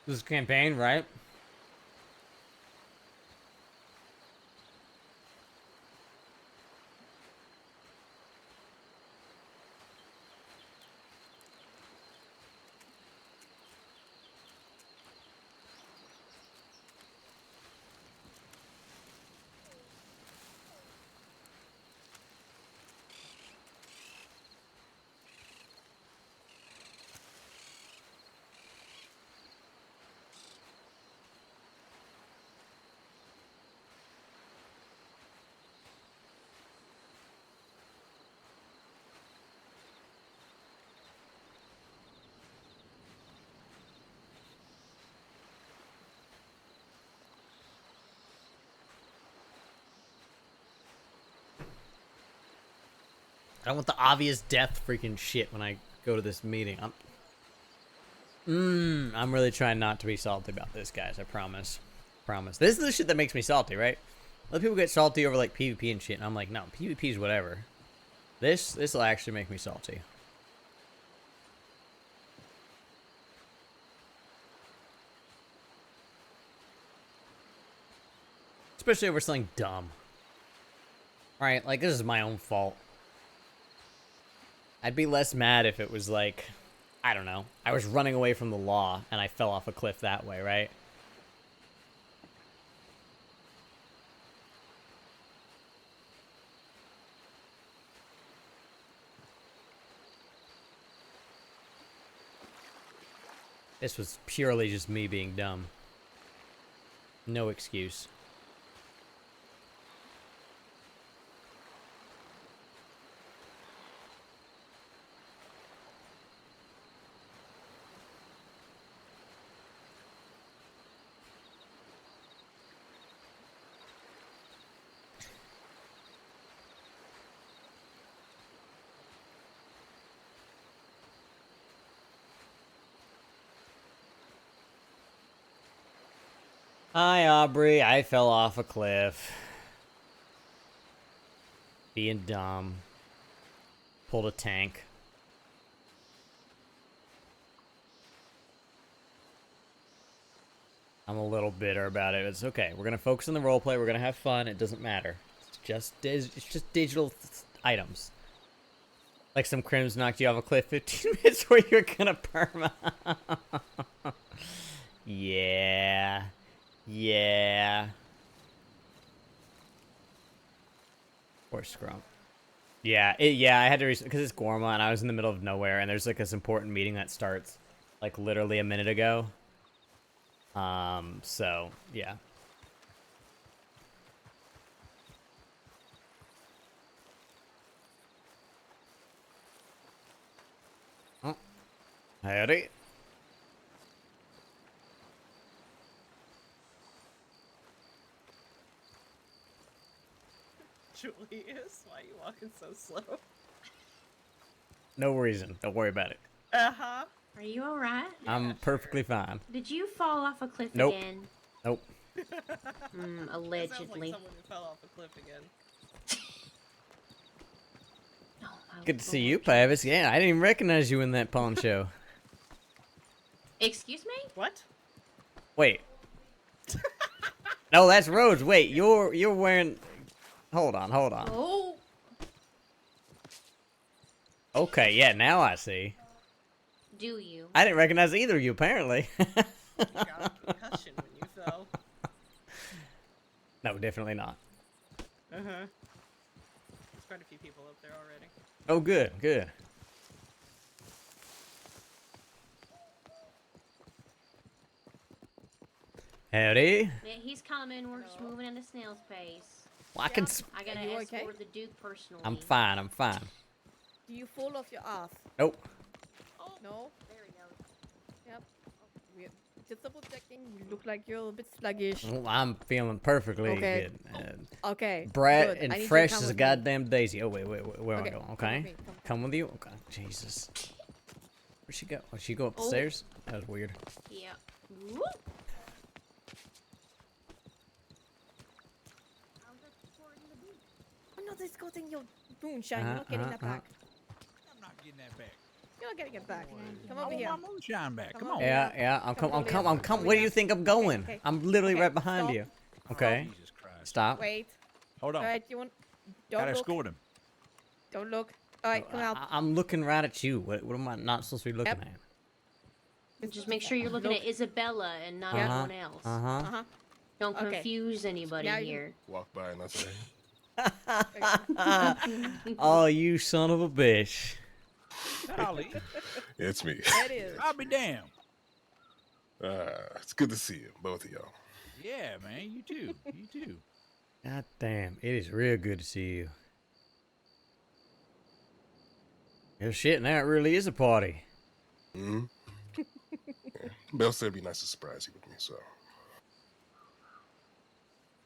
This campaign, right? I don't want the obvious death freaking shit when I go to this meeting. I'm really trying not to be salty about this, guys. I promise. Promise. This is the shit that makes me salty, right? Other people get salty over like PvP and shit, and I'm like, no, PvP is whatever. This will actually make me salty. Especially over something dumb. Right? Like, this is my own fault. I'd be less mad if it was like, I don't know, I was running away from the law and I fell off a cliff that way, right? This was purely just me being dumb. No excuse. Hi, Aubrey. I fell off a cliff. Being dumb. Pulled a tank. I'm a little bitter about it. It's okay. We're gonna focus on the roleplay. We're gonna have fun. It doesn't matter. It's just digital items. Like some crims knocked you off a cliff 15 minutes where you're gonna perma. Yeah. Yeah. Poor Scrum. Yeah, I had to because it's Gorma and I was in the middle of nowhere and there's like this important meeting that starts like literally a minute ago. So yeah. Oh, howdy. Julius, why are you walking so slow? No reason. Don't worry about it. Uh-huh. Are you alright? Yeah, I'm perfectly fine. Did you fall off a cliff Nope. again? Nope. That sounds like Allegedly. someone who fell off a cliff again. Oh, my Good to see Lord. you, Pavis. Yeah, I didn't even recognize you in that pawn show. Excuse me? What? Wait. No, that's Rhodes. Wait, you're wearing. Hold on. Oh, Okay, yeah, now I see. do you? I didn't recognize either of you, apparently. You got a concussion when you fell. No, definitely not. Uh-huh. There's quite a few people up there already. Oh, good, good. Howdy. Yeah, he's coming. We're just Hello. moving at a snail's pace. Well, I can. I gotta Are you escort okay? the Duke personally. I'm fine. I'm fine. Do you fall off your ass? Nope. Oh, No? There we go. Yep. We're just double checking. You look like you're a bit sluggish. Well, I'm feeling perfectly Okay. good. Okay. Brad good. I and need you to fresh come as a with me. goddamn daisy. Oh wait, where am I Okay, going? come Okay, with me, come with you. Okay, Jesus. Where'd she go? Oh, she go up the Oh. stairs? That was weird. Yeah. Whoop. Oh no, this goes in your moonshine. You're not getting that back. I'm not getting that back. You're not getting it back. Come I over want here. my moonshine back. Come Come on. over Yeah, here. yeah. I'm Come come. I'm over come. here. I'm come. Come Where do here. you think I'm going? Okay. I'm literally Okay, right behind stop. you. Okay. Jesus Christ. Stop. Wait. Hold on. All right, you want? Gotta Don't look. escort him. Don't look. All right, come out. I'm looking right at you. What am I not supposed to be looking Yep. at? Just make sure you're looking Look. at Isabella and not Uh-huh. anyone else. Uh huh. Uh huh. Don't Okay. confuse anybody Now you- here. Walk by and I say, Oh, you son of a bitch. Golly. it's me. That is. I'll be damned. It's good to see you, both of y'all. Yeah, man. You too. You too. God damn, it is real good to see you. Yeah, shit, now it really is a party. Hmm. Yeah. Belle said it'd be nice to surprise you with me, so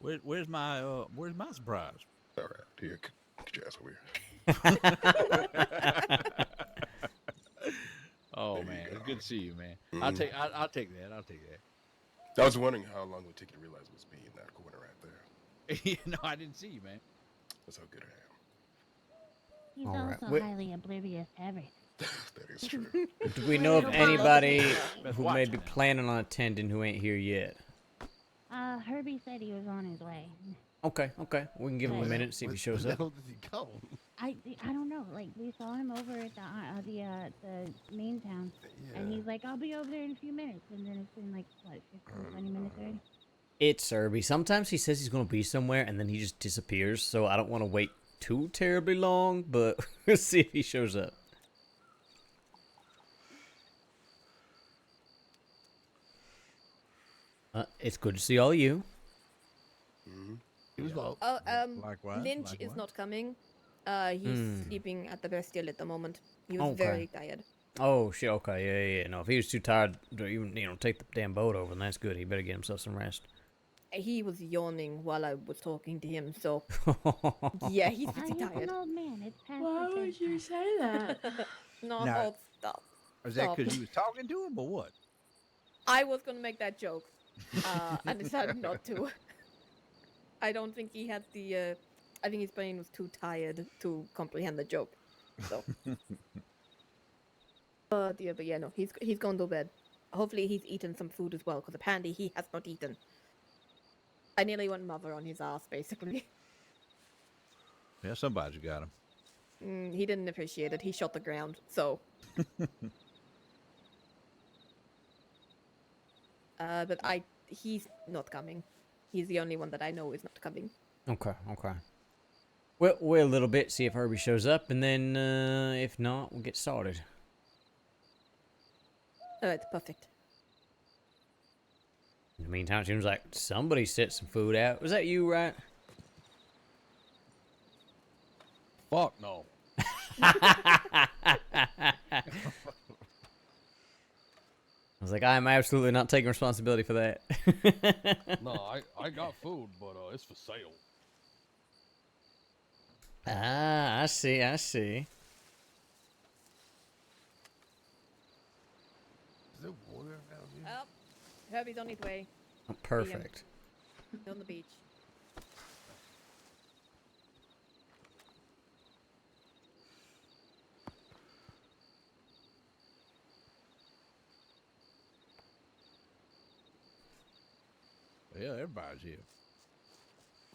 Where's my surprise? all right. Here, get your ass over here. Oh There you man, go. it's good to see you, man. Mhm. I'll take that. I'll take that. I was wondering how long it would take you to realize it was me in that corner right there. No, I didn't see you, man. That's how good I He's All right, also wait. highly oblivious to everything. am. That is true. Do we know of Well, anybody Best who watch may it be now. planning on attending who ain't here yet? Herbie said he was on his way. Okay, okay. We can give him a minute, see if he shows Where up. the hell did he go? I don't know. Like we saw him over at the main town, and he's like, "I'll be over there in a few minutes." And then it's been like what, 15, 20 minutes already. It's Irby. Sometimes he says he's going to be somewhere and then he just disappears, so I don't want to wait too terribly long, but we'll see if he shows up. It's good to see all you. He was well. Oh, Likewise. Lynch is likewise. not coming. He's sleeping at the Bastille at the moment. He was Okay. very tired. Oh, shit, okay, yeah. No, if he was too tired to even, take the damn boat over, then that's good. He better get himself some rest. He was yawning while I was talking to him, so yeah, he's pretty He's an tired. old man. It's past Why his would you bedtime. say that? Not Now- old stuff. Is that Stop. because you was talking to him or what? I was gonna make that joke, and decided not to. I don't think he had the. I think his brain was too tired to comprehend the joke. So. But yeah, no, he's gone to bed. Hopefully, he's eaten some food as well, because apparently he has not eaten. I nearly went mother on his ass, basically. Yeah, somebody's got him. He didn't appreciate it. He shot the ground. So. But he's not coming. He's the only one that I know is not coming. Okay. We'll wait a little bit, see if Herbie shows up, and then if not, we'll get started. Alright, perfect. In the meantime, it seems like somebody set some food out. Was that you, right? Fuck no. I was like, I am absolutely not taking responsibility for that. No, I got food, but it's for sale. Ah, I see. Is there water down here? Oh, Herbie's on his way. Oh, perfect. He's on the beach. Yeah, everybody's here.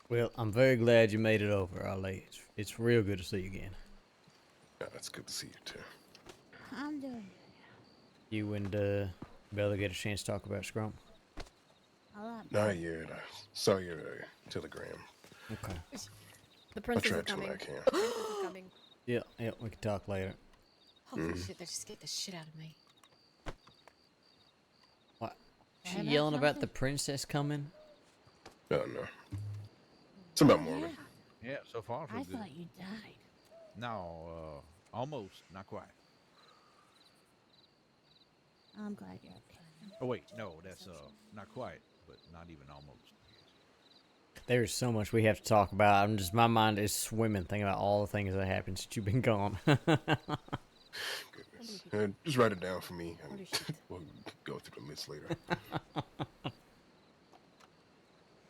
Well, I'm very glad you made it over, Ali. It's real good to see you again. Yeah, it's good to see you too. I'm doing You and Bella get a chance to talk about Scrump. a lot. Not yet. I saw your telegram. Okay. The I princess is tried to coming. when I can. Princess is coming. Yeah, we can talk later. Holy shit, that just scared the shit out of me. What? She Have yelling about the something? princess coming? No. It's about Mormon. Yeah, so far so I good. thought you died. No, almost, not quite. I'm glad you're okay. Oh wait, no, that's not quite, but not even almost. There's so much we have to talk about. My mind is swimming thinking about all the things that happened since you've been gone. Goodness. Just write it down for me, and Holy shit. we'll go through the list later.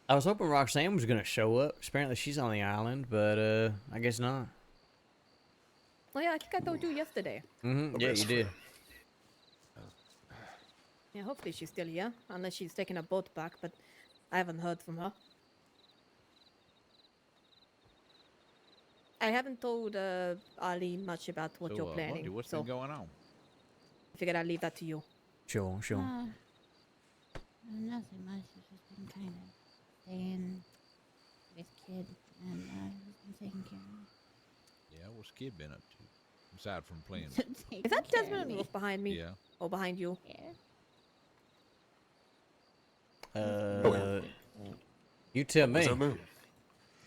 I was hoping Roxanne was gonna show up. Apparently she's on the island, but I guess not. Oh yeah, I think I told you yesterday. Mm-hmm. My Yeah, best you did. friend. Yeah, hopefully she's still here, unless she's taking a boat back, but I haven't heard from her. I haven't told Ali much about what So, you're Bundy, planning, what's so been going on? I figured I'd leave that to you. Sure, sure. Nothing much. It's just been kind of staying with kid, and he's been taking care of me. Yeah, what's Kid been up to? Aside from playing. Is that Taking care of Desmond me. Roof behind me? Yeah. Or behind you? Yeah. You tell What's me. up, man?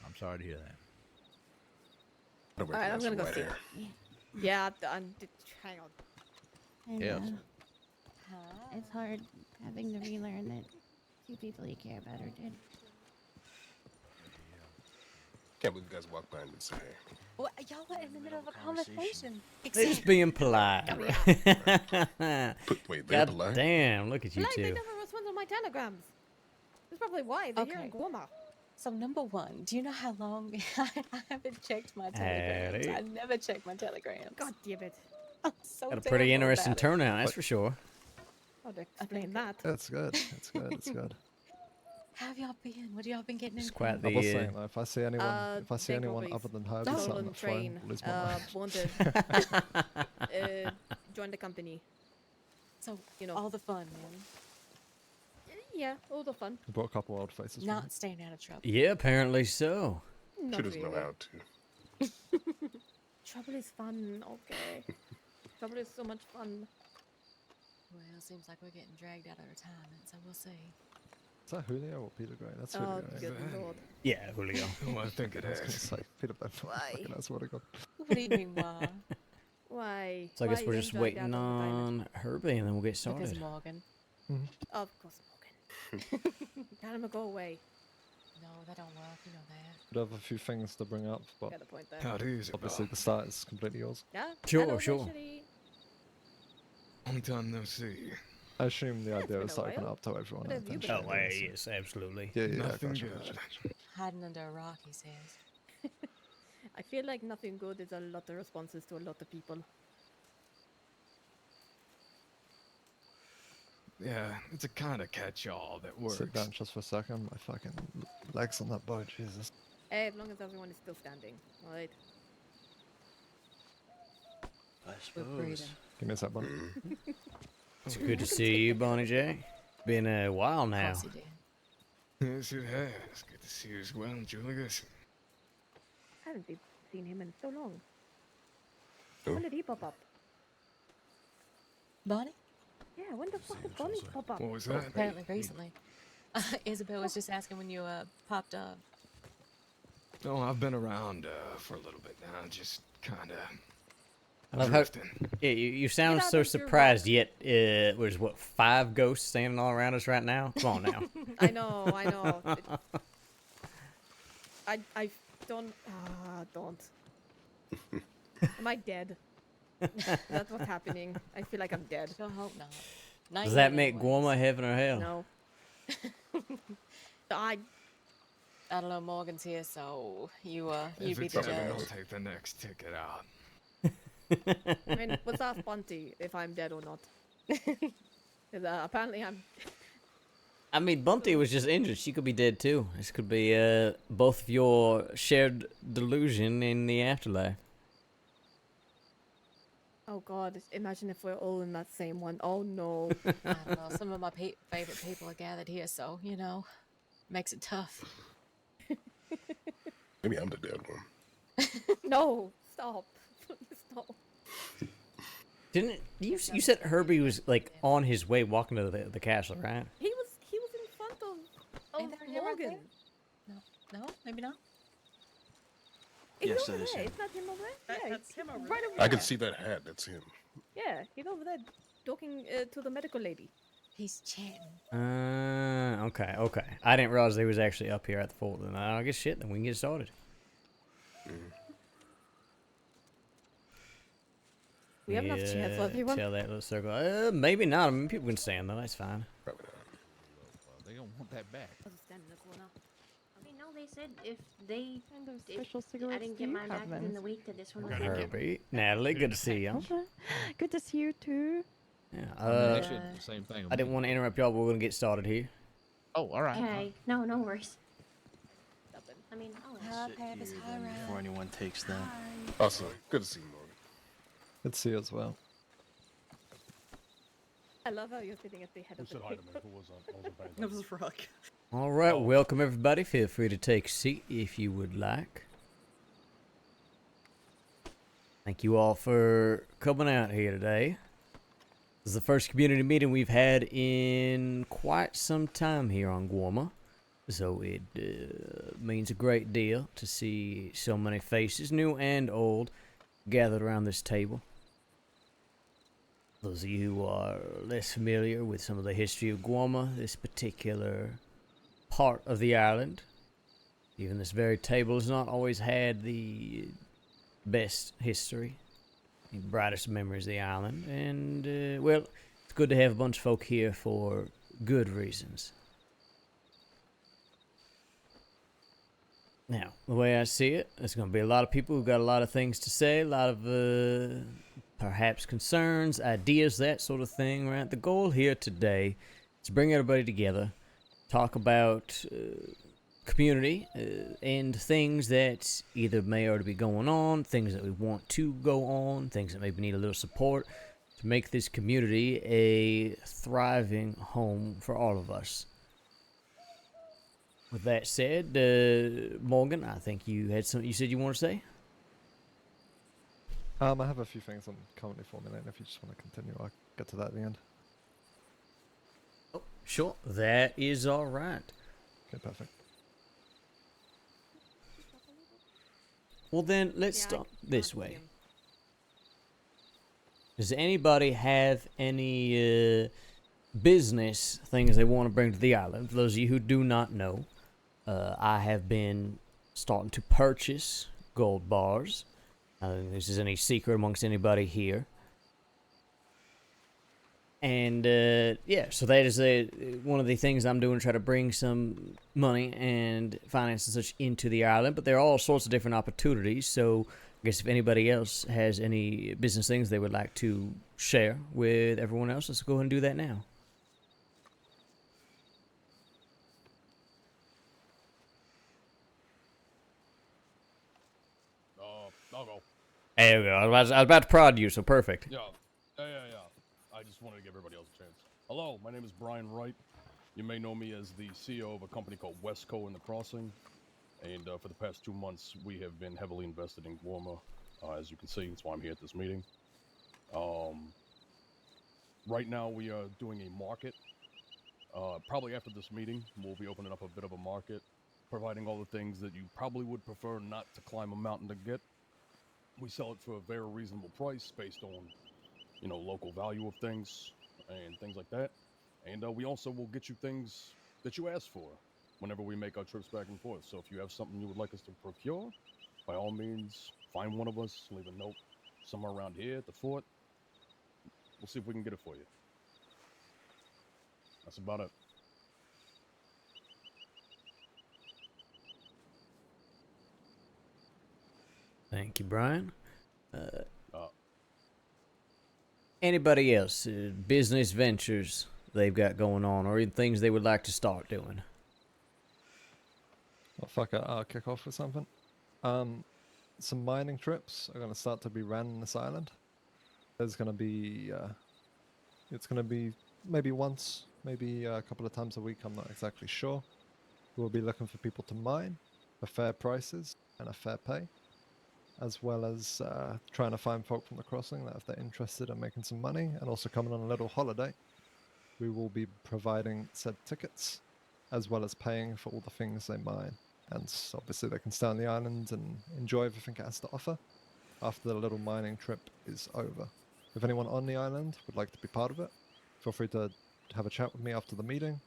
I'm sorry to hear that. I don't Alright, I'm recognize gonna go white see. hair. Yeah, hang on. And, Yes. it's hard having to relearn that two people you care about are dead. Can't believe you guys walked by and didn't say hey. What? Y'all were in the middle of a conversation. They're just being polite. Wait, they're God polite? damn, look at you Like they two. never respond to my telegrams. That's probably why they're here in Okay. Guama. So number one, do you know how long I haven't checked my telegrams? Howdy. I never check my telegrams. God damn it. I'm so Got a pretty terrible interesting about it. turnout, that's for sure. I'd explain that. That's good. That's good. That's good. How have y'all been? What have y'all been getting It's into? quite I was the. saying, though, if I see anyone, bank robberies, other than Herbie sat on stolen that phone, train, I'll lose my mind. wanted, join the company. So You know. all the fun, man. Yeah, all the fun. I brought a couple old faces. from Not staying out of trouble. Yeah, apparently so. She Not doesn't know really. how to. Trouble is fun, okay. Trouble is so much fun. Well, seems like we're getting dragged out of retirement, so we'll see. Is that Julio or Peter Gray? That's Oh, Julio. Yeah. good lord. Yeah, Julio. Oh, I think it I was gonna is. say Peter Ben. Why? Fucking I swear to God. What do you mean, why? Why? So I guess Why we're you just dragged waiting out of retirement? on Herbie and then we'll get Because started. Morgan. Of course, Morgan. Tell him to go away. No, that don't work. You know that. I have a few things to bring up, but Got a point there. How easy, obviously the start is completely yours. Yeah? Sure, hello, sure. Luxury. Long time no see. I assume the idea been is a to open while. up to everyone. What have you been Oh, doing? yes, absolutely. Yeah, yeah, Nothing gotcha, good. gotcha. Hiding under a rock, he says. I feel like nothing good is a lot of responses to a lot of people. Yeah, it's a kind of catch-all that works. Sit down just for a second. My fucking legs on that boat, Jesus. Hey, as long as everyone is still standing, alright? We're breathing. Give me a sec, buddy. It's good to see you, Bonnie J. Been a while Of now. course he did. Yes, it has. Good to see you as well, Julius. I haven't seen him in so long. Who? When did he pop up? Bonnie? Yeah, when the fuck did Bonnie pop up? What was that? Apparently recently. Isabel was just asking when you popped up. Oh, I've been around for a little bit now, just kind of I love how drifting. yeah, you sound Get out so of your surprised, yet there's what 5 ghosts standing all around us right now. Come on now. I know. I don't. Don't. Am I dead? That's what's happening. I feel like I'm dead. Sure hope not. Not Does yet that make anyways. Guama heaven or hell? No. I I don't know, Morgan's here, so you If be it's the heavy, I'll judge. take the next ticket out. I mean, what's ask Bunty if I'm dead or not? 'Cause, apparently I'm. I mean, Bunty was just injured. She could be dead too. This could be both of your shared delusion in the afterlife. Oh God! Imagine if we're all in that same one. Oh no. I don't know. Some of my favorite people are gathered here, so you know, makes it tough. Maybe I'm the dead one. No! Stop! Stop! Didn't you said Herbie was like on his way walking to the castle, right? He was in front of Ain't there him right Morgan. there? No, maybe not. He's Yes, over that is there. him. It's not him over there. Yeah, That's it's him over right there. over I there. can see that hat. That's him. Yeah, he's over there talking to the medical lady. He's chatting. Okay. I didn't realize he was actually up here at the fort. Then I guess shit. Then we can get started. We have enough chairs for everyone. Tell that little circle. Maybe not. I mean, people can stand though. That's fine. Probably not. Well, they don't want that back. I'll just stand in the corner. I mean, no, they said if they Kind of if special I cigarettes didn't do get you mine have back then? within the week, that this one was Okay. good. Herbie, Natalie, good to see you. Okay. Good to see you too. Yeah. I mean, actually, the same thing. I didn't want to interrupt y'all, but we're gonna get started here. Oh, all right. Okay, no worries. Stubborn. I mean, Hi, Pavis. Hi, Ryan. anyone takes them. Awesome. Good to see you, Morgan. Good to see you as well. I love how you're sitting at the head of the table. That was rock. All right, welcome everybody. Feel free to take a seat if you would like. Thank you all for coming out here today. This is the first community meeting we've had in quite some time here on Guarma, so it means a great deal to see so many faces, new and old, gathered around this table. Those of you who are less familiar with some of the history of Guarma, this particular part of the island, even this very table has not always had the best history, the brightest memories of the island, and well, it's good to have a bunch of folk here for good reasons. Now, the way I see it, there's going to be a lot of people who got a lot of things to say, a lot of perhaps concerns, ideas, that sort of thing, right? The goal here today is to bring everybody together, talk about community and things that either may already be going on, things that we want to go on, things that maybe need a little support to make this community a thriving home for all of us. With that said, Morgan, I think you had something you said you want to say? I have a few things I'm currently formulating. If you just want to continue, I'll get to that at the end. Oh, sure. That is all right. Okay, perfect. Well, then, let's Yeah, I start can't this see way. him. Does anybody have any business things they want to bring to the island? For those of you who do not know, I have been starting to purchase gold bars. I don't think this is any secret amongst anybody here. And yeah, so that is one of the things I'm doing to try to bring some money and finance and such into the island. But there are all sorts of different opportunities. So I guess if anybody else has any business things they would like to share with everyone else, let's go ahead and do that now. I'll go. There we go. I was about to prod you, so perfect. Yeah. I just wanted to give everybody else a chance. Hello, my name is Brian Wright. You may know me as the CEO of a company called Westco in the Crossing. And for the past 2 months, we have been heavily invested in Guarma. As you can see, that's why I'm here at this meeting. Right now, we are doing a market. Probably after this meeting, we'll be opening up a bit of a market, providing all the things that you probably would prefer not to climb a mountain to get. We sell it for a very reasonable price based on, you know, local value of things and things like that. And we also will get you things that you ask for whenever we make our trips back and forth. So if you have something you would like us to procure, by all means, find one of us, leave a note somewhere around here at the fort. We'll see if we can get it for you. That's about it. Thank you, Brian. Anybody else? Business ventures they've got going on, or even things they would like to start doing? Well, fuck it, I'll kick off with something. Some mining trips are going to start to be ran on this island. There's going to be, it's going to be maybe once, maybe a couple of times a week, I'm not exactly sure. We'll be looking for people to mine for fair prices and a fair pay, as well as trying to find folk from the crossing that if they're interested in making some money and also coming on a little holiday, we will be providing said tickets as well as paying for all the things they mine. And obviously they can stay on the island and enjoy everything it has to offer after the little mining trip is over. If anyone on the island would like to be part of it, feel free to have a chat with me after the meeting.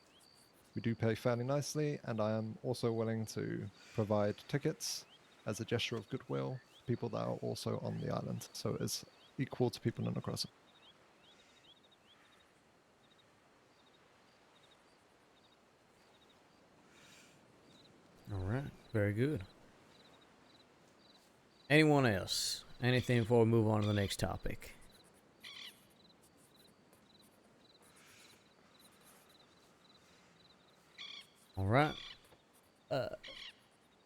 We do pay fairly nicely, and I am also willing to provide tickets as a gesture of goodwill to people that are also on the island, so it's equal to people in the crossing. All right. Very good. Anyone else? Anything before we move on to the next topic? All right.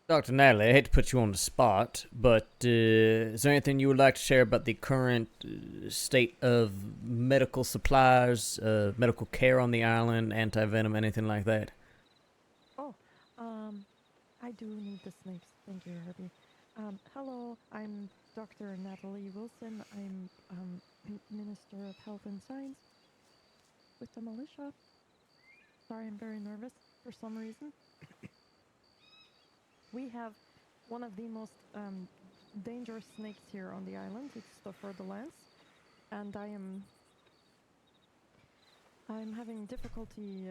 Dr. Natalie, I hate to put you on the spot, but is there anything you would like to share about the current state of medical supplies, medical care on the island, anti-venom, anything like that? Oh, I do need the snakes. Thank you, Herbie. Hello, I'm Dr. Natalie Wilson. I'm Minister of Health and Science with the militia. Sorry, I'm very nervous for some reason. We have one of the most dangerous snakes here on the island. It's the fer-de-lance, and I'm having difficulty.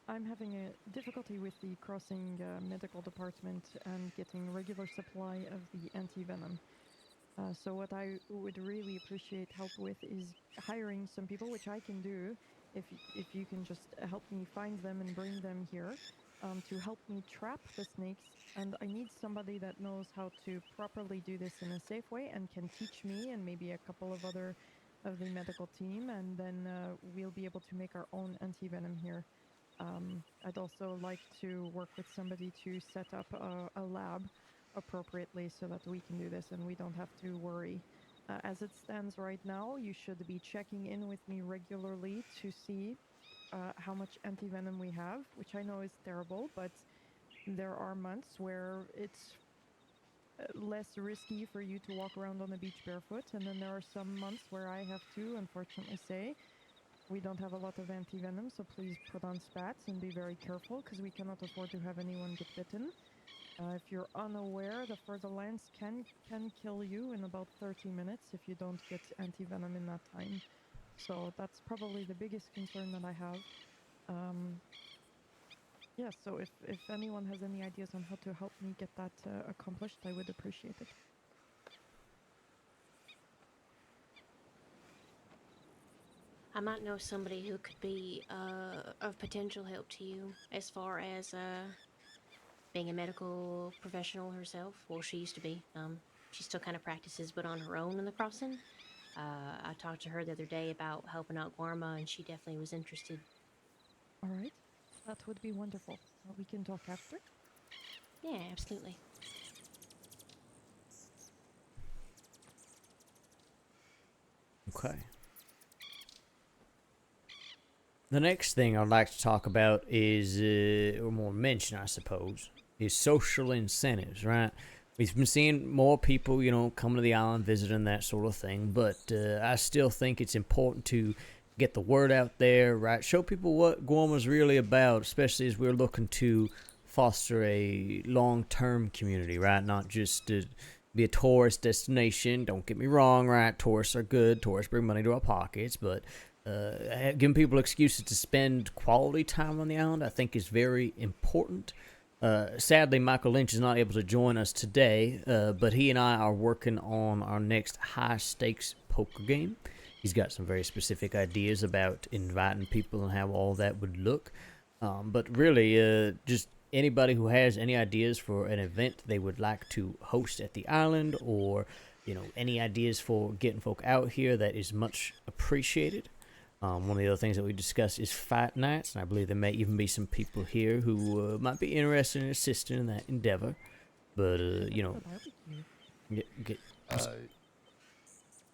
I'm having a difficulty with the crossing medical department and getting regular supply of the anti-venom. So what I would really appreciate help with is hiring some people, which I can do, if you can just help me find them and bring them here, to help me trap the snakes. And I need somebody that knows how to properly do this in a safe way and can teach me and maybe a couple of other of the medical team, and then we'll be able to make our own anti-venom here. I'd also like to work with somebody to set up a lab appropriately so that we can do this and we don't have to worry. As it stands right now, you should be checking in with me regularly to see how much anti-venom we have, which I know is terrible, but there are months where it's less risky for you to walk around on the beach barefoot, and then there are some months where I have to, unfortunately, say we don't have a lot of anti-venom, so please put on spats and be very careful, because we cannot afford to have anyone get bitten. If you're unaware, the fer-de-lance can kill you in about 30 minutes if you don't get anti-venom in that time. So that's probably the biggest concern that I have. Yeah, so if anyone has any ideas on how to help me get that accomplished, I would appreciate it. I might know somebody who could be of potential help to you as far as being a medical professional herself. Well, she used to be. She still kind of practices, but on her own in the crossing. I talked to her the other day about helping out Guarma, and she definitely was interested. All right, that would be wonderful. We can talk after. Yeah, absolutely. Okay. The next thing I'd like to talk about is, or more mention, I suppose, is social incentives, right? We've been seeing more people, coming to the island, visiting, that sort of thing, but I still think it's important to get the word out there, right? Show people what Guarma's really about, especially as we're looking to foster a long-term community, right? Not just to be a tourist destination. Don't get me wrong, right? Tourists are good. Tourists bring money to our pockets, but giving people excuses to spend quality time on the island, I think, is very important. Sadly, Michael Lynch is not able to join us today, but he and I are working on our next high-stakes poker game. He's got some very specific ideas about inviting people and how all that would look. But really, just anybody who has any ideas for an event they would like to host at the island, or any ideas for getting folk out here, that is much appreciated. One of the other things that we discussed is fight nights, and I believe there may even be some people here who might be interested in assisting in that endeavor. But, Can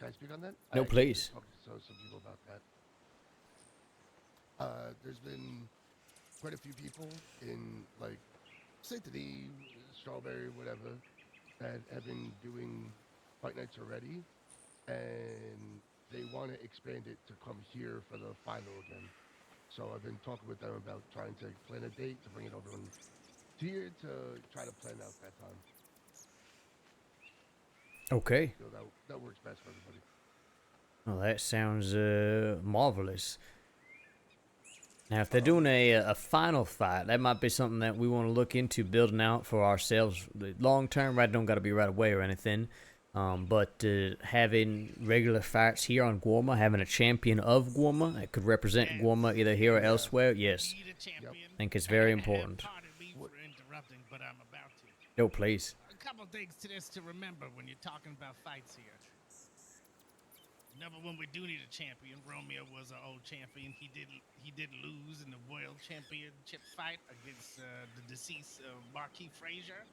I speak on that? No, please. Talk to some people about that. There's been quite a few people in, like, St. Denis, Strawberry, whatever, that have been doing fight nights already, and they want to expand it to come here for the final again. So I've been talking with them about trying to plan a date to bring it over here to try to plan out that time. Okay. So that works best for everybody. Well, that sounds marvelous. Now, if they're doing a final fight, that might be something that we want to look into building out for ourselves long term. Right, don't got to be right away or anything. But having regular fights here on Guarma, having a champion of Guarma that could represent Guarma either here or elsewhere, yes, I think it's very important. Yo, please. A couple things to this to remember when you're talking about fights here. Number one, we do need a champion. Romeo was our old champion. He did lose in the world championship fight against the deceased Marquis Frazier.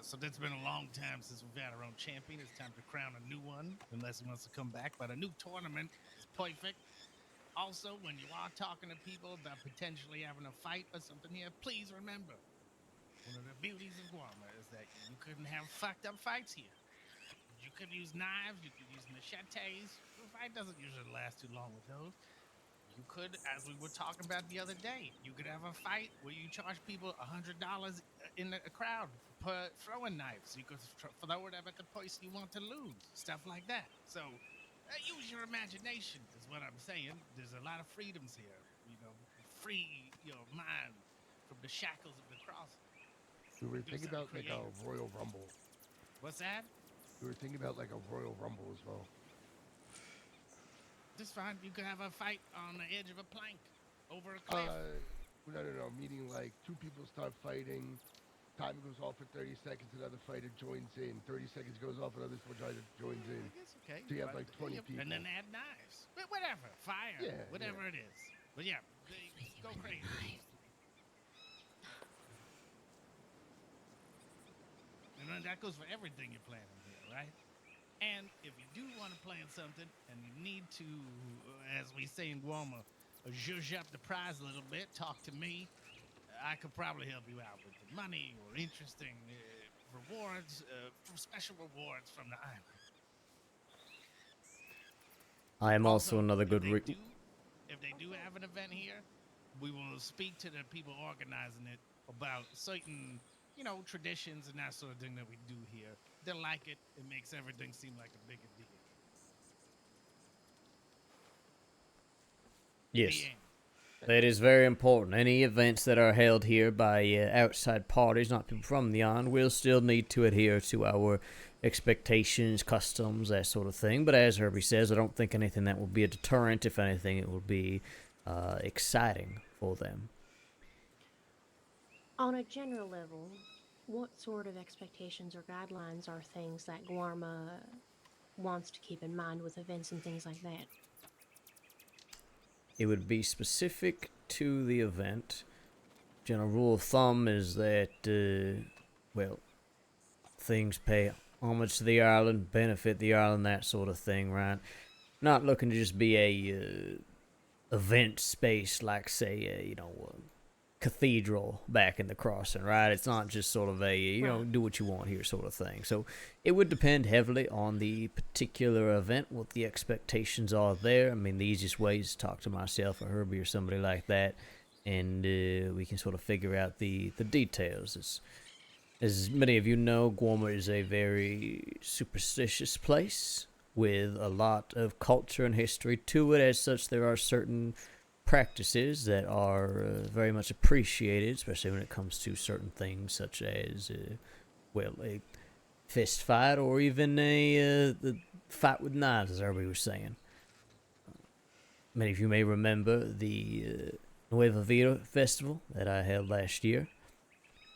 So that's been a long time since we've had our own champion. It's time to crown a new one, unless he wants to come back. But a new tournament is perfect. Also, when you are talking to people about potentially having a fight or something here, please remember, one of the beauties of Guarma is that you couldn't have fucked up fights here. You could use knives, you could use machetes. The fight doesn't usually last too long with those. You could, as we were talking about the other day, you could have a fight where you charge people $100 in the crowd per throwing knives. You could throw it up at the person you want to lose, stuff like that. So use your imagination is what I'm saying. There's a lot of freedoms here. You know, free your mind from the shackles of the cross. We were thinking about like a Royal Rumble. What's that? We were thinking about like a Royal Rumble as well. That's fine. You could have a fight on the edge of a plank over a cliff. No. Meaning like two people start fighting. Time goes off for 30 seconds. Another fighter joins in. 30 seconds goes off. Another fighter joins in. Okay. So you have like 20 people. And then add knives. But whatever. Fire. Yeah, whatever it is. But yeah, go crazy. And then that goes for everything you're planning here, right? And if you do want to plan something and you need to, as we say in Guarma, zhuzh up the prize a little bit, talk to me. I could probably help you out with the money or interesting rewards, special rewards from the island. I am also another good If they do have an event here, we will speak to the people organizing it about certain, traditions and that sort of thing that we do here. They'll like it. It makes everything seem like a bigger deal. Yes. That is very important. Any events that are held here by outside parties, not people from the island, will still need to adhere to our expectations, customs, that sort of thing. But as Herbie says, I don't think anything that will be a deterrent. If anything, it will be exciting for them. On a general level, what sort of expectations or guidelines are things that Guarma wants to keep in mind with events and things like that? It would be specific to the event. General rule of thumb is that, things pay homage to the island, benefit the island, that sort of thing, right? Not looking to just be a event space like, say, cathedral back in the crossing, right? It's not just sort of a, do what you want here sort of thing. So it would depend heavily on the particular event, what the expectations are there. I mean, the easiest way is to talk to myself or Herbie or somebody like that, and we can sort of figure out the details. As many of you know, Guarma is a very superstitious place with a lot of culture and history to it. As such, there are certain practices that are very much appreciated, especially when it comes to certain things such as, a fist fight or even the fight with knives, as everybody was saying. Many of you may remember the Nueva Vida festival that I held last year.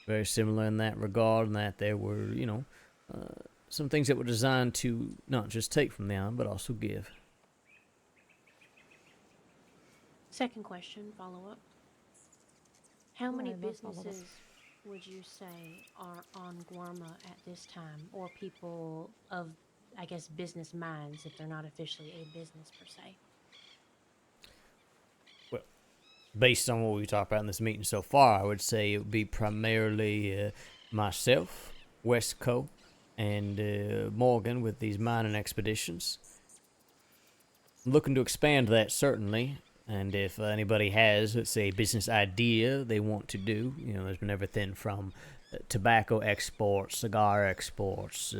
Very similar in that regard, and that there were, some things that were designed to not just take from the island, but also give. Second question, follow-up. How many I love follow-ups. businesses would you say are on Guarma at this time? Or people of, I guess, business minds, if they're not officially a business per se? Well, based on what we talked about in this meeting so far, I would say it would be primarily myself, Westco, and Morgan with these mining expeditions. I'm looking to expand that, certainly. And if anybody has, let's say, a business idea they want to do, there's been everything from tobacco exports, cigar exports,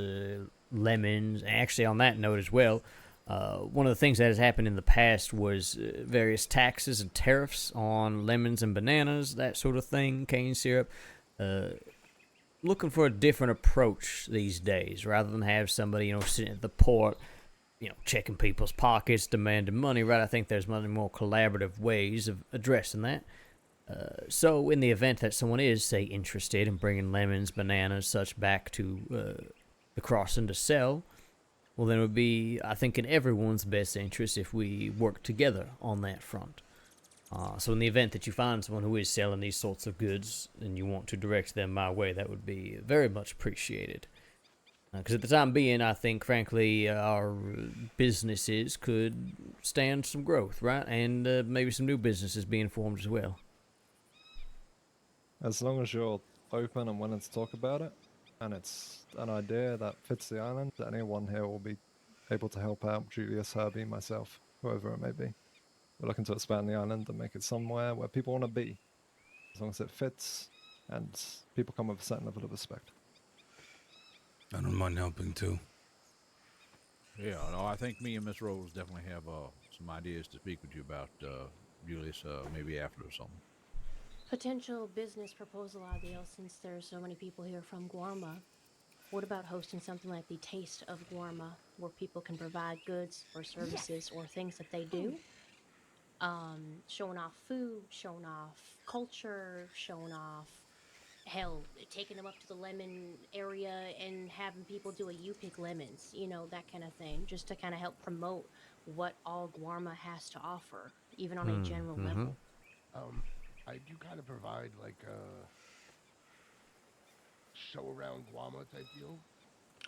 lemons. And actually, on that note as well, one of the things that has happened in the past was various taxes and tariffs on lemons and bananas, that sort of thing, cane syrup. Looking for a different approach these days, rather than have somebody, sitting at the port, checking people's pockets, demanding money, right? I think there's many more collaborative ways of addressing that. So in the event that someone is, say, interested in bringing lemons, bananas, such back to the crossing to sell, well, then it would be, I think, in everyone's best interest if we work together on that front. So in the event that you find someone who is selling these sorts of goods and you want to direct them my way, that would be very much appreciated. Because at the time being, I think, frankly, our businesses could stand some growth, right? And maybe some new businesses being formed as well. As long as you're open and willing to talk about it, and it's an idea that fits the island, anyone here will be able to help out. Julius, Herbie, myself, whoever it may be. We're looking to expand the island and make it somewhere where people want to be, as long as it fits and people come with a certain level of respect. I don't mind helping too. Yeah, no, I think me and Miss Rose definitely have some ideas to speak with you about, Julius, maybe after or something. Potential business proposal ideal, since there's so many people here from Guarma. What about hosting something like the Taste of Guarma, where people can provide goods or services or things that they do? Showing off food, showing off culture, showing off, hell, taking them up to the lemon area and having people do a you pick lemons, you know, that kind of thing, just to kind of help promote what all Guarma has to offer, even on a general level. I do kind of provide like a show around Guama type deal.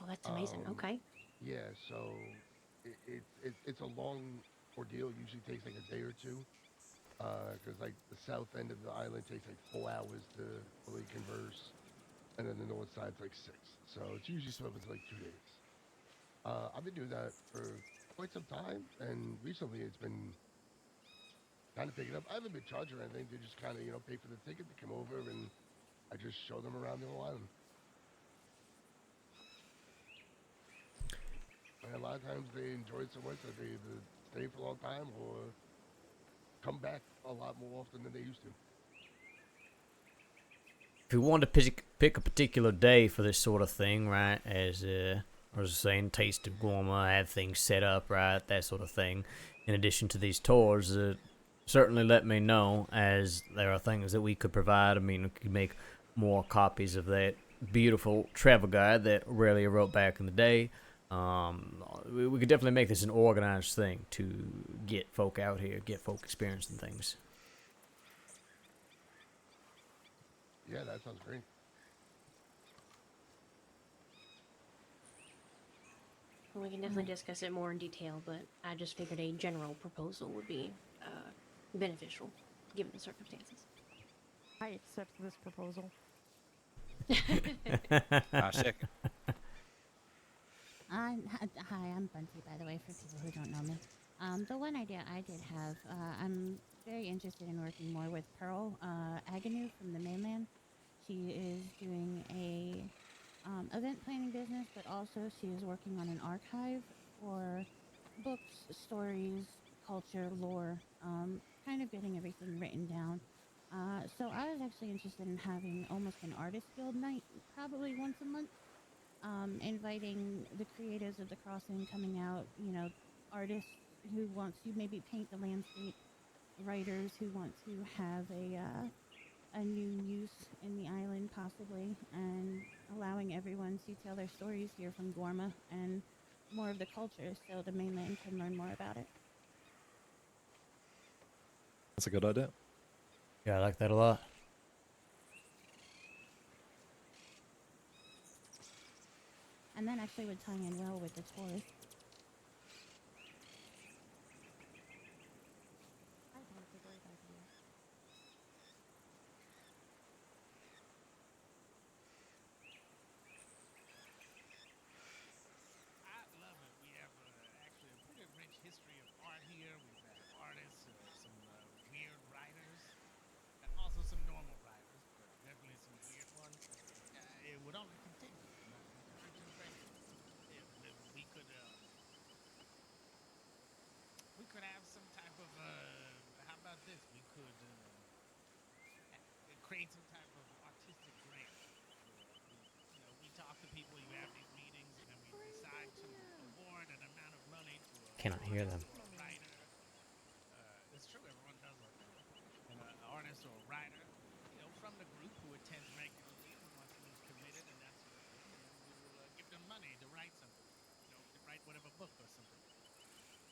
Oh, that's amazing. Okay. Yeah, so it's a long ordeal. Usually takes like a day or two. Because like the south end of the island takes like 4 hours to fully converse, and then the north side's like 6. So it's usually split into like 2 days. I've been doing that for quite some time, and recently it's been kind of picking up. I haven't been charging or anything. They just kind of pay for the ticket to come over, and I just show them around the whole island. And a lot of times they enjoy it so much that they either stay for a long time or come back a lot more often than they used to. If we wanted to pick a particular day for this sort of thing, right, as I was saying, Taste of Guarma, have things set up, right, that sort of thing, in addition to these tours, certainly let me know, as there are things that we could provide. I mean, we could make more copies of that beautiful travel guide that Aurelia wrote back in the day. We could definitely make this an organized thing to get folk out here, get folk experiencing things. Yeah, that sounds great. We can definitely discuss it more in detail, but I just figured a general proposal would be beneficial, given the circumstances. I accept this proposal. I second. Hi, I'm Bunty, by the way, for people who don't know me. The one idea I did have, I'm very interested in working more with Pearl Agnew from the mainland. She is doing a event planning business, but also she is working on an archive for books, stories, culture, lore, kind of getting everything written down. So I was actually interested in having almost an artist guild night, probably once a month. Inviting the creatives of the crossing coming out, artists who want to maybe paint the landscape, writers who want to have a new use in the island possibly, and allowing everyone to tell their stories here from Guarma and more of the culture so the mainland can learn more about it. That's a good idea. Yeah, I like that a lot. And that actually would tie in well with the tours. I think it's a great idea. I love it. We have actually a pretty rich history of art here. We've had artists, some weird writers, and also some normal writers, but definitely some weird ones. It would only continue. Encouraging greatly. We could have some type of how about this? We could create some type of artistic grant. We talk to people. You have these meetings, and then we decide to award an amount of money to Cannot hear them. a writer. It's true. Everyone does what they want. And an artist or a writer book or something.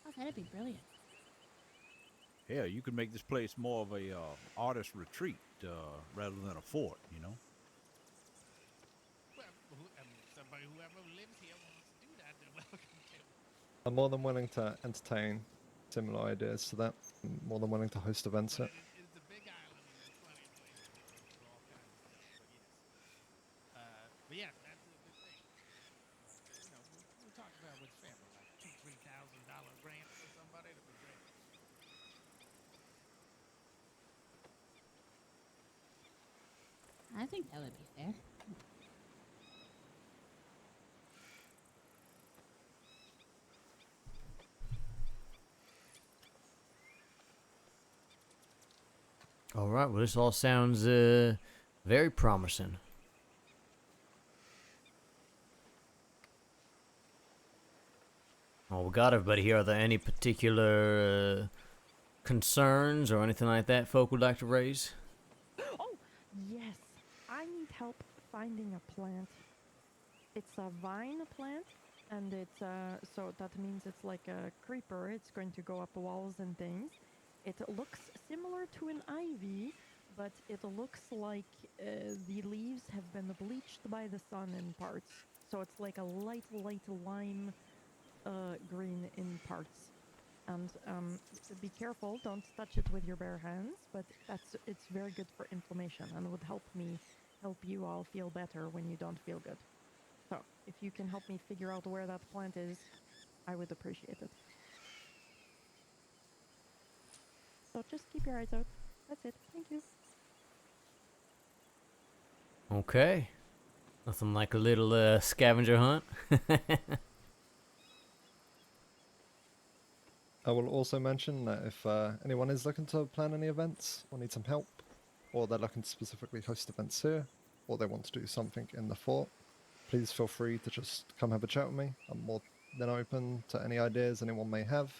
Oh, that'd be brilliant. Yeah, you could make this place more of a artist retreat rather than a fort. You know. Well, whoever lives here wants to do that, they're welcome to. I'm more than willing to entertain similar ideas to that. I'm more than willing to host events here. It's a big island, and there's plenty of places for all kinds of stuff. But yes, but yeah, that's a good thing. You know, we'll talk about what's fair, but like $2,000-$3,000 grant for somebody, that'd be great. I think that would be fair. All right. Well, this all sounds very promising. Well, we got everybody here. Are there any particular concerns or anything like that folk would like to raise? Oh, yes. I need help finding a plant. It's a vine plant, and it's so that means it's like a creeper. It's going to go up walls and things. It looks similar to an ivy, but it looks like the leaves have been bleached by the sun in parts. So it's like a light lime green in parts. And be careful, don't touch it with your bare hands, but it's very good for inflammation and would help you all feel better when you don't feel good. So if you can help me figure out where that plant is, I would appreciate it. So just keep your eyes out. That's it. Thank you. Okay. Nothing like a little scavenger hunt. I will also mention that if anyone is looking to plan any events or need some help, or they're looking to specifically host events here, or they want to do something in the fort, please feel free to just come have a chat with me. I'm more than open to any ideas anyone may have.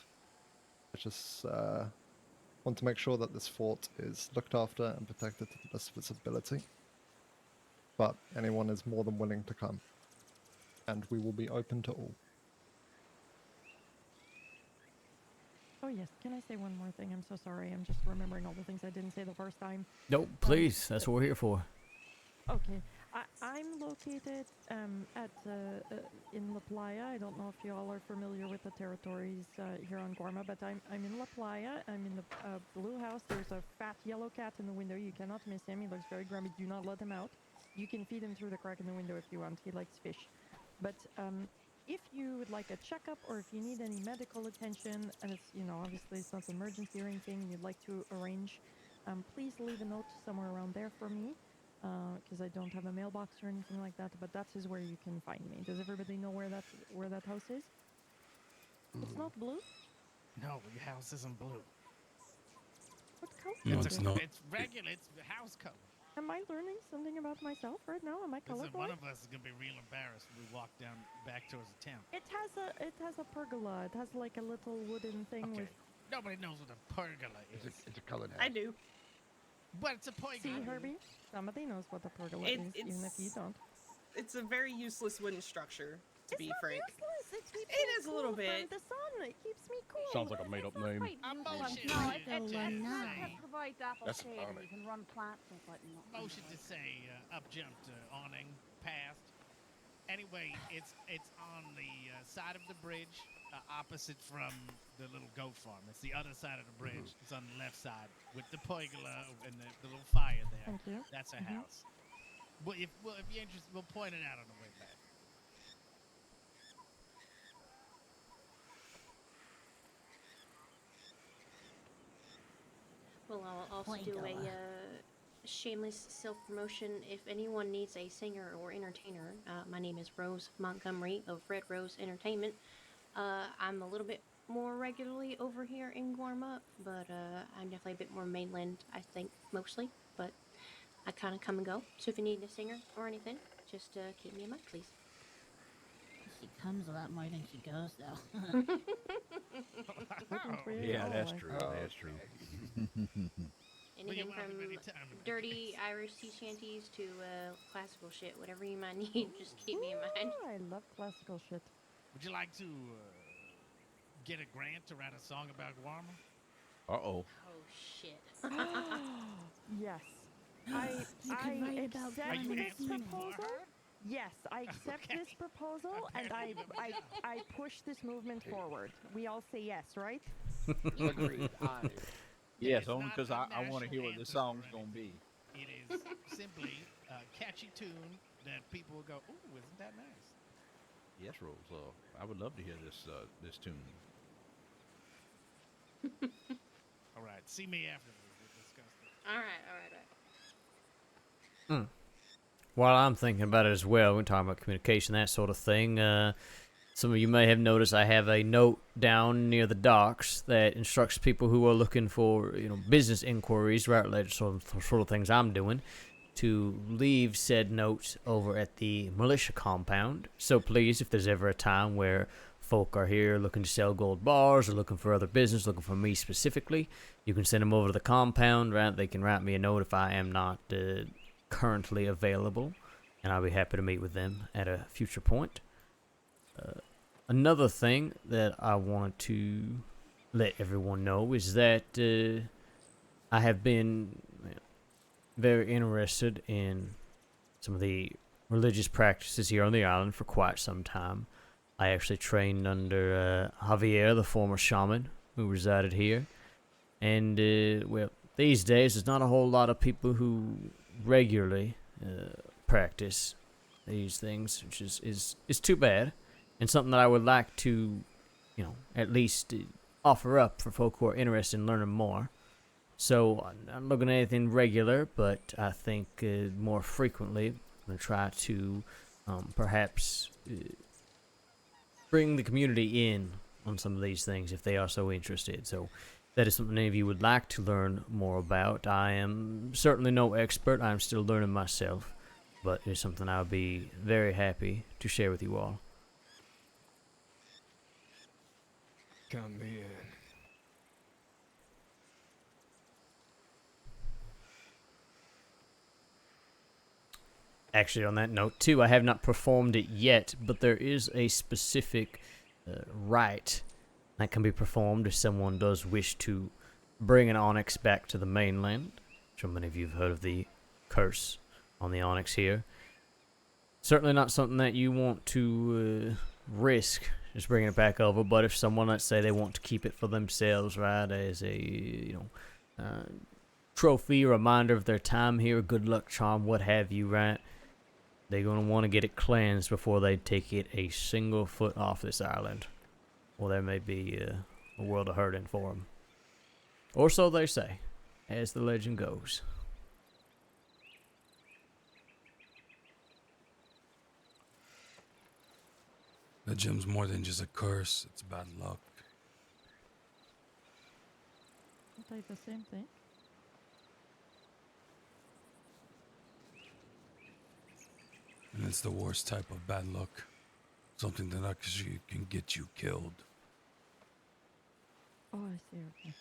I just want to make sure that this fort is looked after and protected to the best of its ability. But anyone is more than willing to come, and we will be open to all. Oh yes, can I say one more thing? I'm so sorry. I'm just remembering all the things I didn't say the first time. Nope, please. That's what we're here for. Okay, I'm located in La Playa. I don't know if you all are familiar with the territories here on Gorma, but I'm in La Playa. I'm in the blue house. There's a fat yellow cat in the window. You cannot miss him. He looks very grumpy. Do not let him out. You can feed him through the crack in the window if you want. He likes fish. But if you would like a checkup or if you need any medical attention, and it's, obviously it's not an emergency or anything, you'd like to arrange, please leave a note somewhere around there for me. Because I don't have a mailbox or anything like that, but that is where you can find me. Does everybody know where that house is? It's not blue? No, your house isn't blue. What color No, is it's it? not. It's regular. It's the house color. Am I learning something about myself right now? Am I Listen, colorblind? one of us is gonna be real embarrassed when we walk down back towards the town. It has a pergola. It has like a little wooden thing Okay. with. Nobody knows what a pergola is. It's a colored house. I do. But it's a pergola. See, Herbie? Somebody knows what a pergola is, even if you don't. It's a very useless wooden structure, to be frank. Useless. It keeps It me is a little cool bit. from the sun. It keeps me cool. Sounds like a made-up name. Motion. No, to- it's a to lanai. say- provide apple That's shade an and you can run plants with it. And Motion to say up jumped awning past. Anyway, it's on the side of the bridge opposite from the little goat farm. It's the other side of the bridge. It's on the left side with the pergola and the little fire there. Thank you. That's a house. Well, if you're interested, we'll point it out on the way back. Well, I'll also do a Pergola. shameless self-promotion. If anyone needs a singer or entertainer, my name is Rose Montgomery of Red Rose Entertainment. I'm a little bit more regularly over here in Guarma, but I'm definitely a bit more mainland, I think, mostly. But I kind of come and go. So if you need a singer or anything, just keep me in mind, please. She comes a lot more than she goes, though. Wouldn't we Yeah, all that's like- true. Oh, That's true. Anything welcome from anytime. dirty Irish sea shanties to classical shit, whatever you might need, just keep me in mind. Ooh, I love classical shit. Would you like to get a grant to write a song about Guarma? Uh-oh. Oh shit. Yes. You could write about accept Are you Guarma's this answering demons. for proposal. her? Yes, I accept Okay. this proposal, and Apparently we don't. I push this movement forward. We all say yes, right? Agreed. Aye. Yes, It's only not because a I want to hear national what the anthem or song's going to anything. be. It is simply a catchy tune that people will go, "Ooh, isn't that nice?" Yes, Rose. I would love to hear this tune. All right, see me afterwards. We'll discuss it. All right. While I'm thinking about it as well, we're talking about communication, that sort of thing. Some of you may have noticed I have a note down near the docks that instructs people who are looking for, business inquiries, right, like sort of things I'm doing, to leave said note over at the militia compound. So please, if there's ever a time where folk are here looking to sell gold bars or looking for other business, looking for me specifically, you can send them over to the compound, right? They can write me a note if I am not currently available, and I'll be happy to meet with them at a future point. Another thing that I wanted to let everyone know is that I have been very interested in some of the religious practices here on the island for quite some time. I actually trained under Javier, the former shaman who resided here. And, these days there's not a whole lot of people who regularly practice these things, which is too bad. And something that I would like to, at least offer up for folk who are interested in learning more. So I'm not looking at anything regular, but I think more frequently I'm going to try to perhaps bring the community in on some of these things if they are so interested. So if that is something any of you would like to learn more about. I am certainly no expert. I'm still learning myself, but it's something I'll be very happy to share with you all. Come in. Actually, on that note, too, I have not performed it yet, but there is a specific rite that can be performed if someone does wish to bring an onyx back to the mainland. I'm sure many of you have heard of the curse on the onyx here. Certainly not something that you want to risk just bringing it back over, but if someone, let's say, they want to keep it for themselves, right, as a, trophy, reminder of their time here, good luck charm, what have you, right? They're going to want to get it cleansed before they take it a single foot off this island. Or there may be a world of hurting for them. Or so they say, as the legend goes. The gem's more than just a curse, it's bad luck. I'll take the same thing. And it's the worst type of bad luck. Something that actually can get you killed. Oh, I see. Okay.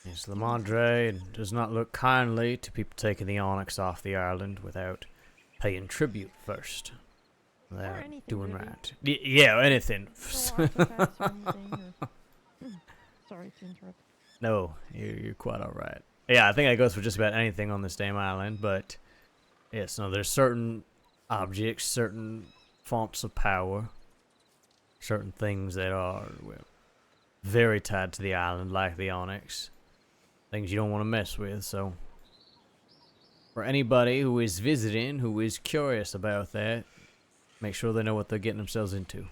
Yes, Lamondre does not look kindly to people taking the onyx off the island without paying tribute first. Without anything, doing really. right. Yeah, anything. No artifacts or anything, or... Sorry to interrupt. No, you're quite alright. Yeah, I think that goes for just about anything on this damn island, but yes, no, there's certain objects, certain fonts of power, certain things that are very tied to the island, like the onyx. Things you don't want to mess with, so for anybody who is visiting, who is curious about that, make sure they know what they're getting themselves into.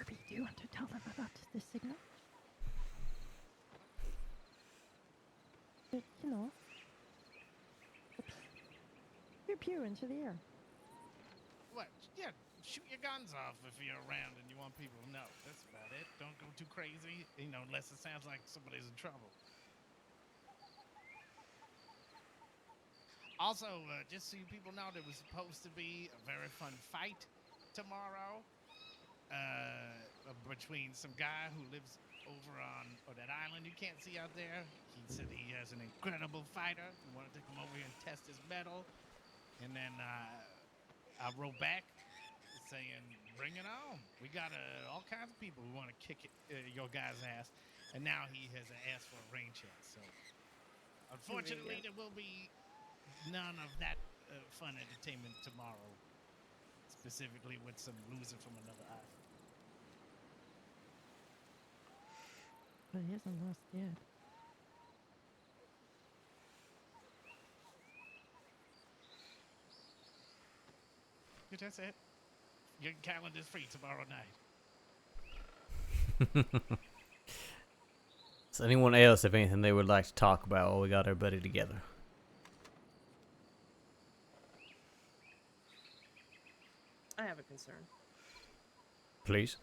Kirby, do you want to tell them about the signal? Pew pew into the air. What? Yeah, shoot your guns off if you're around and you want people to know. That's about it. Don't go too crazy, unless it sounds like somebody's in trouble. Also, just so you people know, there was supposed to be a very fun fight tomorrow between some guy who lives over on or that island you can't see out there. He said he has an incredible fighter. We wanted to come over here and test his mettle. And then I wrote back saying, bring it on. We got all kinds of people who want to kick your guy's ass. And now he has asked for a rain check. So, unfortunately, there will be none of that fun entertainment tomorrow. Specifically with some loser from another island. But he hasn't lost yet. That's it. Your calendar's free tomorrow night. Does anyone else have anything they would like to talk about while we got everybody together? I have a concern. Please.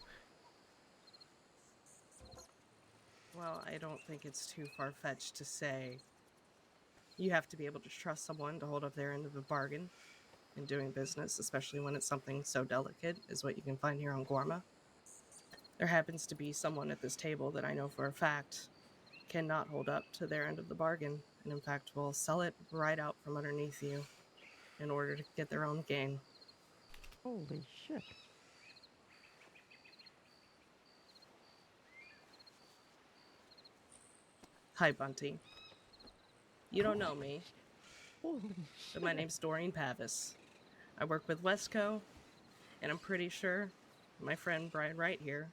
Well, I don't think it's too far-fetched to say you have to be able to trust someone to hold up their end of the bargain in doing business, especially when it's something so delicate as what you can find here on Guarma. There happens to be someone at this table that I know for a fact cannot hold up to their end of the bargain, and in fact will sell it right out from underneath you in order to get their own gain. Holy shit. Hi, Bunty. You don't know me, Holy but my name's Doreen Pavis. I work with Westco, and I'm pretty sure my friend Brian Wright here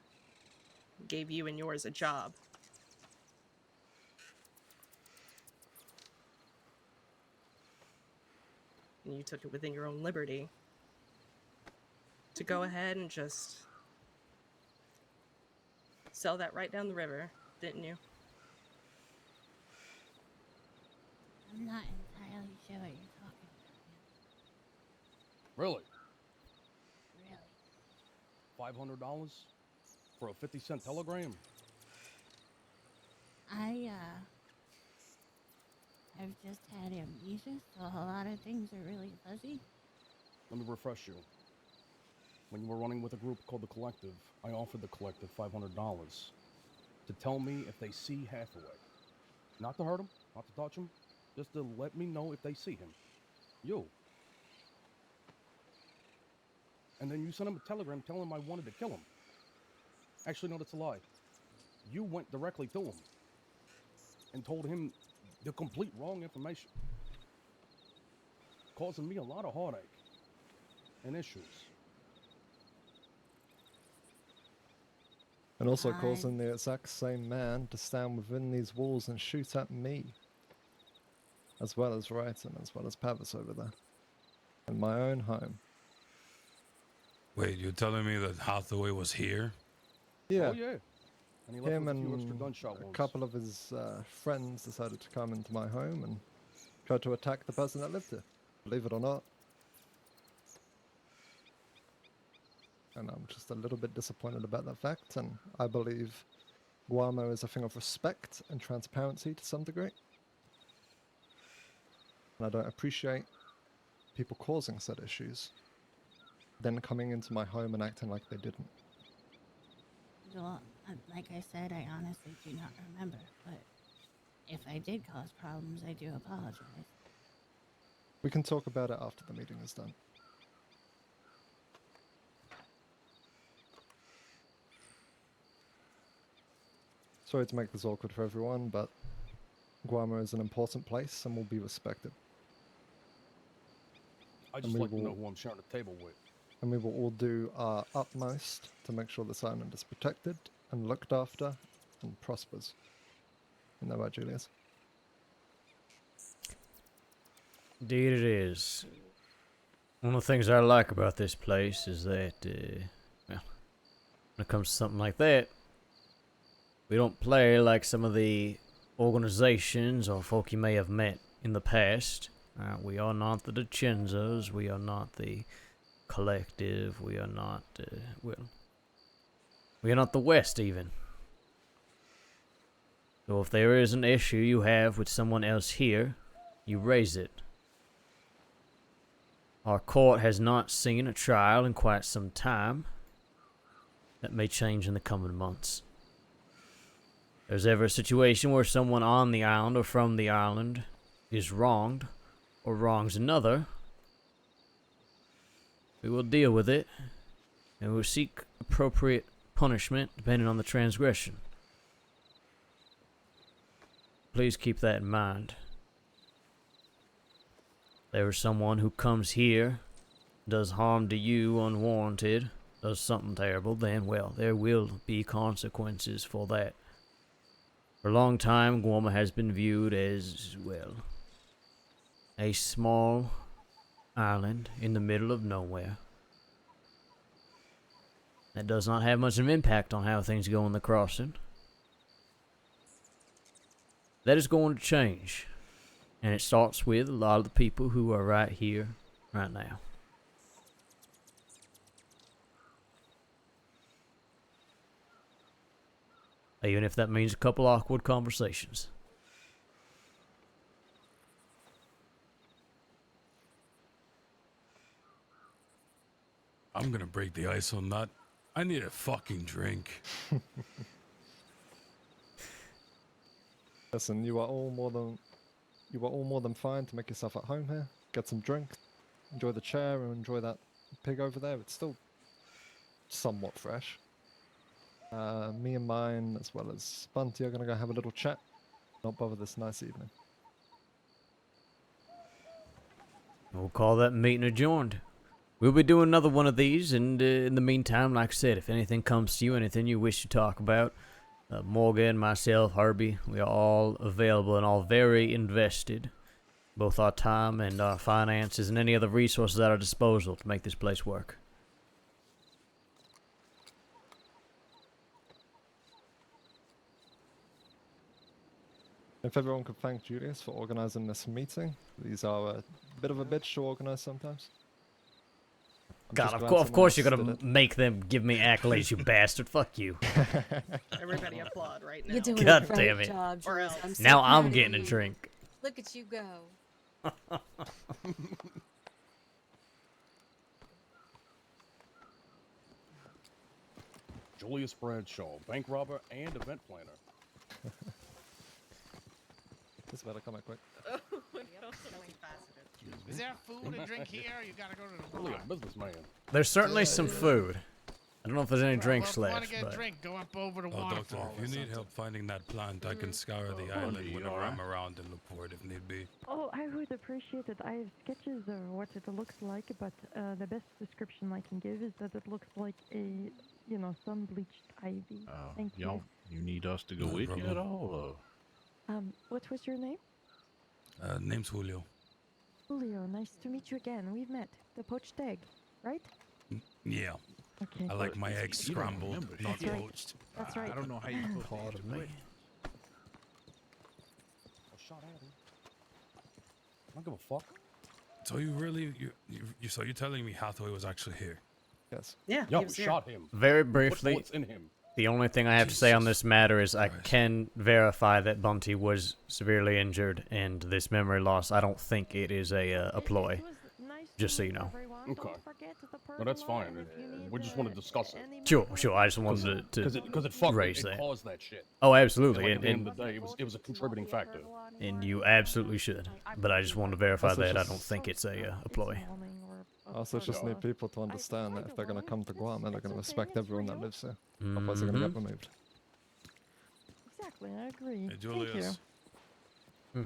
gave you and yours a job. And you took it within your own liberty to go ahead and just sell that right down the river, didn't you? I'm not entirely sure what you're talking Really? about. Really? $500 for a 50-cent telegram? I've just had amnesia, so a lot of things are really fuzzy. Let me refresh you. When you were running with a group called the Collective, I offered the Collective $500 to tell me if they see Hathaway. Not to hurt him, not to touch him, just to let me know if they see him. You. And then you sent him a telegram telling him I wanted to kill him. Actually, no, that's a lie. You went directly to him and told him the complete wrong information, causing me a lot of heartache and issues. And also causing the exact same man to stand within these walls and shoot at me. As well as Wright and as well as Pavis over there. In my own home. Wait, you're telling me that Hathaway was here? Yeah. Oh, yeah. And he left Him with a few extra and gunshot a wounds. couple of his friends decided to come into my home and tried to attack the person that lived here. Believe it or not. And I'm just a little bit disappointed about that fact, and I believe Guamo is a thing of respect and transparency to some degree. And I don't appreciate people causing said issues, then coming into my home and acting like they didn't. Well, like I said, I honestly do not remember, but if I did cause problems, I do apologize. We can talk about it after the meeting is done. Sorry to make this awkward for everyone, but Guamo is an important place and will be respected. I just like to know who I'm sharing the table with. And we will all do our utmost to make sure this island is protected and looked after and prospers. Isn't that right, Julius? Indeed it is. One of the things I like about this place is that, well, when it comes to something like that, we don't play like some of the organizations or folk you may have met in the past. We are not the DiCenzos, we are not the Collective, we are not, well, we are not the West even. So if there is an issue you have with someone else here, you raise it. Our court has not seen a trial in quite some time. That may change in the coming months. there's ever a situation where someone on the island or from the island is wronged or wrongs another, we will deal with it and we will seek appropriate punishment depending on the transgression. Please keep that in mind. If there is someone who comes here, does harm to you unwarranted, does something terrible, then, well, there will be consequences for that. For a long time, Guam has been viewed as, well, a small island in the middle of nowhere. That does not have much of an impact on how things go in the crossing. That is going to change. And it starts with a lot of the people who are right here, right now. Even if that means a couple awkward conversations. I'm gonna break the ice on that. I need a fucking drink. Listen, you are all more than fine to make yourself at home here. Get some drinks, enjoy the chair, and enjoy that pig over there. It's still somewhat fresh. Me and mine, as well as Bunty, are gonna go have a little chat. Not bother this nice evening. We'll call that meeting adjourned. We'll be doing another one of these, and in the meantime, like I said, if anything comes to you, anything you wish to talk about, Morgan, myself, Herbie, we are all available and all very invested. Both our time and our finances and any other resources at our disposal to make this place work. If everyone could thank Julius for organizing this meeting. These are a bit of a bitch to organize sometimes. God, of course you're gonna make them give me accolades, you bastard. Fuck you. Everybody applaud right now. You're doing God a great damn it. job, Or Jules. else. I'm so Now proud I'm of getting a you. drink. Look at you go. Julius Bradshaw, bank robber and event planner. This better come out quick. Is there food and drink here? Or you gotta go to the Really bar. a businessman. There's certainly some food. I don't know if there's any drinks Well, if you want left, to get but a drink, go up over the Oh, doctor, waterfall. if you need help finding that plant, I can scour the island whenever I'm around in the port if need be. Oh, I would appreciate it. I have sketches of what it looks like, but the best description I can give is that it looks like a, sun bleached ivy. Thank you. You need us to go No with you at problem. all? What was your name? Name's Julio. Julio, nice to meet you again. We've met. The poached egg, right? Yeah. Okay. I like my eggs You don't scrambled, remember, not That's right. poached. That's right. I don't know how you supposed to Pardon answer me. questions. A shot at him. I don't give a fuck. So you really, so you're telling me Hathaway was actually here? Yes. Yeah, Yo, he was here. shot him. very Put briefly, bullets in him. the only thing I have to say on Jesus this matter is I Christ. can verify that Bunty was severely injured, and this memory loss, I don't think it is a ploy. Just so you know. Okay. No, that's fine. We just want to discuss it. Sure, I just wanted to Because it fucked raise it that. caused that shit. Oh, And absolutely, like, at the end and of the day, it was a contributing factor. you absolutely should. But I just wanted to verify Also that I just- don't think it's a ploy. Also, just need people to understand that if they're gonna come to Guam, they're gonna respect everyone that lives here. Otherwise, they're gonna get removed. Exactly, I agree. Hey, Julius. Hmm.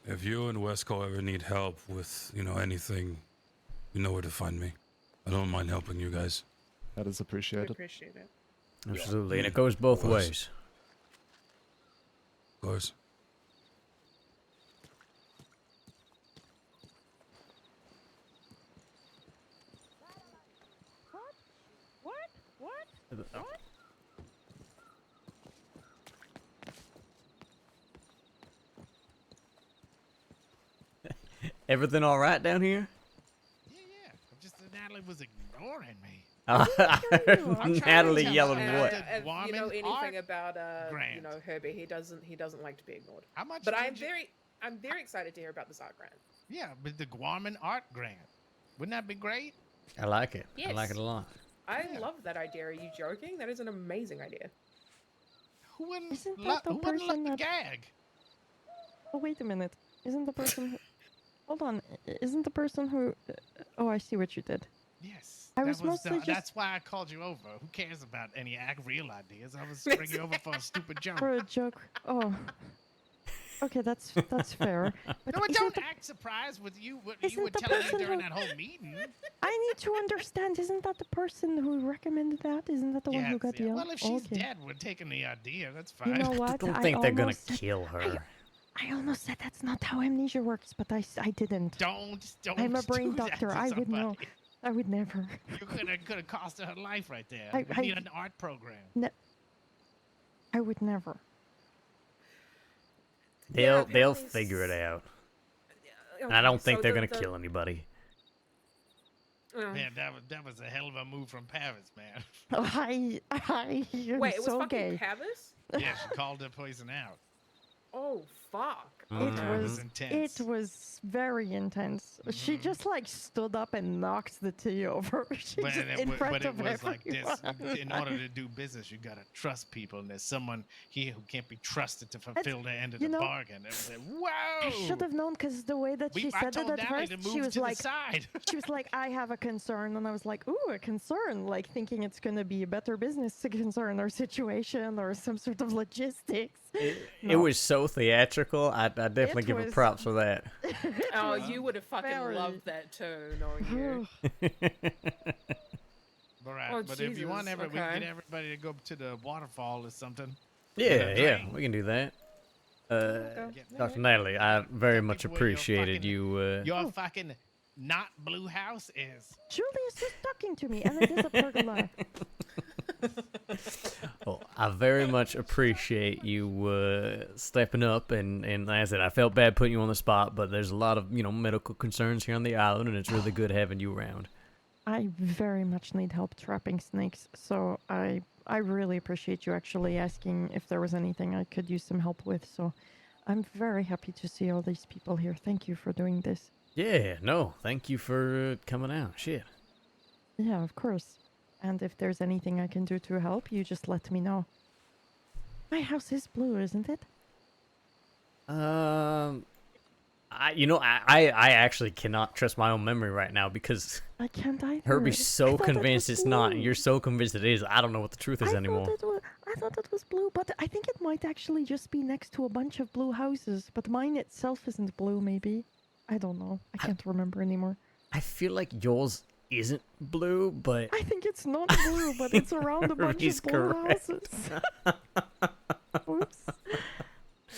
If you and Wesco ever need help with, anything, you know where to find me. I don't mind helping you guys. That is We appreciated. appreciate it. Absolutely, and it goes both Of course. ways. Of course. What? Everything all right down here? Yeah. Just that Natalie was ignoring me. I heard I'm trying to Natalie tell yelling her what? that If you know woman anything art about grant. Herbie, he doesn't like to be ignored. How much? But did you- I'm very excited to hear about this art grant. Yeah, but the Guaman art grant. Wouldn't that be great? I like it. I like Yes. it a lot. I love that idea. Are you joking? That is an amazing idea. Who wouldn't, Isn't that the who wouldn't person like that? the gag? Oh, wait a minute. Isn't the person who? Hold on. Isn't the person who? Oh, I see what you did. Yes. I was mostly just That's why I called you over. Who cares about any real ideas? I was bringing you over for a stupid joke. for a joke. Oh. Okay, that's fair. But No, but isn't don't the, act surprised with you. What isn't you were the telling me person during who- that whole meeting. I need to understand. Isn't that the person who recommended that? Isn't that the one who got the? Well, if she's okay. dead, we're taking the idea. That's fine. You know I what? don't think they're gonna almost said- kill her. I almost said that's not how amnesia works, but I didn't. Don't. I'm a brain do that doctor. to I would know. somebody. I would never. You could have cost her life right there. I- We I- need an art program. I would never. They'll apparently figure it out. And Okay, I don't think so they're the- gonna the- kill anybody. Man, that was a hell of a move from Paris, man. Oh, I am Wait, it was so fucking gay. Pavis? Yeah, she called the poison out. Oh, fuck. It Mm-hmm. was intense. It was very intense. She just like stood up and knocked the tea over. She But just it, in wa- front but it of was like this. everyone. In order to do business, you gotta trust people, and there's someone here who can't be trusted to fulfill their end of you the know, bargain. It was like, whoa! I should have known because the way that she I said it told at Natalie first, to she move was to the like, side. she was like, I have a concern, and I was like, ooh, a concern, like thinking it's gonna be a better business to concern or situation or some sort of logistics. It was so theatrical. I definitely It give her was- props for that. Oh, you would have fucking very- loved that too, knowing you. All right, Oh, but if you want, Jesus, we can okay. get everybody to go to the waterfall or something. Yeah, we can do that. Dr. Natalie, I very much appreciated you. Your fucking not blue house is. Julius was talking to me, and it is a pergola. Well, I very much appreciate you stepping up, and like I said, I felt bad putting you on the spot, but there's a lot of medical concerns here on the island, and it's really good having you around. I very much need help trapping snakes, so I really appreciate you actually asking if there was anything I could use some help with. So I'm very happy to see all these people here. Thank you for doing this. Yeah, no, thank you for coming out. Shit. Yeah, of course. And if there's anything I can do to help, you just let me know. My house is blue, isn't it? I actually cannot trust my own memory right now because I can't either. Herbie's I so thought it convinced was it's not, and blue. you're so convinced it is. I don't know what the truth is anymore. I thought it was blue, but I think it might actually just be next to a bunch of blue houses. But mine itself isn't blue, maybe. I don't know. I can't remember anymore. I feel like yours isn't blue, but I think it's not blue, but it's around a bunch He's of blue correct. houses. Oops.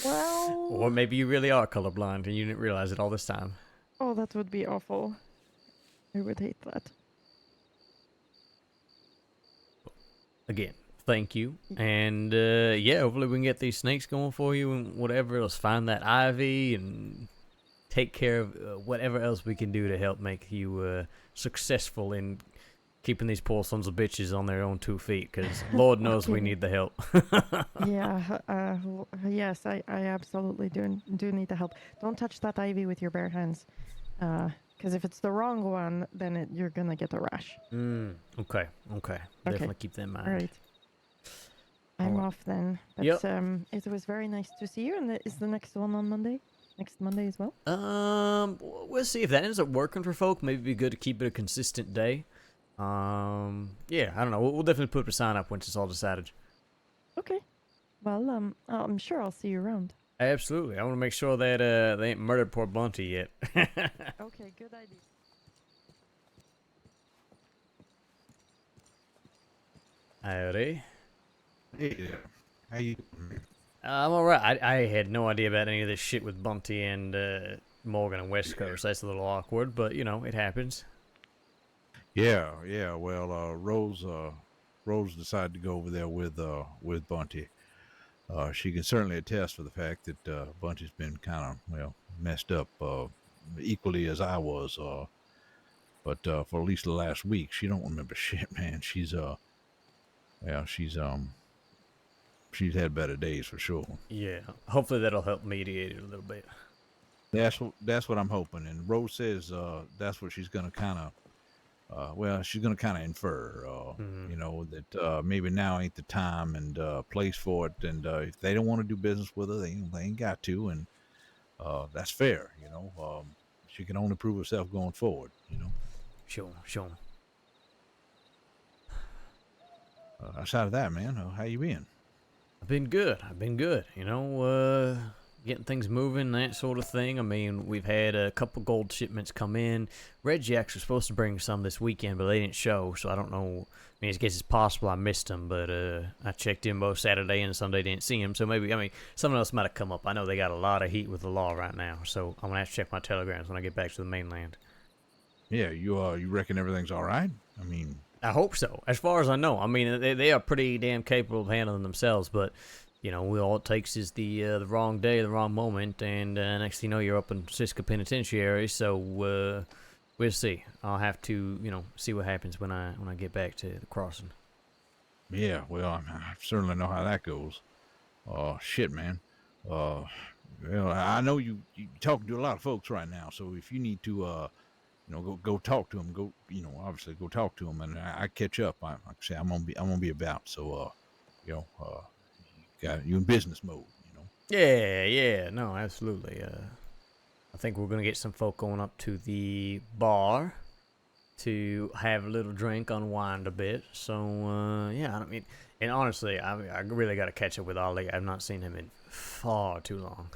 Well, or maybe you really are colorblind and you didn't realize it all this time. oh, that would be awful. I would hate that. Again, thank you, and yeah, hopefully we can get these snakes going for you and whatever else. Find that ivy and take care of whatever else we can do to help make you successful in keeping these poor sons of bitches on their own 2 feet, because Lord knows we Okay. need the help. Yeah, yes, I absolutely do need the help. Don't touch that ivy with your bare hands, because if it's the wrong one, then you're gonna get a rash. Okay. Definitely keep that in mind. All right. I'm Alright. off then. But Yep. it was very nice to see you. And is the next one on Monday? Next Monday as well? We'll see if that ends up working for folk. Maybe it'd be good to keep it a consistent day. Yeah, I don't know. We'll definitely put up a sign up once it's all decided. Okay. Well, I'm sure I'll see you around. Absolutely. I want to make sure that they ain't murdered poor Bunty yet. Okay, good idea. Howdy. Hey, how you doing? I'm alright. I had no idea about any of this shit with Bunty and Morgan and West Coast. That's a little awkward, but it happens. Yeah. Well, Rose decided to go over there with Bunty. She can certainly attest for the fact that Bunty's been kind of messed up equally as I was. But for at least the last week, she don't remember shit, man. She's had better days for sure. Yeah. Hopefully that'll help mediate it a little bit. That's what I'm hoping. And Rose says that's what she's gonna kind of well, she's gonna kind of infer, you know, that maybe now ain't the time and place for it, and if they don't want to do business with her, they ain't got to, and that's fair, you know. She can only prove herself going forward, you know. Sure, sure. Outside of that, man, how you been? I've been good. I've been good. You know, getting things moving, that sort of thing. I mean, we've had a couple gold shipments come in. Red Jacks were supposed to bring some this weekend, but they didn't show, so I don't know. I mean, I guess it's possible I missed them, but I checked in both Saturday and Sunday, didn't see them. So maybe, I mean, something else might have come up. I know they got a lot of heat with the law right now, so I'm gonna have to check my telegrams when I get back to the mainland. Yeah, you reckon everything's all right? I mean, I hope so. As far as I know, I mean, they are pretty damn capable of handling themselves, but you know, all it takes is the wrong day, the wrong moment, and next thing you know, you're up in Siska Penitentiary. So we'll see. I'll have to, you know, see what happens when I get back to the crossing. yeah, well, I certainly know how that goes. Shit, man. Well, I know you talking to a lot of folks right now, so if you need to, you know, go talk to them. Go, you know, obviously go talk to them, and I catch up. Like I say, I'm gonna be about. So, you know, you in business mode. You know. Yeah, no, absolutely. I think we're gonna get some folk going up to the bar to have a little drink, unwind a bit. So, yeah, I mean, and honestly, I really got to catch up with Ollie. I've not seen him in far too long.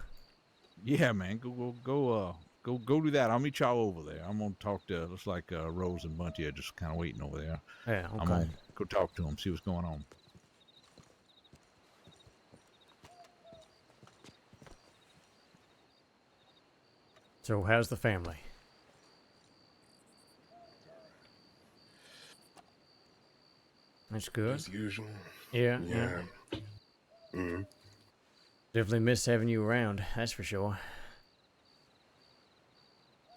Yeah, man. Go do that. I'll meet y'all over there. I'm gonna talk to. Looks like Rose and Bunty are just kind of waiting over there. Yeah, okay. I'm gonna go talk to them, see what's going on. So, how's the family? That's good. As usual. Yeah. Mm. Definitely miss having you around. That's for sure.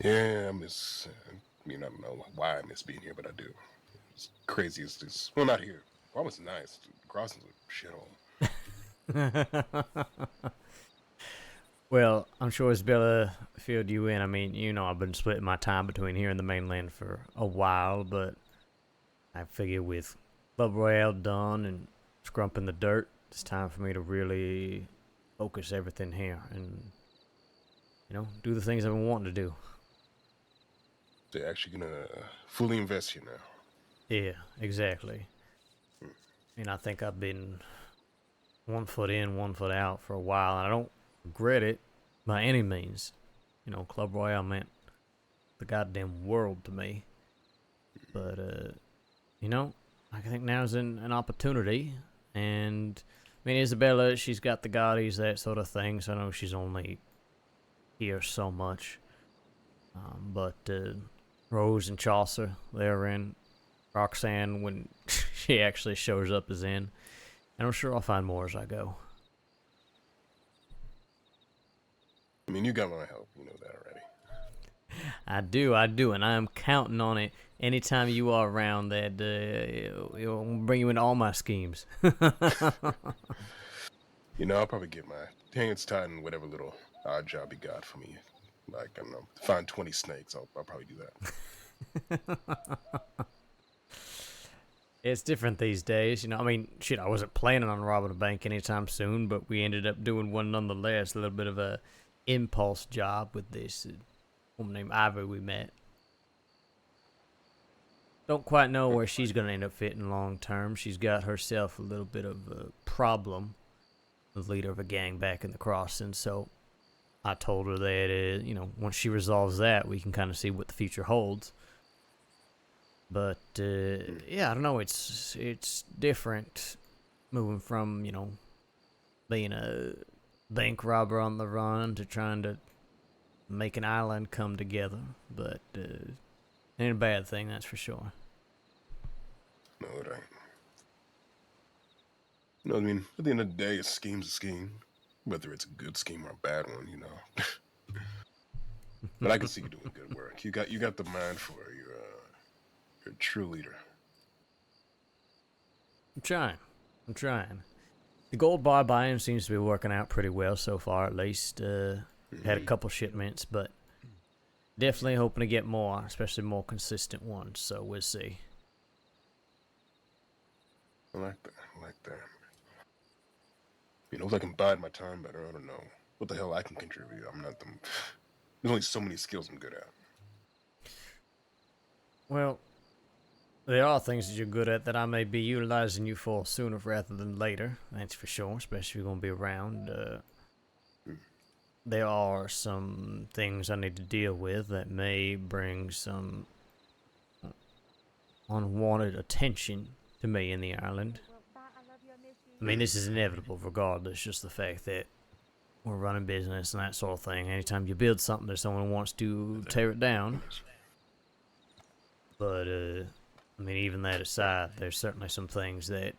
Yeah, I miss. I mean, I don't know why I miss being here, but I do. It's crazy as this. Well, not here. Almost nice. The crossing's a shithole. Well, I'm sure Isabella filled you in. I mean, you know, I've been splitting my time between here and the mainland for a while, but I figure with Club Royale done and scrumping the dirt, it's time for me to really focus everything here and, you know, do the things I've been wanting to do. They're actually gonna fully invest here now. Yeah, exactly. And I think I've been 1 foot in, 1 foot out for a while, and I don't regret it by any means. You know, Club Royale meant the goddamn world to me. But, you know, I think now's an opportunity. And, I mean, Isabella, she's got the Gaudis, that sort of thing, so I know she's only here so much. But Rose and Chaucer, they're in. Roxanne, when she actually shows up, is in. And I'm sure I'll find more as I go. I mean, you got my help. You know that already. I do, and I am counting on it. Anytime you are around, that it'll bring you into all my schemes. You know, I'll probably get my hands tied in whatever little odd job you got for me. Like, I don't know, find 20 snakes. I'll probably do that. It's different these days, you know. I mean, shit, I wasn't planning on robbing a bank anytime soon, but we ended up doing one nonetheless. A little bit of a impulse job with this woman named Ivy we met. Don't quite know where she's going to end up fitting long term. She's got herself a little bit of a problem, the leader of a gang back in the crossing. So I told her that, you know, once she resolves that, we can kind of see what the future holds. But, yeah, I don't know. It's different moving from, you know, being a bank robber on the run to trying to make an island come together. But ain't a bad thing, that's for sure. No, it ain't. You know what I mean? At the end of the day, a scheme's a scheme. Whether it's a good scheme or a bad one, you know. But I can see you doing good work. You got the mind for it. You're a true leader. I'm trying. The gold bar buy-in seems to be working out pretty well so far, at least. Had a couple shipments, but Definitely hoping to get more, especially more consistent ones. So we'll see. I like that. I like that. You know, if I can bide my time better, I don't know what the hell I can contribute. I'm not the. There's only so many skills I'm good at. Well, there are things that you're good at that I may be utilizing you for sooner rather than later. That's for sure, especially if you're going to be around. There are some things I need to deal with that may bring some unwanted attention to me in the island. I mean, this is inevitable regardless, just the fact that we're running business and that sort of thing. Anytime you build something, there's someone who wants to tear it down. But, I mean, even that aside, there's certainly some things that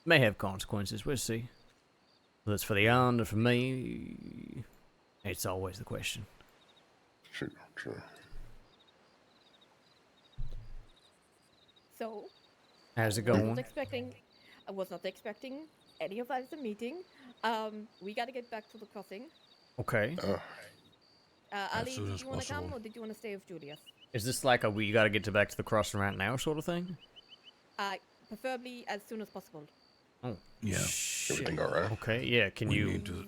may have consequences. We'll see. Whether it's for the island or for me, it's always the question. True, true. So, How's it I going? was not expecting any of that at the meeting. We gotta get back to the crossing. Okay. Ali, soon did as you want to come possible. or did you want to stay with Julius? Is this like a we gotta get back to the crossing right now sort of thing? Preferably as soon as possible. Oh, Yeah. shit. Everything all right? Okay, yeah, can We you... need to,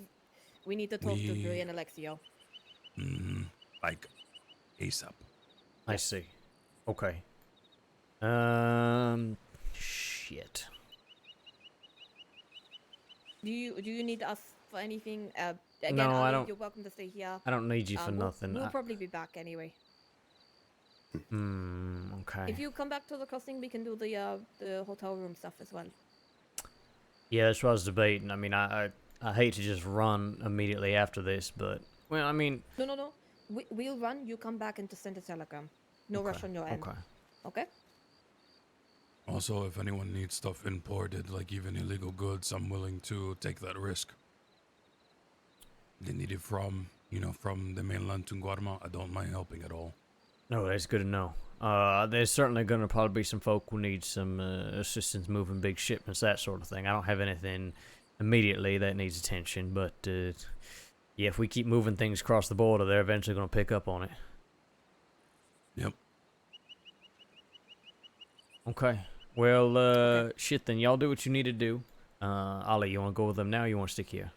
We need to talk to Dre and Alexio. like, ASAP. I see. Okay. Shit. Do you need us for anything? Again, No, I Ali, don't- you're welcome to stay here. I don't need you for nothing. We'll probably be back anyway. Okay. If you come back to the crossing, we can do the hotel room stuff as well. Yeah, that's what I was debating. I mean, I hate to just run immediately after this, but... Well, I mean... No. We'll run. You come back and just send a telegram. No rush on your end. Okay. Okay? Also, if anyone needs stuff imported, like even illegal goods, I'm willing to take that risk. They need it from, from the mainland to Guatemala. I don't mind helping at all. No, that's good to know. There's certainly going to probably be some folk who need some assistance moving big shipments, that sort of thing. I don't have anything immediately that needs attention, but yeah, if we keep moving things across the border, they're eventually going to pick up on it. Yep. Okay. Well, shit then. Y'all do what you need to do. Ali, you want to go with them now or you want to stick here?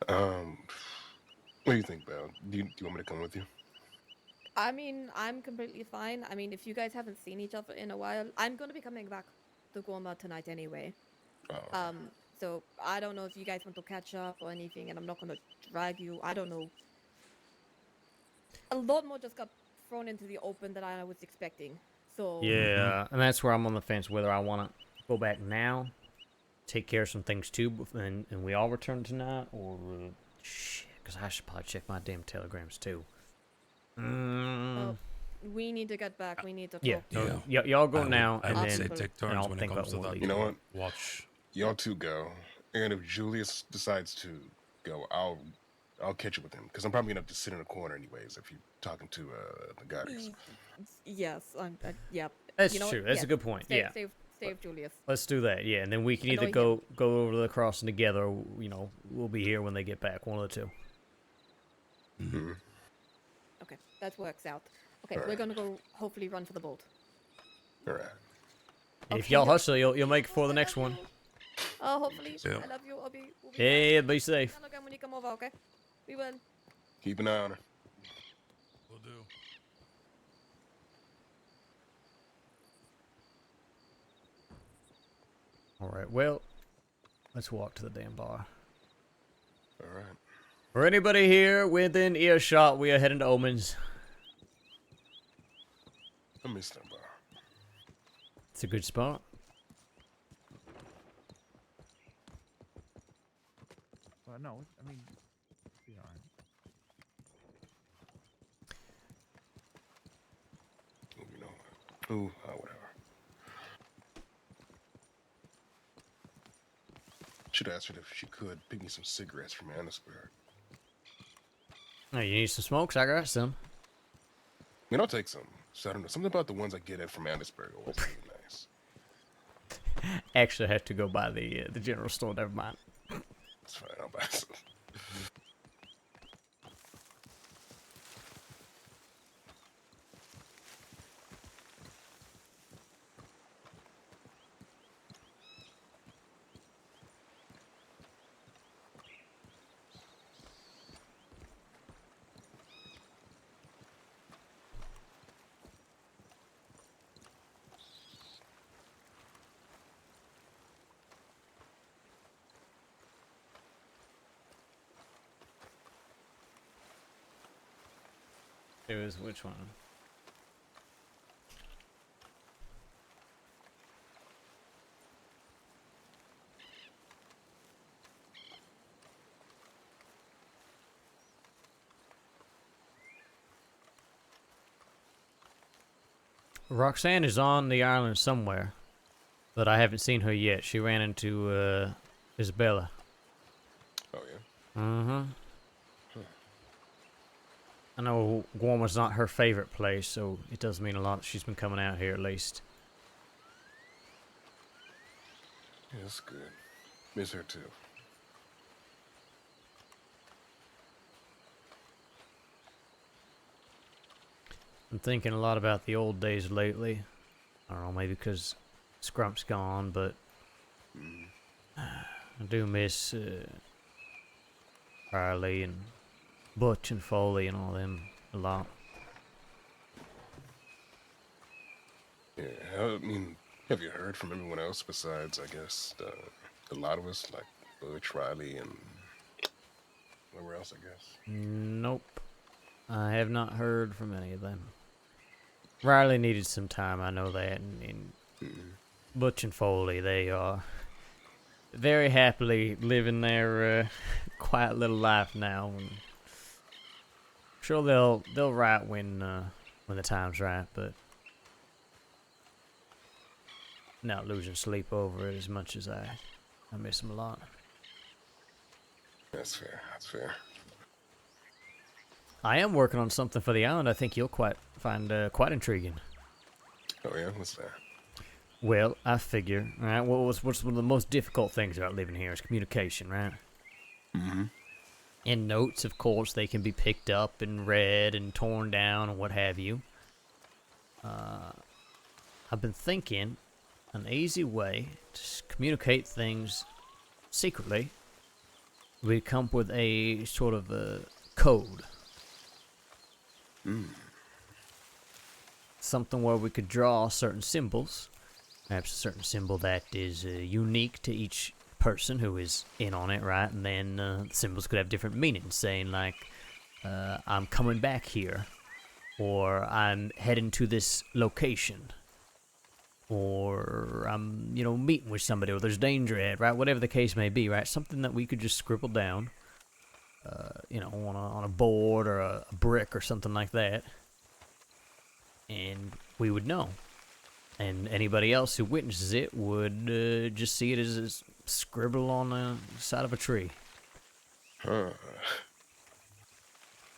What do you think, Belle? Do you want me to come with you? I mean, I'm completely fine. I mean, if you guys haven't seen each other in a while, I'm going to be coming back to Goma tonight anyway. Oh. So I don't know if you guys want to catch up or anything, and I'm not going to drag you. I don't know. A lot more just got thrown into the open than I was expecting. So Yeah, and that's where I'm on the fence whether I want to go back now, take care of some things too, and we all return tonight, or shit, because I should probably check my damn telegrams too. well, we need to get back. We need to talk. Yeah. Y'all go now, I and would then say take and turns I'll when it think comes about to what that. You know what? Watch. Y'all two go, and if Julius decides to go, I'll catch up with him because I'm probably gonna have to sit in a corner anyways if you're talking to the guys. Yes, yeah. That's You know what? true. That's Yeah. a good point. Save, Yeah. save Julius. Let's do that. Yeah, and then we can either Annoy go over to the crossing together. Or, we'll be here when they get back. One of the two. Mm-hmm. Okay, that works out. Okay, Alright. we're gonna go hopefully run for the boat. All right. If y'all hustle, you'll make it for the next one. Oh, hopefully. Yeah. I love you. We'll be Yeah, be safe. back when you come over, okay? We will. Keep an eye on her. Will do. All right. Well, let's walk to the damn bar. All right. For anybody here within earshot, we are heading to Omens. I miss that bar. It's a good spot. Well, no, I mean, you know, You know, ooh, whatever. Should ask her if she could pick me some cigarettes from Annisburg. Oh, you need some smokes? I got some. I mean, I'll take some. So I don't know. Something about the ones I get it from Annisburg are always really nice. Actually, I have to go by the general store. Never mind. It's fine. I'll buy some. It was which one? Roxanne is on the island somewhere, but I haven't seen her yet. She ran into Isabella. Oh yeah. Mm-hmm. I know Guam was not her favorite place, so it does mean a lot that she's been coming out here at least. Yeah, that's good. Miss her too. I'm thinking a lot about the old days lately. I don't know, maybe because Scrump's gone, but I do miss Riley and Butch and Foley and all them a lot. Yeah, I mean, have you heard from anyone else besides, I guess, the lot of us, like Butch, Riley, and whoever else, I guess? Nope. I have not heard from any of them. Riley needed some time, I know that, and Butch and Foley, they are very happily living their quiet little life now. And I'm sure they'll write when the time's right, but not losing sleep over it as much as I miss them a lot. That's fair. That's fair. I am working on something for the island I think you'll find quite intriguing. Oh yeah, what's that? Well, I figure, right, what's one of the most difficult things about living here is communication, right? Mm-hmm. And notes, of course, they can be picked up and read and torn down and what have you. I've been thinking an easy way to communicate things secretly. We come up with a sort of a code. Something where we could draw certain symbols. Perhaps a certain symbol that is unique to each person who is in on it, right? And then the symbols could have different meanings, saying like, I'm coming back here, or I'm heading to this location, or I'm, meeting with somebody, or there's danger ahead, right? Whatever the case may be, right? Something that we could just scribble down, on a board or a brick or something like that, and we would know. And anybody else who witnesses it would just see it as a scribble on the side of a tree. Huh.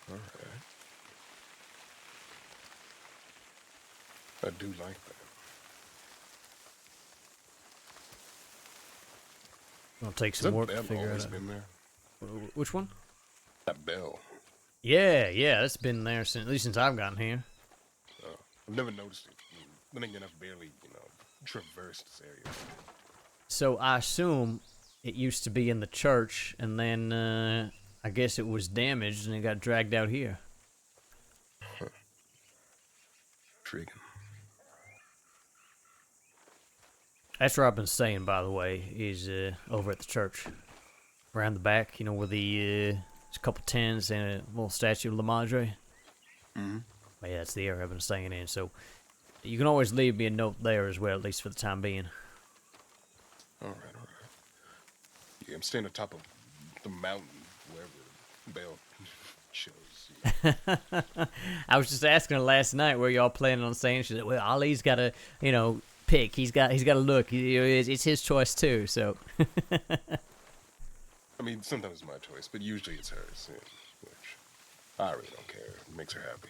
Alright. I do like that. It'll take Has some that work to bell figure it always out. been there? Which one? That bell. Yeah, it's been there at least since I've gotten here. I've never noticed it. Then again, I've barely, traversed this area. So I assume it used to be in the church, and then I guess it was damaged and it got dragged out here. Huh. Intriguing. That's what I've been saying, by the way, is over at the church. Around the back, where there's a couple tents and a little statue of La Madre. Mm-hmm. Yeah, that's the area I've been staying in, so you can always leave me a note there as well, at least for the time being. Alright. Yeah, I'm staying atop of the mountain, wherever the bell shows. I was just asking her last night where y'all planning on staying. She said, well, Ollie's got to, pick. He's got to look. It's his choice, too, so... I mean, sometimes it's my choice, but usually it's hers, which I really don't care. It makes her happy.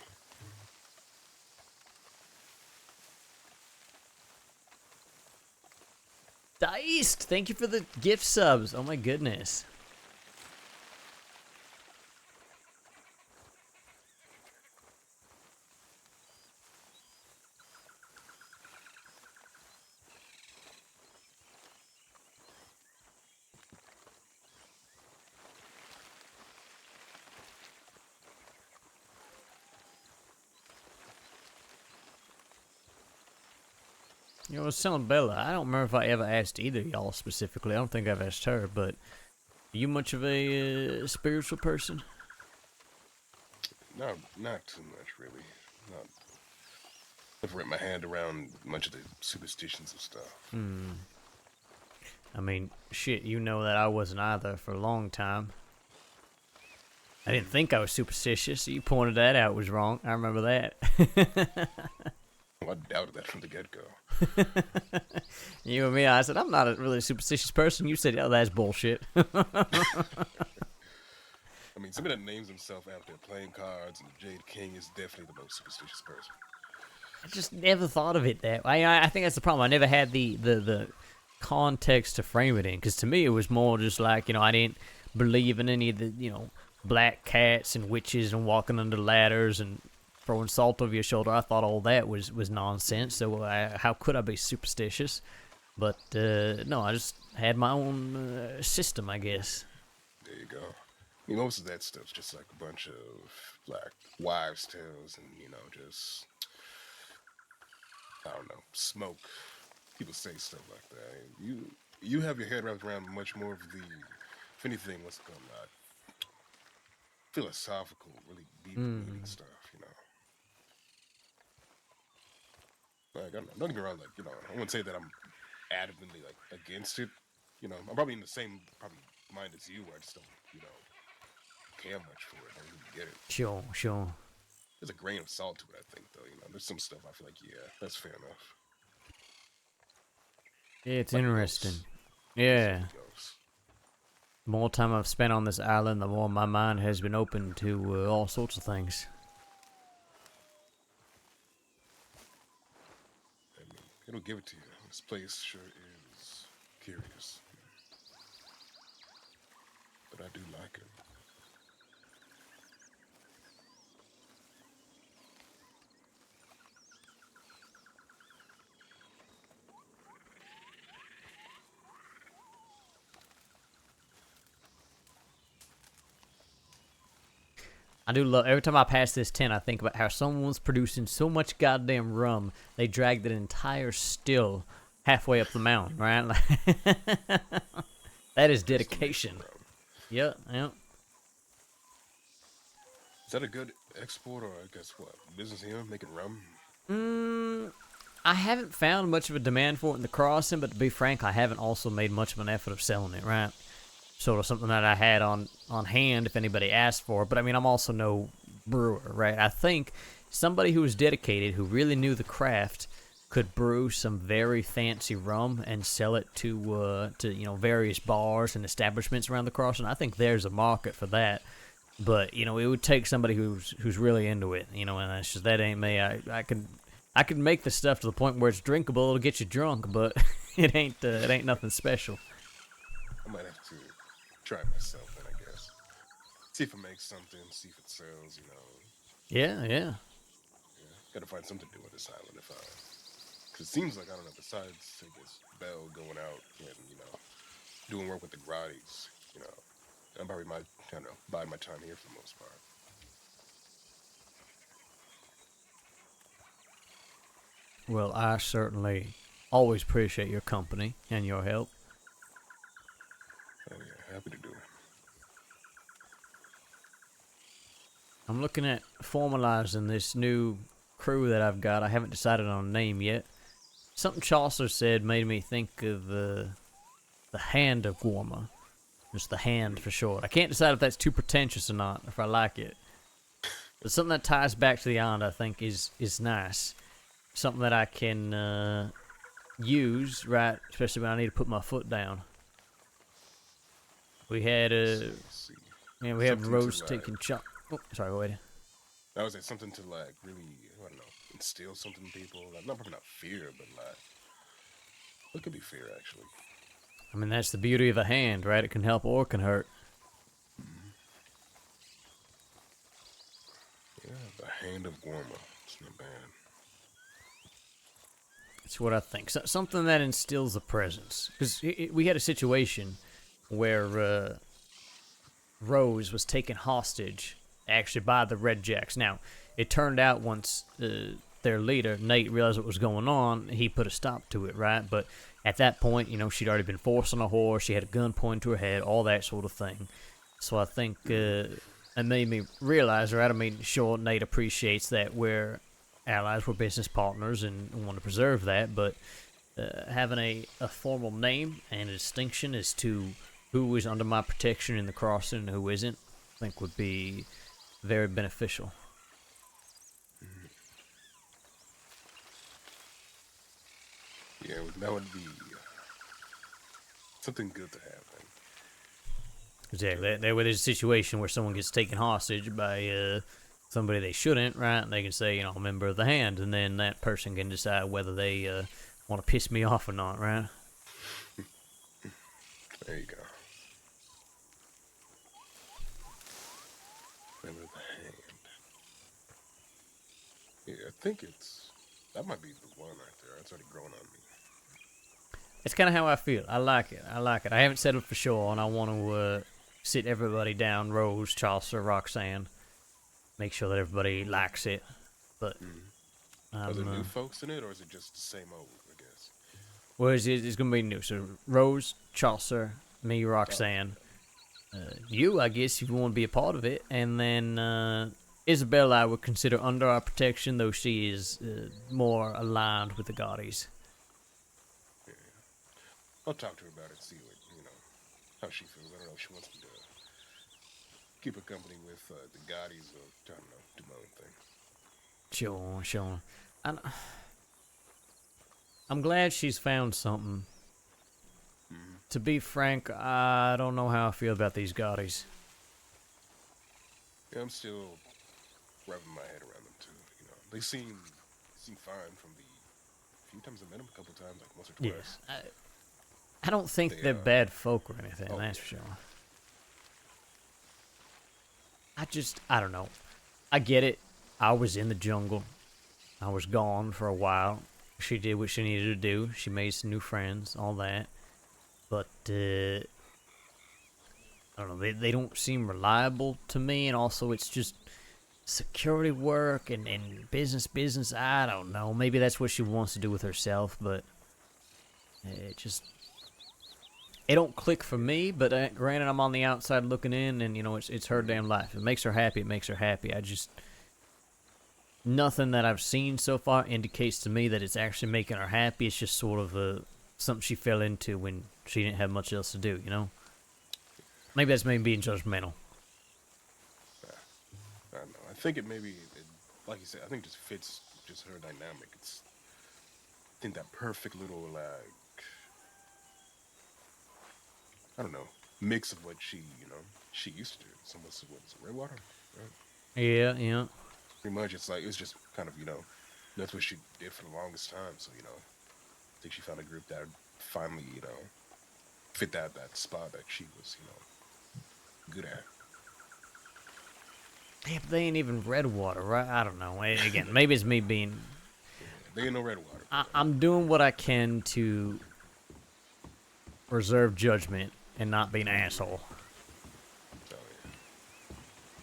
Diced! Thank you for the gift subs. Oh my goodness. I was telling Bella, I don't remember if I ever asked either of y'all specifically. I don't think I've asked her, but are you much of a spiritual person? not too much really. Not Never wrap my hand around much of the superstitions of stuff. I mean, shit, you know that I wasn't either for a long time. I didn't think I was superstitious. You pointed that out was wrong. I remember that. Well, I doubted that from the get-go. You and me, I said, I'm not a really superstitious person. You said, oh, that's bullshit. I mean, somebody that names himself after playing cards and the Jade King is definitely the most superstitious person. I just never thought of it that way. I think that's the problem. I never had the context to frame it in. Because to me, it was more just like, I didn't believe in any of the, black cats and witches and walking under ladders and throwing salt over your shoulder. I thought all that was nonsense. So how could I be superstitious? But no, I just had my own system, I guess. There you go. I mean, most of that stuff's just like a bunch of like wives' tales and just I don't know, smoke. People say stuff like that. You have your head wrapped around much more of the, if anything, what's it called, philosophical, really deep meaning stuff. Like, I don't know, don't get me wrong, like, I wouldn't say that I'm adamantly, like, against it. I'm probably in the same mind as you, where I just don't, care much for it. I don't really get it. Sure. There's a grain of salt to it, I think, though. There's some stuff I feel like, yeah, that's fair enough. Yeah, it's interesting. Yeah. The more time I've spent on this island, the more my mind has been open to all sorts of things. I mean, it'll give it to you. This place sure is curious. But I do like it. I do love, every time I pass this tent, I think about how someone's producing so much goddamn rum, they dragged an entire still halfway up the mountain, right? That is dedication. Yep. Is that a good export, or I guess what, business here, making rum? I haven't found much of a demand for it in the crossing, but to be frank, I haven't also made much of an effort of selling it, right? Sort of something that I had on hand if anybody asked for it. But I mean, I'm also no brewer, right? I think somebody who was dedicated, who really knew the craft, could brew some very fancy rum and sell it to various bars and establishments around the crossing. I think there's a market for that. But it would take somebody who's really into it, and that's just, that ain't me. I could make the stuff to the point where it's drinkable. It'll get you drunk, but it ain't nothing special. I might have to try it myself then, I guess. See if it makes something, see if it sells, Yeah. Gotta find something to do with this island if because it seems like, I don't know, besides, I guess, Belle going out and, doing work with the Grotties, I probably might, bide my time here for the most part. Well, I certainly always appreciate your company and your help. Oh yeah, happy to do it. I'm looking at formalizing this new crew that I've got. I haven't decided on a name yet. Something Chaucer said made me think of the Hand of Gorma. Just the Hand for short. I can't decide if that's too pretentious or not, if I like it. But something that ties back to the island, I think, is nice. Something that I can use, right, especially when I need to put my foot down. We had we had Rose taking shot. Oh, sorry, go ahead. That was something to really, I don't know, instill something in people. Probably not fear, but what could be fear actually? I mean, that's the beauty of a hand, right? It can help or it can hurt. Yeah, the Hand of Gorma. It's not bad. That's what I think. Something that instills a presence. Because we had a situation where Rose was taken hostage, actually, by the Red Jacks. Now, it turned out once their leader, Nate, realized what was going on, he put a stop to it, right? But at that point, she'd already been forced on a horse, she had a gun pointed to her head, all that sort of thing. So I think It made me realize, right? I mean, sure, Nate appreciates that we're allies, we're business partners, and want to preserve that, but having a formal name and a distinction as to who is under my protection in the crossing and who isn't, I think would be very beneficial. Yeah, that would be something good to have. Then. Exactly. That way there's a situation where someone gets taken hostage by somebody they shouldn't, right? And they can say, a member of the hand, and then that person can decide whether they want to piss me off or not, right? There you go. Member of the hand. Yeah, I think that might be the one right there. It's already grown on me. It's kind of how I feel. I like it. I haven't settled for sure, and I want to sit everybody down, Rose, Chaucer, Roxanne, make sure that everybody likes it. But Are there new folks in it, or is it just the same old, I guess? Well, it's going to be new. So Rose, Chaucer, me, Roxanne, you, I guess, if you want to be a part of it, and then Isabella I would consider under our protection, though she is more aligned with the Gaudis. Yeah. I'll talk to her about it, see what, how she feels. I don't know if she wants me to keep her company with the Gaudis or, I don't know, do my own thing. Sure. I'm glad she's found something. To be frank, I don't know how I feel about these Gaudis. Yeah, I'm still wrapping my head around them too. They seem fine from the few times I met them, a couple times, like once or twice. Yes, I don't think they're bad folk or anything. That's for sure. I don't know. I get it. I was in the jungle. I was gone for a while. She did what she needed to do. She made some new friends, all that. But, I don't know, they don't seem reliable to me, and also it's just security work and business, I don't know. Maybe that's what she wants to do with herself, but it don't click for me, but granted, I'm on the outside looking in, and, it's her damn life. If it makes her happy, it makes her happy. Nothing that I've seen so far indicates to me that it's actually making her happy. It's just sort of something she fell into when she didn't have much else to do, Maybe that's me being judgmental. I don't know. I think it maybe, like you said, I think it just fits just her dynamic. I think that perfect little, I don't know, mix of what she used to do. What's it, Redwater? Right? Yeah. Pretty much, it's just kind of, that's what she did for the longest time. So, I think she found a group that finally, fit that spot that she was, good at. Yeah, but they ain't even Redwater, right? I don't know. Again, maybe it's me being... They ain't no Redwater. I'm doing what I can to reserve judgment and not be an asshole.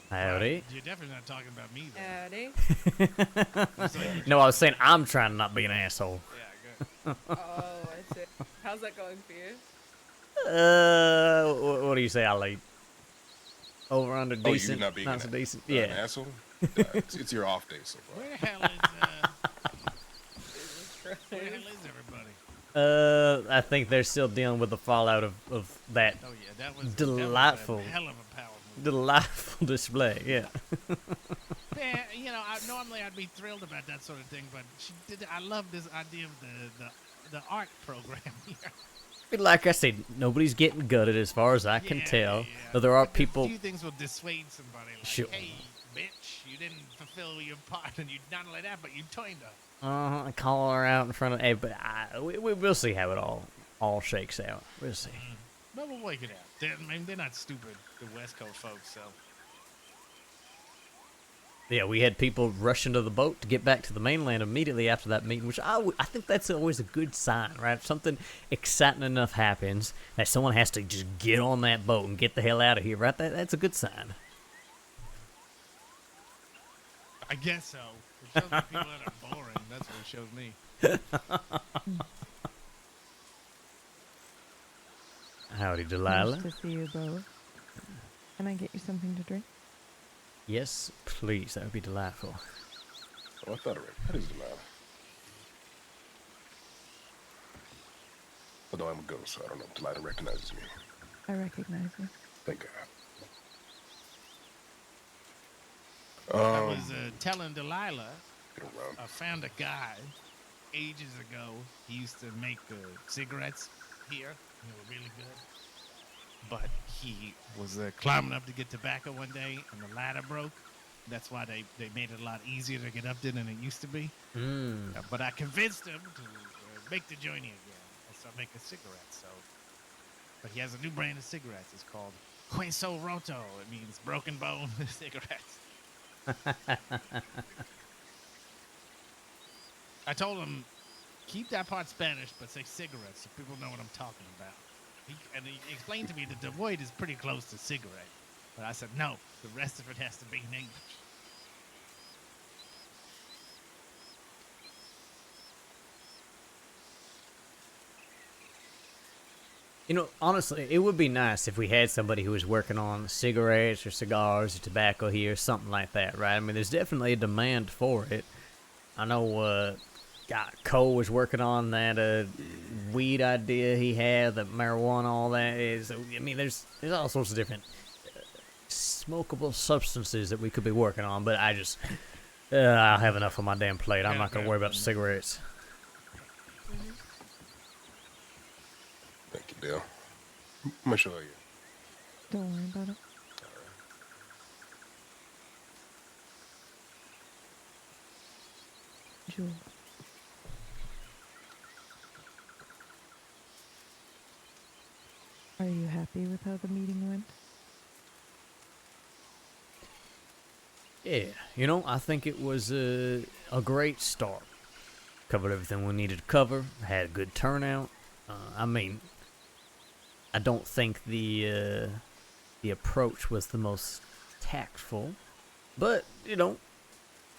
Howdy. You're definitely not talking about me, though. Howdy. No, I was saying I'm trying to not be an asshole. Yeah, good. Oh, I see. How's that going for you? What do you say, Ali? Over under decent? You not being so decent? an Yeah. asshole? It's your off day so far. Where the hell is everybody? I think they're still dealing with the fallout of that, Oh yeah, that was delightful, a hell of a power move. delightful display. Yeah. Yeah, normally I'd be thrilled about that sort of thing, but I love this idea of the art program here. Like I said, nobody's getting gutted as far as I can tell. Though there are people. A few things will dissuade somebody. Like, Sure. Hey, bitch, you didn't fulfill your part, and you not only that, but you joined us. Call her out in front of. Hey, but we'll see how it all shakes out. We'll see. But we'll work it out. They're not stupid, the West Coast folks. So Yeah, we had people rushing to the boat to get back to the mainland immediately after that meeting, which I think that's always a good sign, right? If something exciting enough happens that someone has to just get on that boat and get the hell out of here, right? That's a good sign. I guess so. It shows me people that are boring. That's what it shows me. Howdy, Delilah. Nice to see you both. Can I get you something to drink? Yes, please. That would be delightful. Oh, I thought it that is the matter. Although I'm a ghost, so I don't know if Delilah recognizes me. I recognize you. Thank God. I was telling Delilah, Get around. I found a guy ages ago. He used to make cigarettes here. They were really good. But he was climbing up to get tobacco one day, and the ladder broke. That's why they made it a lot easier to get up there than it used to be. But I convinced him to make the journey again and start making cigarettes. So, but he has a new brand of cigarettes. It's called Hueso Roto. It means broken bone cigarettes. I told him, keep that part Spanish, but say cigarettes so people know what I'm talking about. He explained to me that the word is pretty close to cigarette. But I said, no, the rest of it has to be in English. You know, honestly, it would be nice if we had somebody who was working on cigarettes or cigars or tobacco here, something like that, right? I mean, there's definitely a demand for it. I know, Cole was working on that weed idea he had, the marijuana, all that is. I mean, there's all sorts of different smokable substances that we could be working on, but I just, I have enough on my damn plate. I'm not going to worry about cigarettes. Thank you, Dale. I'm gonna show you. Don't worry about it. Jules. Are you happy with how the meeting went? Yeah, you know, I think it was a great start. Covered everything we needed to cover. Had a good turnout. I mean, I don't think the approach was the most tactful, but you know,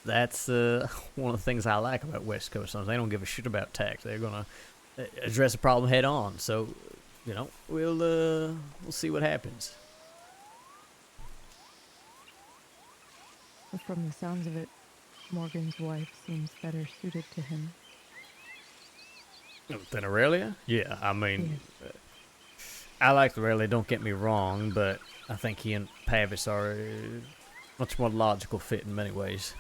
that's one of the things I like about West Coast. They don't give a shit about tact. They're gonna address a problem head on. So, you know, we'll see what happens. From the sounds of it, Morgan's wife seems better suited to him. Than Aurelia? Yeah, I mean, I like Aurelia, don't get me wrong, but I think he and Pavis are a much more logical fit in many ways.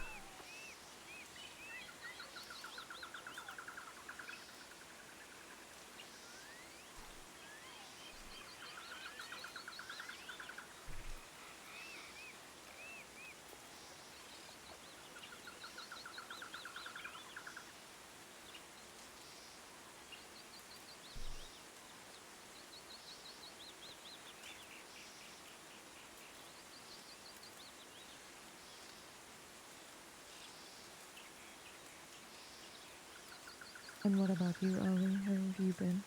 And what about you, Ollie? How have you been?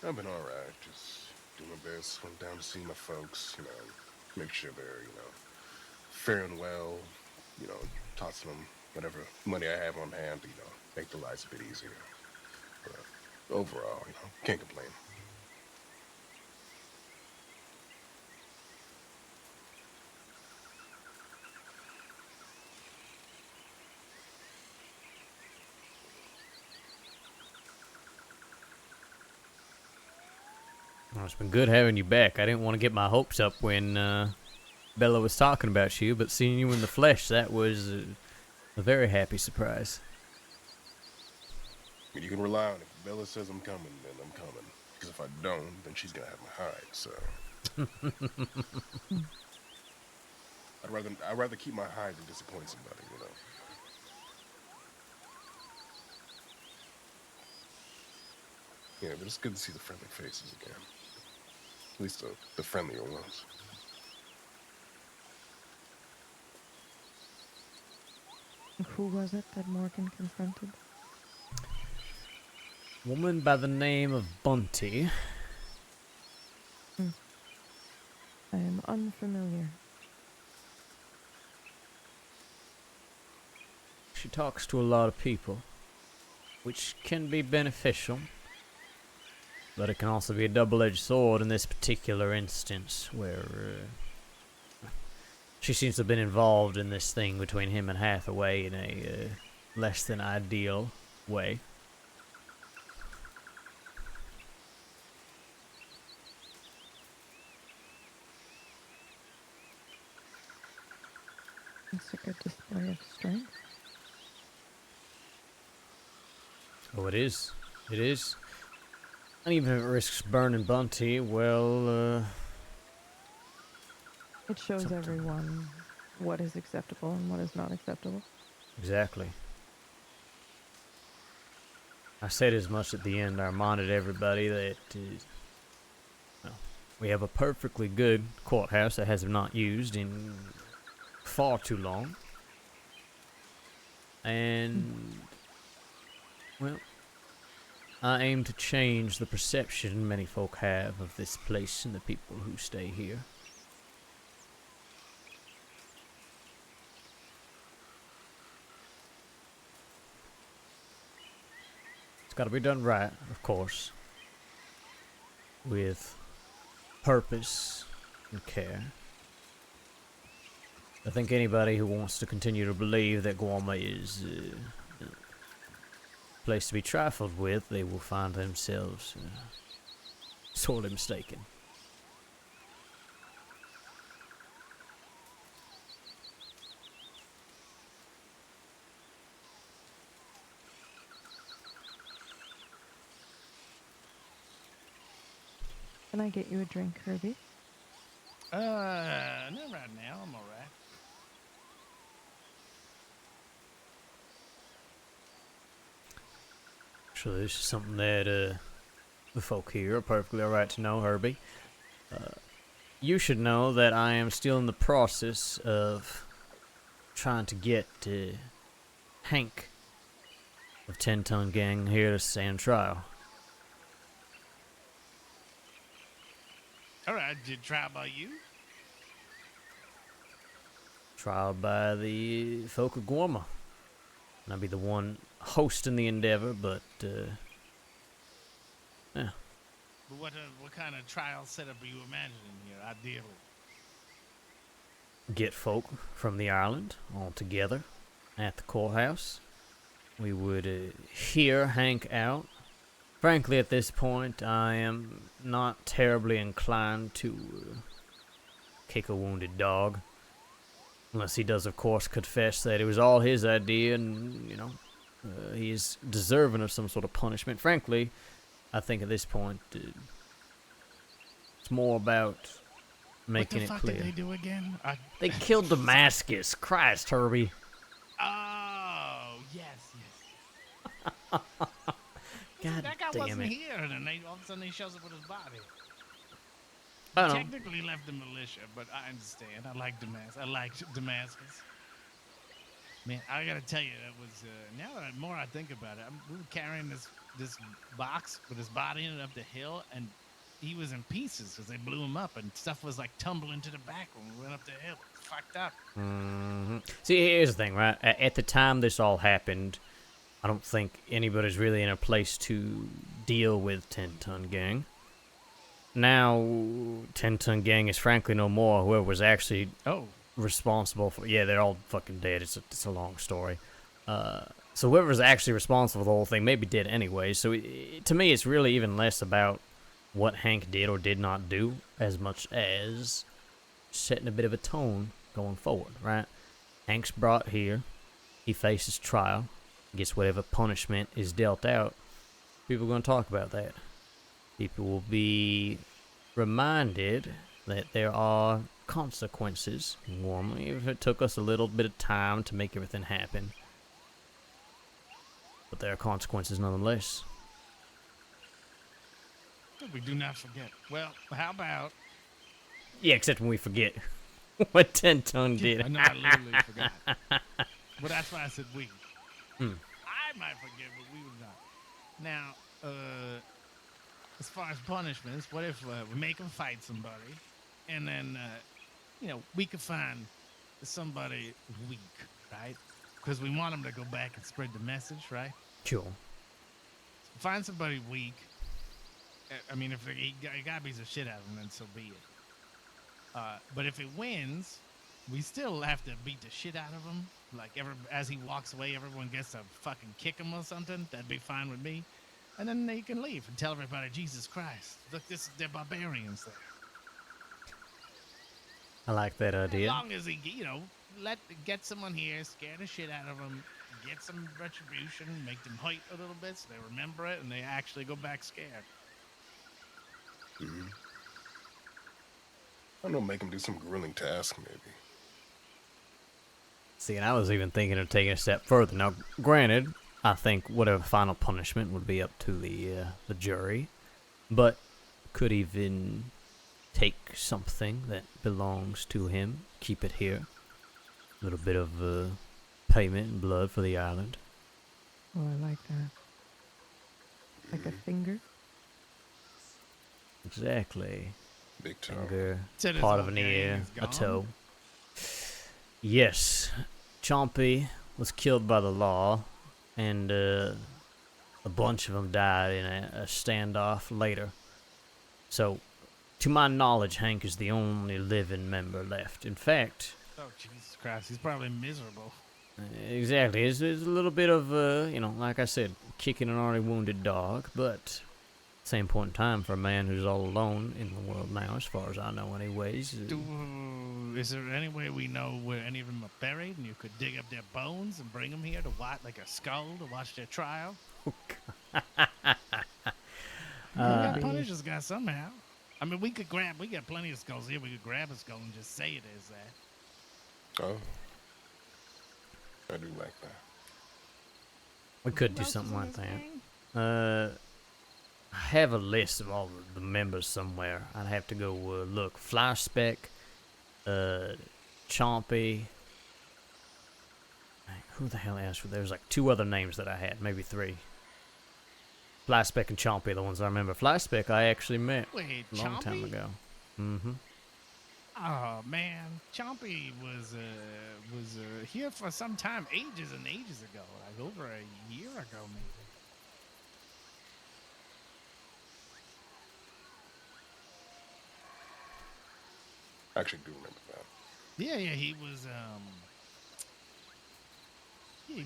I've been alright. Just doing my best. Went down to see my folks, you know, make sure they're, you know, faring well, you know, tossing them whatever money I have on hand, you know, make their lives a bit easier. But overall, you know, can't complain. Well, it's been good having you back. I didn't want to get my hopes up when Bella was talking about you, but seeing you in the flesh, that was a very happy surprise. I mean, you can rely on it. If Bella says I'm coming, then I'm coming. Because if I don't, then she's gonna have my hide. So I'd rather keep my hide than disappoint somebody, you know. Yeah, but it's good to see the friendly faces again. At least the friendlier ones. Who was it that Morgan confronted? Woman by the name of Bunty. I am unfamiliar. She talks to a lot of people, which can be beneficial, but it can also be a double-edged sword in this particular instance, where She seems to have been involved in this thing between him and Hathaway in a less than ideal way. It's a good display of strength. Oh, it is. It is. And even if it risks burning Bunty, well, It shows Something. everyone what is acceptable and what is not acceptable. exactly. I said as much at the end. I reminded everybody that well, we have a perfectly good courthouse that has not used in far too long. And, well, I aim to change the perception many folk have of this place and the people who stay here. It's got to be done right, of course, with purpose and care. I think anybody who wants to continue to believe that Guarma is a place to be trifled with, they will find themselves sorely mistaken. Can I get you a drink, Herbie? Not right now. I'm all right. So this is something that the folk here are perfectly alright to know, Herbie. You should know that I am still in the process of trying to get Hank of 10 Ton Gang here to stand trial. All right, did trial by you? Trial by the folk of Guarma. And I'll be the one hosting the endeavor, but yeah. But what kind of trial setup are you imagining here, ideally? Get folk from the island all together at the courthouse. We would hear Hank out. Frankly, at this point, I am not terribly inclined to kick a wounded dog. Unless he does, of course, confess that it was all his idea and, you know, he is deserving of some sort of punishment. Frankly, I think at this point, it's more about making it clear. What the fuck did they do again? They killed Damascus. Christ, Herbie. Oh, yes. God that guy damn wasn't it. here, and then all of a sudden he shows up with his body. I know. Technically left the militia, but I understand. I like Damascus. Man, I gotta tell you, that was now that more I think about it, we were carrying this box with his body in it up the hill, and he was in pieces because they blew him up, and stuff was like tumbling to the back when we went up the hill. It was fucked up. Mm-hmm. See, here's the thing, right? At the time this all happened, I don't think anybody's really in a place to deal with 10 Ton Gang. Now, 10 Ton Gang is frankly no more. Whoever was actually responsible for... Yeah, they're all fucking dead. It's a long story. So whoever's actually responsible for the whole thing may be dead anyway. So to me, it's really even less about what Hank did or did not do as much as setting a bit of a tone going forward, right? Hank's brought here. He faces trial. Gets whatever punishment is dealt out. People are going to talk about that. People will be reminded that there are consequences, normally, if it took us a little bit of time to make everything happen. But there are consequences nonetheless. We do not forget. Well, how about... Yeah, except when we forget what 10 Ton did. I know, I literally forgot. Well, that's why I said we. I might forget, but we would not. Now, as far as punishments, what if we make them fight somebody, and then, we could find somebody weak, right? Because we want them to go back and spread the message, right? Sure. Find somebody weak. I mean, if he gotta beat the shit out of him, then so be it. But if it wins, we still have to beat the shit out of him. Like as he walks away, everyone gets to fucking kick him or something. That'd be fine with me. And then they can leave and tell everybody, Jesus Christ, look, they're barbarians there. I like that As idea. long as he, get someone here, scare the shit out of them, get some retribution, make them hurt a little bit so they remember it and they actually go back scared. Mm-hmm. I don't know, make him do some grueling task, maybe. See, and I was even thinking of taking a step further. Now, granted, I think whatever final punishment would be up to the jury, but could even take something that belongs to him, keep it here. A little bit of payment and blood for the island. Oh, I like that. Like a finger. Exactly. Big toe. Finger, Said his part whole of an gang ear, is a gone? toe. Yes, Chompy was killed by the law, and a bunch of them died in a standoff later. So, to my knowledge, Hank is the only living member left. In fact, Oh, Jesus Christ, he's probably miserable. exactly, it's a little bit of, like I said, kicking an already wounded dog, but same point in time for a man who's all alone in the world now, as far as I know anyways. Is there any way we know where any of them are buried and you could dig up their bones and bring them here to watch, like a skull, to watch their trial? Uh, Punish this guy somehow. I mean, we got plenty of skulls here. We could grab a skull and just say it is that. Oh. I do like that. We could Who do else is something in like this that. gang? I have a list of all the members somewhere. I'd have to go look. Flyspeck, Chompy. Who the hell asked for? There was like 2 other names that I had, maybe 3. Flyspeck and Chompy are the ones I remember. Flyspeck I actually met Wait, a long time Chompy? ago. Mm-hmm. Oh man, Chompy was here for some time, ages and ages ago, like over a year ago maybe. I actually do remember that. Yeah, he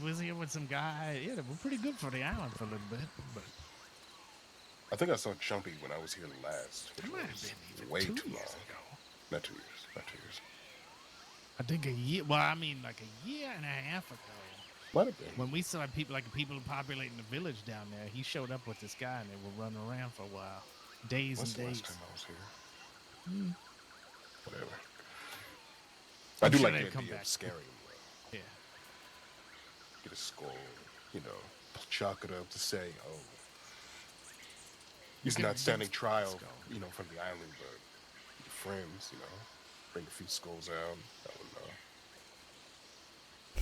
was here with some guy. Yeah, they were pretty good for the island for a little bit, but I think I saw Chumpy when I was here last, which it might have was been even way 2 too years long. ago. Not 2 years. Not 2 years. I think a year. Well, I mean, like a year and a half ago. Might have been. When we saw people populating the village down there, he showed up with this guy and they were running around for a while, days When's the and days. last time I was here? Mm. Whatever. I'm I do sure like they'd the come idea back. of scaring him, though. Yeah. Get a skull, chalk it up to say, oh, he's get a not big standing trial, skull. from the island, but your friends, bring a few skulls out. I don't know.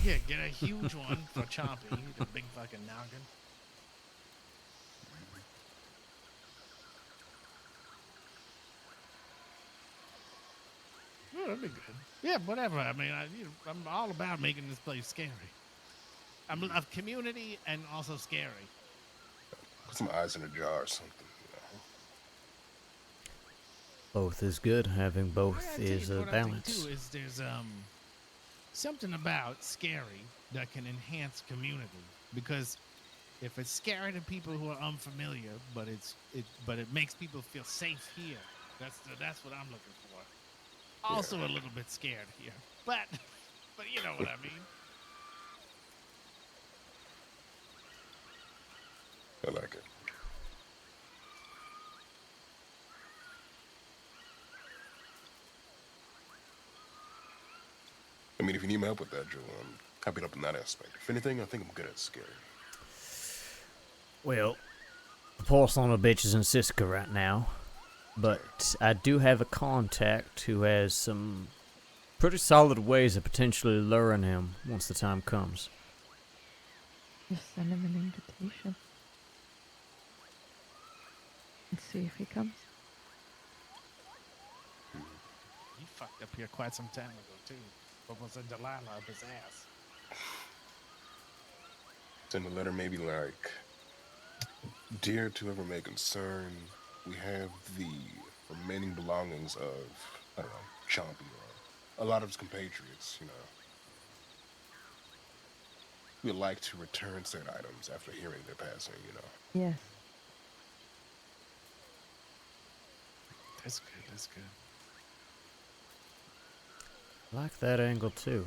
Yeah, get a huge one for Chompy, the big fucking noggin. Yeah, that'd be good. Yeah, whatever. I mean, I'm all about making this place scary. I'm of community and also scary. Put some eyes in a jar or something. Both is good. Having both I tell is you a what I think, balance. too, is there's something about scary that can enhance community, because if it's scary to people who are unfamiliar, but it makes people feel safe here. That's what I'm looking for. Also a little bit scared here, but you know what I mean. I like it. I mean, if you need my help with that, Joe, I'm happy to help in that aspect. If anything, I think I'm good at scary. Well, the poor son of a bitch is in Siska right now, but I do have a contact who has some pretty solid ways of potentially luring him once the time comes. Just send him an invitation. And see if he comes. He fucked up here quite some time ago too. Almost a Delilah up his ass. Send a letter maybe like, dear to whoever may concern, we have the remaining belongings of, I don't know, Chompy or a lot of his compatriots, would like to return said items after hearing their passing. Yes. That's good. That's good. I like that angle too.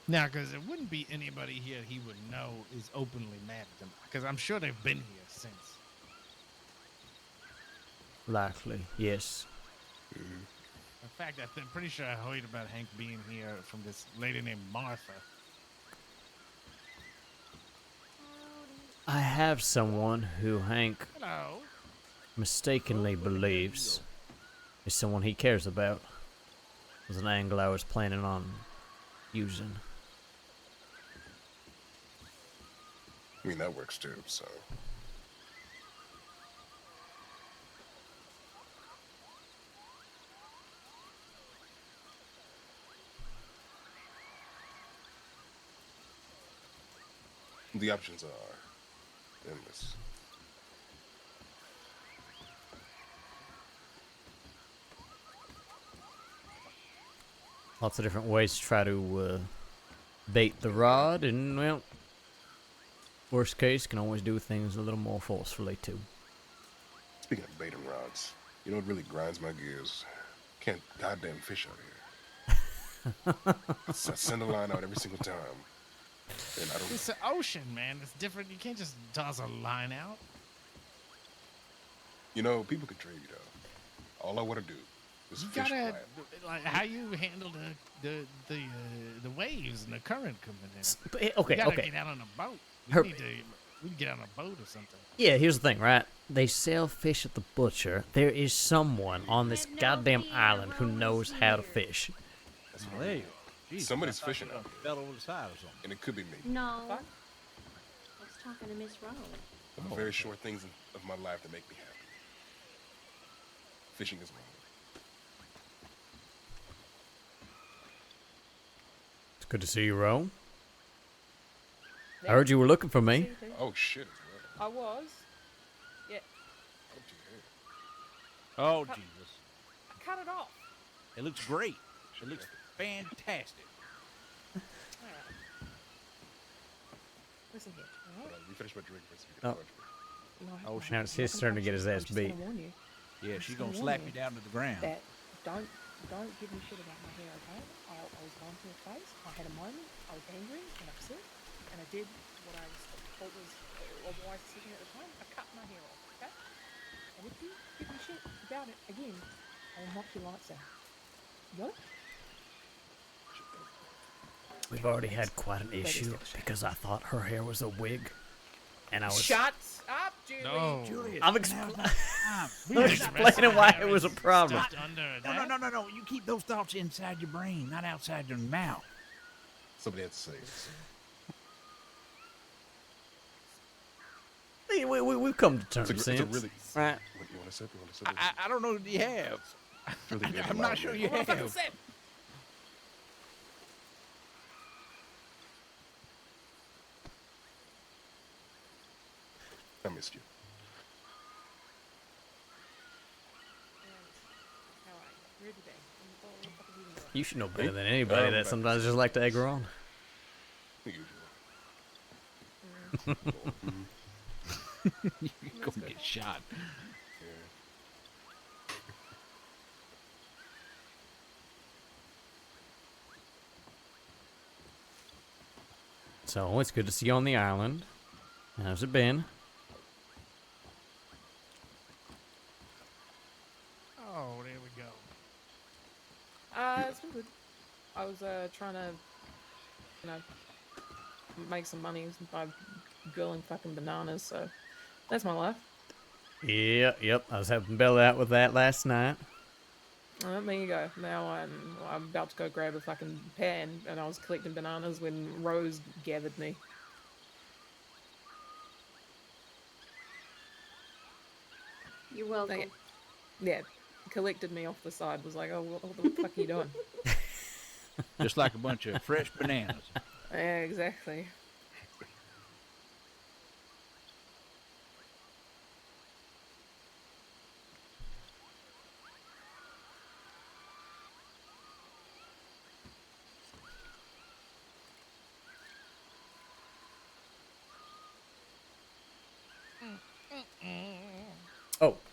Now, because there wouldn't be anybody here he would know is openly mad at them. Because I'm sure they've been here since. Likely, yes. In fact, I'm pretty sure I heard about Hank being here from this lady named Martha. I have someone who Hank Hello. mistakenly believes is someone he cares about. Was an angle I was planning on using. I mean, that works too, so. The options are endless. Lots of different ways to try to bait the rod, and well, worst case, can always do things a little more forcefully too. Speaking of baiting rods, you know what really grinds my gears? Can't goddamn fish out here. I send a line out every single time. And I don't. It's the ocean, man. It's different. You can't just toss a line out. People can trade though. All I want to do is You fish gotta quiet. like how you handle the waves and the current coming in. But, okay, you gotta okay. get out on a boat. We can get on a boat or something. Yeah, here's the thing, right? They sell fish at the butcher. There is someone on this goddamn island who knows how to fish. That's Oh, there you are. Jesus, Somebody's I thought fishing you out done here. fell over the side or something. And it could be me. No. I was talking to Miss Rose. The very short things of my life that make me happy. Fishing is one. It's good to see you, Ro. I heard you were looking for me. Oh shit! I was. Yeah. Oh, Cut- Jesus. I cut it off. It looks great. It looks fantastic. Alright. Listen here. Alright? You finish my drink first. Oh. No, Oh, Now it's his turn to get his ass I'm just gonna beat. warn you Yeah, I'm she's just gonna gonna slap warn you down to the ground. that don't give me shit about my hair, okay? I was going to her face. I had a moment. I was angry and upset, and I did what I thought was a wise decision at the time. I cut my hair off, okay? And if you give me shit about it again, I will knock your lights out. You got it? We've already had quite an issue because I thought her hair was a wig, and I was. Shut up, Julie. No. Julius, I'm explaining why it was a problem. No. You keep those thoughts inside your brain, not outside your mouth. Somebody had to say it. Hey, we've come to terms It's a since. really. Right. What, you want to sip? You want to sip? I don't know that you have. It's really good. I'm not sure you Well, fucking have. sip. I missed you. How are you? Where'd you be? What the fuck have you been doing? You should know better than anybody that sometimes just like to egg her on. You're gonna get shot. So it's good to see you on the island. How's it been? Oh, there we go. It's been good. I was trying to, make some money by grilling fucking bananas. So that's my life. Yep. I was helping Bella out with that last night. There you go. Now I'm about to go grab a fucking pan, and I was collecting bananas when Rose gathered me. You're welcome. Yeah, collected me off the side. Was like, oh, what the fuck are you doing? Just like a bunch of fresh bananas. Yeah, exactly.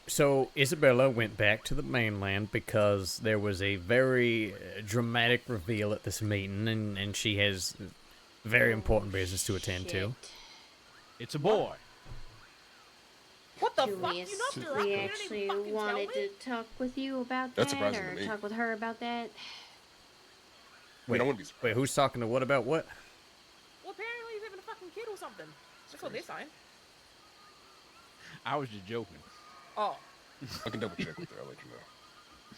So Isabella went back to the mainland because there was a very dramatic reveal at this meeting, and she has very important business to attend to. It's a boy. What the Julius, fuck? You know we you didn't actually even fucking wanted tell me? to talk with you about That's that, surprising to or me. talk with her about that. Wait, I wouldn't be surprised. wait, who's talking to what about what? Well, apparently he's having a fucking kid or something. That's what they're saying. I was just joking. Oh, I can double check with her. I'll let you know.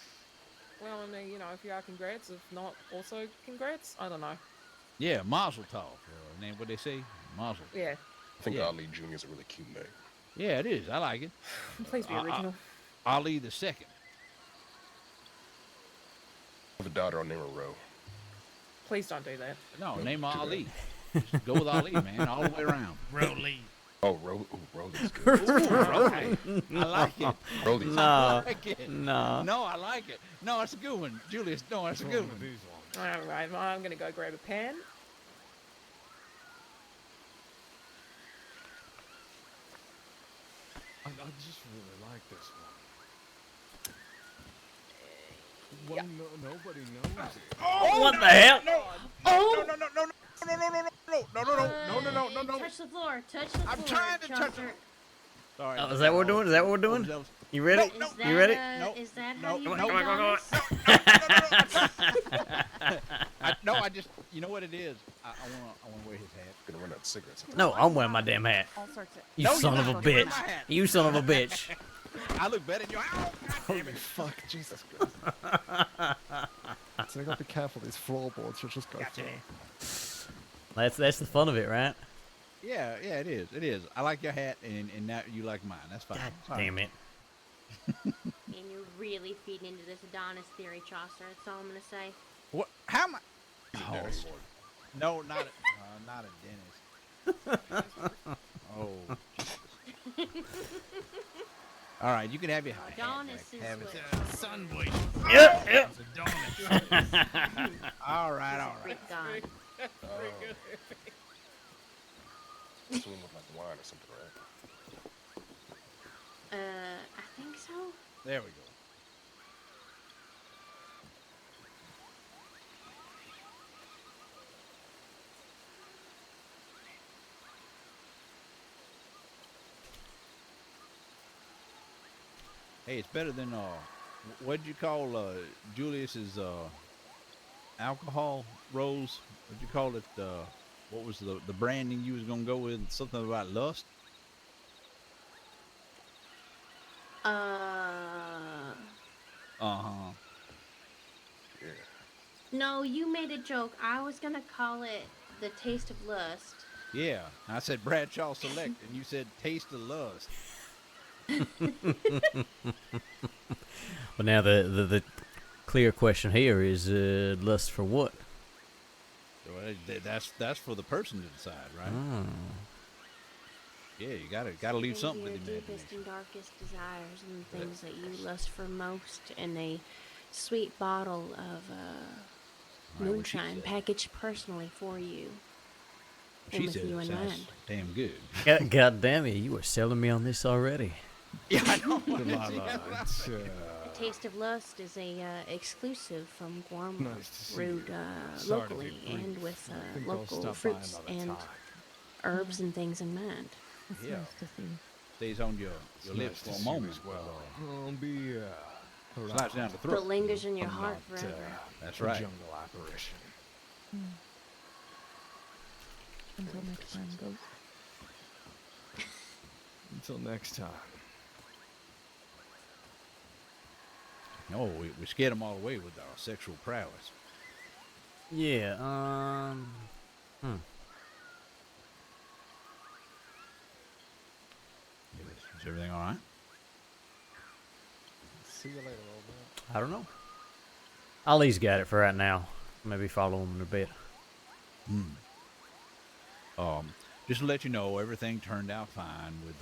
well, I mean, you know, if you are, congrats. If not, also congrats. I don't know. Yeah, Mazel Tov. Name what they say? Mazel. Yeah. I think Yeah. Ali Jr. is a really cute name. Yeah, it is. I like it. Please be original. Ali the second. I have a daughter. I'll name her Ro. Please don't do that. No, Nope, name too bad. Ali. Just go with Ali, man, all the way around. Rolly. Oh, Rolly's good. Okay. I like it. Rolly's No. I like it. No. No, I like it. No, it's a good one. Julius, no, it's a good one. All right, well, I'm gonna go grab a pen. I just really like this one. Yeah. Nobody knows it. Oh, What the hell? No! Oh! No. Touch the floor. Touch the floor. I'm trying to touch Chaucer. it. Sorry. Oh, is that what we're doing? Is that what we're doing? That was- You ready? Is that, You ready? Is that how you Come do on, come on, donuts? No, I just, you know what it is? I wanna wear his hat. Gonna run out of cigarettes. No, I'm wearing my damn hat. All sorts of. You No, you're son of a not. You're wearing bitch. my hat. You son of a bitch. I look better than you. Ow, God Holy damn it. fuck, Jesus Christ. So you gotta be careful, these floorboards you'll just go Gotcha. That's the fun of it, right? Yeah, it is. It is. I like your hat, and now you like mine. That's fine. God damn it. And you're really feeding into this Adonis theory, Chaucer. That's all I'm gonna say. What? How am I? He's a Oh, dentist. Lord. No, not a dentist. Oh. All right, you can have your hat. Adonis back. is Have it. what Sun boy. Yep. All right. Rick God. This one with like wine or something, right? I think so. There we go. Hey, it's better than what'd you call Julius's alcohol rose? What'd you call it? What was the branding you was gonna go with? Something about lust? Uh-huh. Yeah. No, you made a joke. I was gonna call it the taste of lust. Yeah. I said Bradshaw Select, and you said Taste of Lust. Well, now the clear question here is lust for what? So that's for the person to decide, right? Oh. Yeah, you gotta leave Maybe something your with the deepest imagination. and darkest desires and the things that you lust for most in a sweet bottle of Right, what she moonshine said. packaged personally for you. She and with said you it in sounds mind. damn good. God damn it, you were selling me on this already. Yeah, I know. Delilah, it's, The Taste of Lust is a exclusive from Guam, Nice to see brewed you. Sorry to be locally brief. and with I think I'll local stop by fruits another and time. herbs and things in mind. It's Yeah. nice to see. Stays on your It's lips nice for to a see you moment. as well. I'll be Slides down the But throat. lingers in your I'm heart not, forever. That's a right. jungle apparition. Until next time, Ghost. Until next time. No, we scared them all away with our sexual prowess. Yeah, Is everything all right? See you later, old man. I don't know. Ali's got it for right now. Maybe follow him in a bit. Just to let you know, everything turned out fine with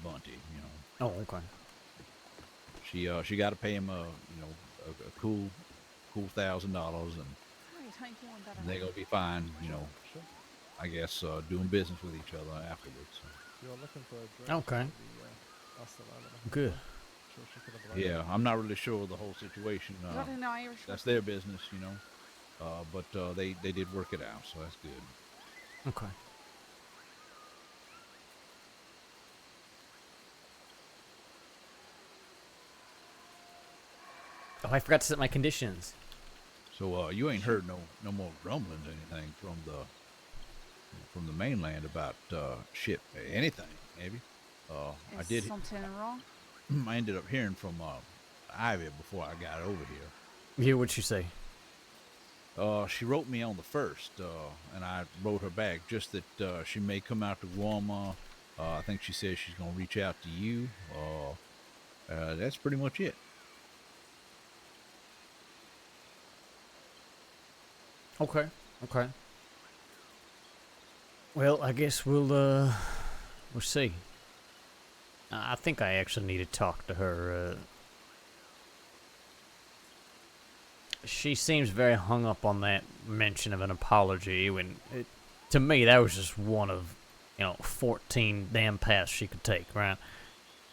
Bunty. You know, Oh, okay. she got to pay him a cool $1,000, and they're gonna be fine. You know, Sure. I guess doing business with each other afterwards. So. You're looking for a drink. Okay. asked her earlier. Good. Sure she could have blown Yeah, I'm not really sure of the whole situation. Is that an Irish That's whiskey? their business, you know. But they did work it out, so that's good. Okay. Oh, I forgot to set my conditions. So you ain't heard no more grumblings or anything from the mainland about shit anything, have you? I Is did. something wrong? I ended up hearing from Ivy before I got over here. Yeah, what'd she say? She wrote me on the 1st, and I wrote her back just that she may come out to Guam. I think she says she's gonna reach out to you. That's pretty much it. Okay. Okay. Well, I guess we'll see. I think I actually need to talk to her. She seems very hung up on that mention of an apology when, to me, that was just one of, 14 damn paths she could take, right?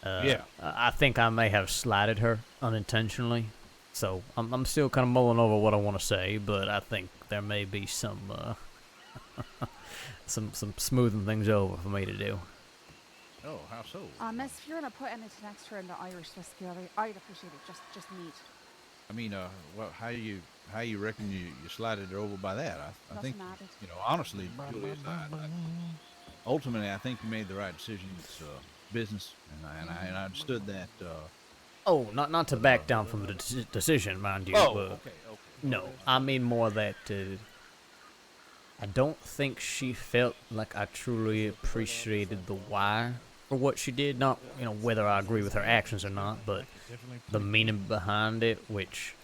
Yeah. I think I may have slighted her unintentionally, so I'm still kind of mulling over what I want to say, but I think there may be some some smoothing things over for me to do. Oh, how so? Miss, if you're gonna put anything extra in the Irish whiskey, I'd appreciate it. Just neat. I mean, well, how you reckon you slided it over by that? I think, Nothing added. honestly, Julius, ultimately, I think you made the right decision. It's business, and I understood that. Oh, not to back down from the decision, mind you. Oh, but okay. No, I mean more that I don't think she felt like I truly appreciated the why for what she did. Not, whether I agree with her actions or not, but the meaning behind it, which,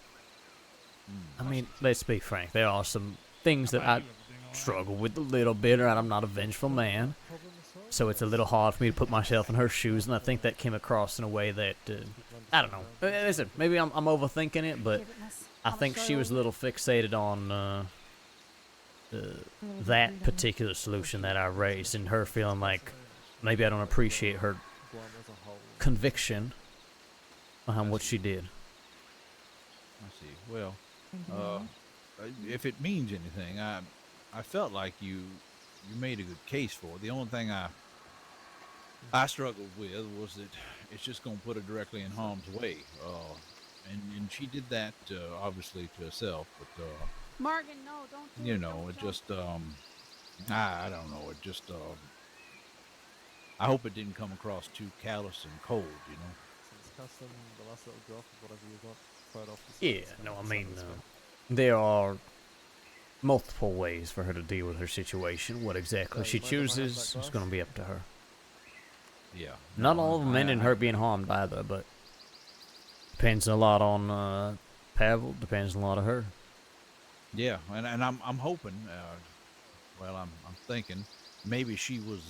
I mean, let's be frank, there are some things that I struggle with a little bit, and I'm not a vengeful man. So it's a little hard for me to put myself in her shoes, and I think that came across in a way that, I don't know. Listen, maybe I'm overthinking it, but I think she was a little fixated on that particular solution that I raised, and her feeling like maybe I don't appreciate her conviction behind what she did. I see. Well, if it means anything, I felt like you made a good case for it. The only thing I struggled with was that it's just going to put her directly in harm's way. And she did that obviously to herself, but Morgan, no, don't do it. Don't, it just I don't know. It just I hope it didn't come across too callous and cold. Since custom, the last little drop of whatever you got, throw it off the Yeah, side, no, I send mean, it this way. there are multiple ways for her to deal with her situation. What exactly Yeah, she you mind if I have that chooses is glass? going to be up to her. Yeah. Not all of them end in her being harmed either, but depends a lot on Pavel, depends a lot on her. Yeah, and I'm hoping. Well, I'm thinking maybe she was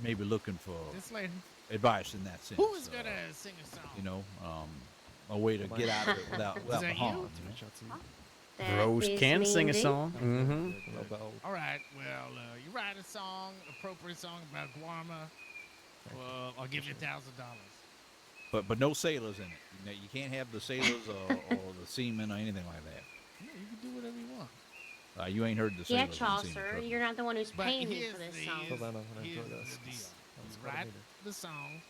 maybe looking for This lady. advice in that sense. Who is gonna sing a song? A way to get out of it without that the you? harm. Rose can sing a song. Mm-hmm. All right. Well, you write a song, appropriate song about Guarma. Well, I'll give you $1,000. But no sailors in it. You can't have the sailors or the seamen or anything like that. Yeah, you can do whatever you want. You ain't heard the Yeah, sailors and seamen. Chaucer, trust me. you're not the one who's But paying me here's for this the- song. Till then, I'm gonna Here's enjoy this. the deal. That's You what I write needed. the song.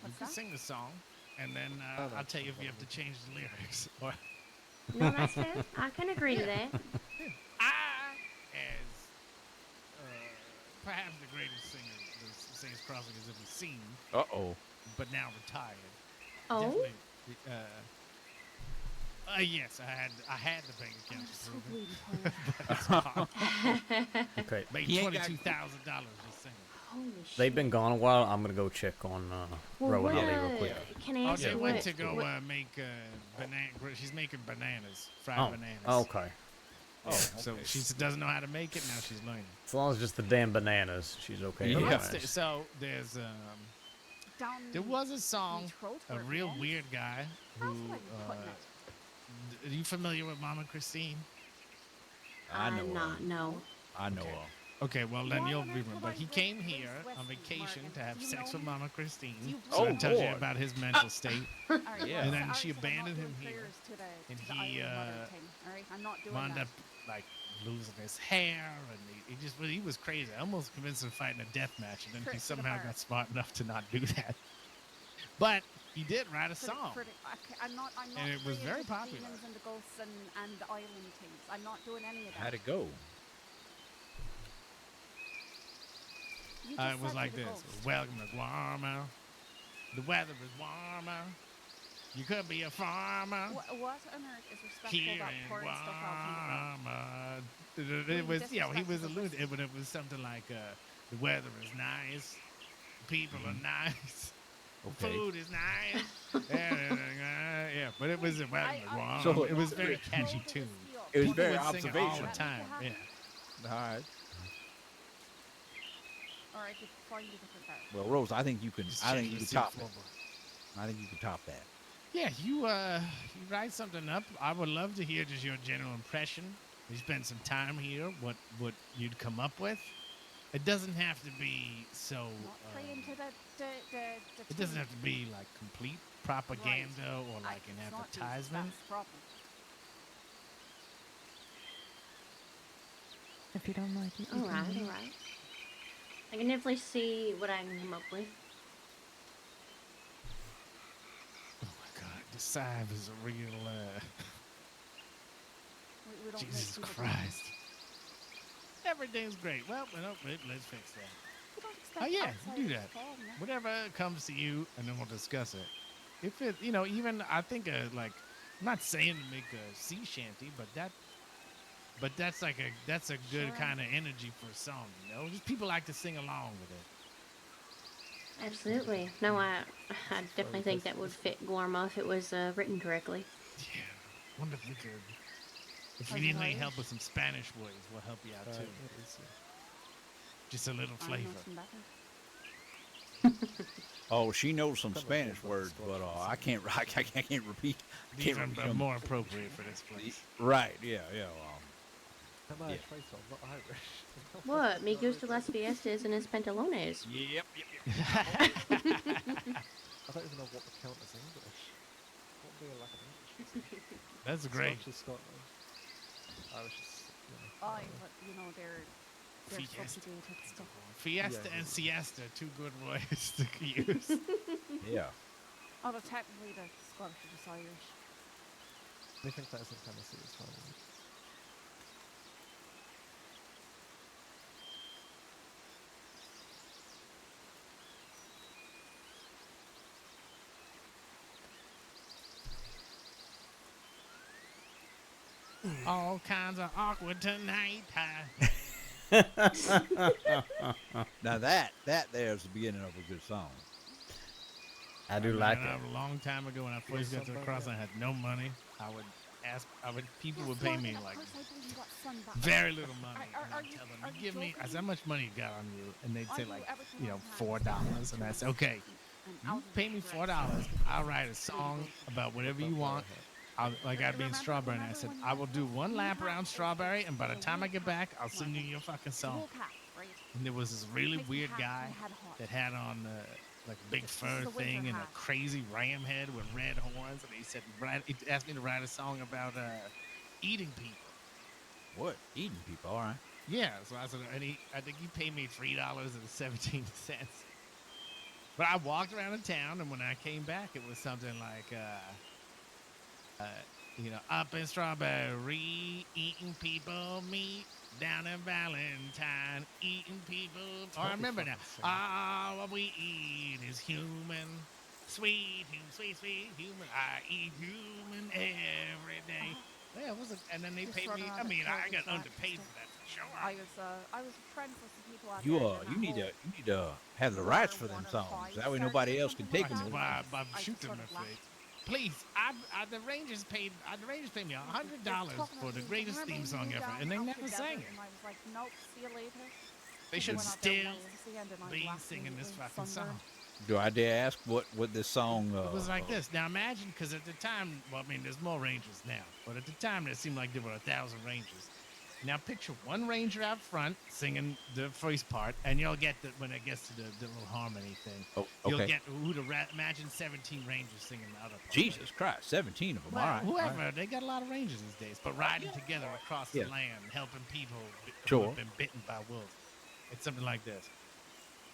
You can sing the song, and then Oh, I'll tell you if you have to change the lyrics. Or No, that's fair. I can agree to that. I, as perhaps the greatest singer the Saints Crossing has ever seen, Uh-oh. but now retired. Oh? Definitely, yes, I had the bank account to prove it. But it's hard. Okay. Made He ain't got- $22,000 just singing. Holy shit. They've been gone a while. I'm going to go check on Well, Rowan what, Ali real quick. Can I ask She you went what? to go what- make banana. She's making bananas, fried Oh, bananas. okay. Oh, So okay. she doesn't know how to make it. Now she's learning. As long as just the damn bananas, she's okay. Yeah. otherwise. So there's Down there was a song, Beach Road a where it real ends. weird guy who. That's what I'm putting it. Are you familiar with Mama Christine? I know. not know. I know. Okay. Okay, well then Why you'll on earth remember. would But I he drink came loose here on whiskey, vacation Morgan? to have Do you sex know with me? Mama Christine. Do you So Oh, it tells you Lord. about his mental state. All right, Yeah. And well, then I she already said I'm not abandoned him doing here, prayers to and the he Iron Mother thing. All right, I'm not doing wound that. up like losing his hair, and he was crazy. I almost convinced him to fight in a death match, and then he Pretty somehow bad. got smart enough to not do that. But he did write a song. I'm not And it was praying very to the popular. demons and the ghosts and the island things. I'm not doing any of that. How'd it go? You just It was said like you're the this. ghost. Welcome to Guarma. The weather is warmer. You could be a farmer. What on earth is respectful Here about in pouring stuff out people? Guarma. It was, he was disrespectful alluding, but it was something like, the weather is nice. People are nice. Okay. Food is nice. Yeah, but it was a welcome to Guarma. So It was very catchy tune. It was People very would sing it all the observational. time. Yeah. All right. Or I could find a different bar. Well, Rose, I think you can. Just I think check you the can top seat it. I think you can top that. Yeah, you write something up. I would love to hear just your general impression. You spend some time here. What you'd come up with. It doesn't have to be so. Not praying to the It doesn't have to be like complete propaganda or like an it's not Jesus, advertisement. that's the problem. If you don't like it, you All can right, leave. all right. I can definitely see what I can come up with. Oh my God, the Sive is a real. We don't Jesus make people Christ. Everything's great. Well, let's fix that. We don't expect Oh yeah, outsiders do to that. fall, yeah. Whatever comes to you, and then we'll discuss it. If it, even I think like, I'm not saying to make a sea shanty, but that's like that's a good Sure. kind of energy for a song, Just people like to sing along with it. Absolutely. No, I definitely think that would fit Guarma if it was written correctly. Yeah. Wonder if we could. If Like you need any Irish? help with some Spanish words, we'll help you out too. Just a little I know flavor. some better. Oh, she knows some Spanish words, but I can't. I can't repeat. I These can't are repeat them. more appropriate for this place. Right? Yeah. Am I Yeah. a traitor? I'm not Irish. What? Me gusta las fiestas en es pantalones. Yep. I don't even know what would count as English. What would be a lack of English? That's great. Scottish is Scotland. Irish is, Aye, but they're Fiesta. subjugated stuff. Fiesta Yeah. and siesta, two good words to use. Yeah. Although technically the Scottish are just Irish. Anything that is in Tennessee is fine. All kinds of awkward tonight. Now that there is the beginning of a good song. I do like it. A long time ago when I first got to the cross, I had no money. People would pay me like very little money. And I'd tell them, you give me, I said, how much money you got on you? And they'd say like, $4. And I said, okay, you pay me $4. I'll write a song about whatever you want. I'd be in Strawberry, and I said, I will do one lap around Strawberry, and by the time I get back, I'll sing you your fucking song. And there was this really weird guy that had on like a big fur thing and a crazy ram head with red horns, and he said, he asked me to write a song about eating people. What? Eating people? All right. Yeah, so I said, I think he paid me $3.17. But I walked around the town, and when I came back, it was something like, up in Strawberry, eating people meat. Down in Valentine, eating people. Oh, I remember now. All we eat is human. Sweet human. I eat human every day. Yeah, and then they paid me. I mean, I got underpaid for that for sure. I was friends with some people out You there. you need to have the rights for them songs. That way nobody else can take them. I shoot them if they. Please, the Rangers paid me $100 for the greatest theme song ever, and they never sang it. And I was like, nope, see you later. They should Went out there still once to see, and then I be left singing this immediately, fucking song. sunburned. Do I dare ask what this song? It was like this. Now imagine, because at the time, well, I mean, there's more Rangers now, but at the time, it seemed like there were 1,000 Rangers. Now picture one ranger out front singing the first part, and you'll get when it gets to the little harmony thing. Oh, You'll okay. get imagine 17 rangers singing the other part. Jesus Christ, 17 of them. Well, all right. whoever, they got a lot of rangers these days, but riding together across Yeah. the land, helping people who Sure. have been bitten by wolves. It's something like this.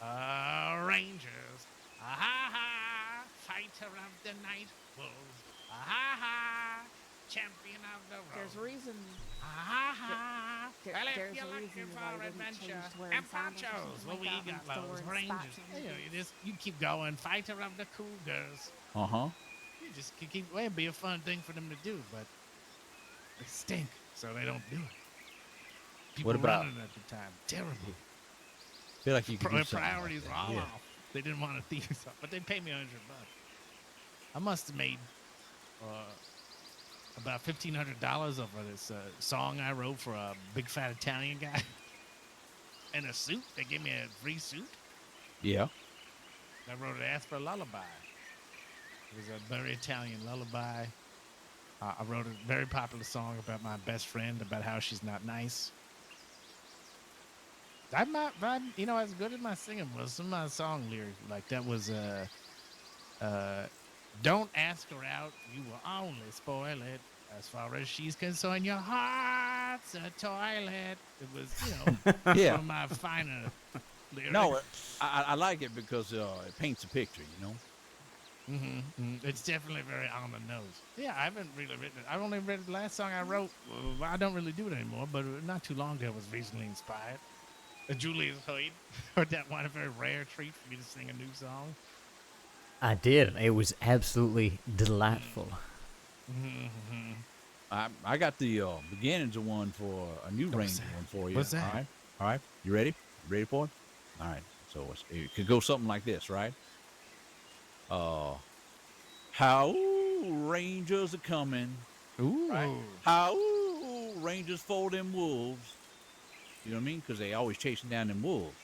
Rangers, ah-ha-ha, fighter of the night wolves, ah-ha-ha, champion of the road. There's a reason. Ah-ha-ha, There- well, if there's you're a looking reason for why they didn't adventure, change to wearing and sandals or ponchos, something well, like we that, got and still those wearing rangers. spikes on You their know, boots. you keep going, fighter of the cougars. Uh-huh. You just keep well, it'd be a fun thing for them to do, but they stink, so they don't do it. People What about- running at the time, terrible. Feel like you could do Their something like priorities that, were all yeah. off. They didn't want to thief something, but they paid me $100. I must have made about $1,500 over this song I wrote for a big fat Italian guy. And a suit. They gave me a free suit. Yeah. I wrote it, asked for a lullaby. It was a very Italian lullaby. I wrote a very popular song about my best friend, about how she's not nice. I'm as good as my singing was. Some of my song lyrics, like that was, don't ask her out, you will only spoil it. As far as she's concerned, your heart's a toilet. It was, Yeah. some of my finer lyrics. No, I like it because it paints a picture, you know? It's definitely very on the nose. Yeah, I haven't really written it. I only read the last song I wrote. I don't really do it anymore, but not too long ago, it was recently inspired. Julius heard that one, a very rare treat for me to sing a new song. I did. It was absolutely delightful. I got the beginnings of one for a new ranger one for you. What's that? All right. You ready? Ready for it? All right. So it could go something like this, right? How rangers are coming. Ooh. Right? How rangers for them wolves. You know what I mean? Because they always chasing down them wolves.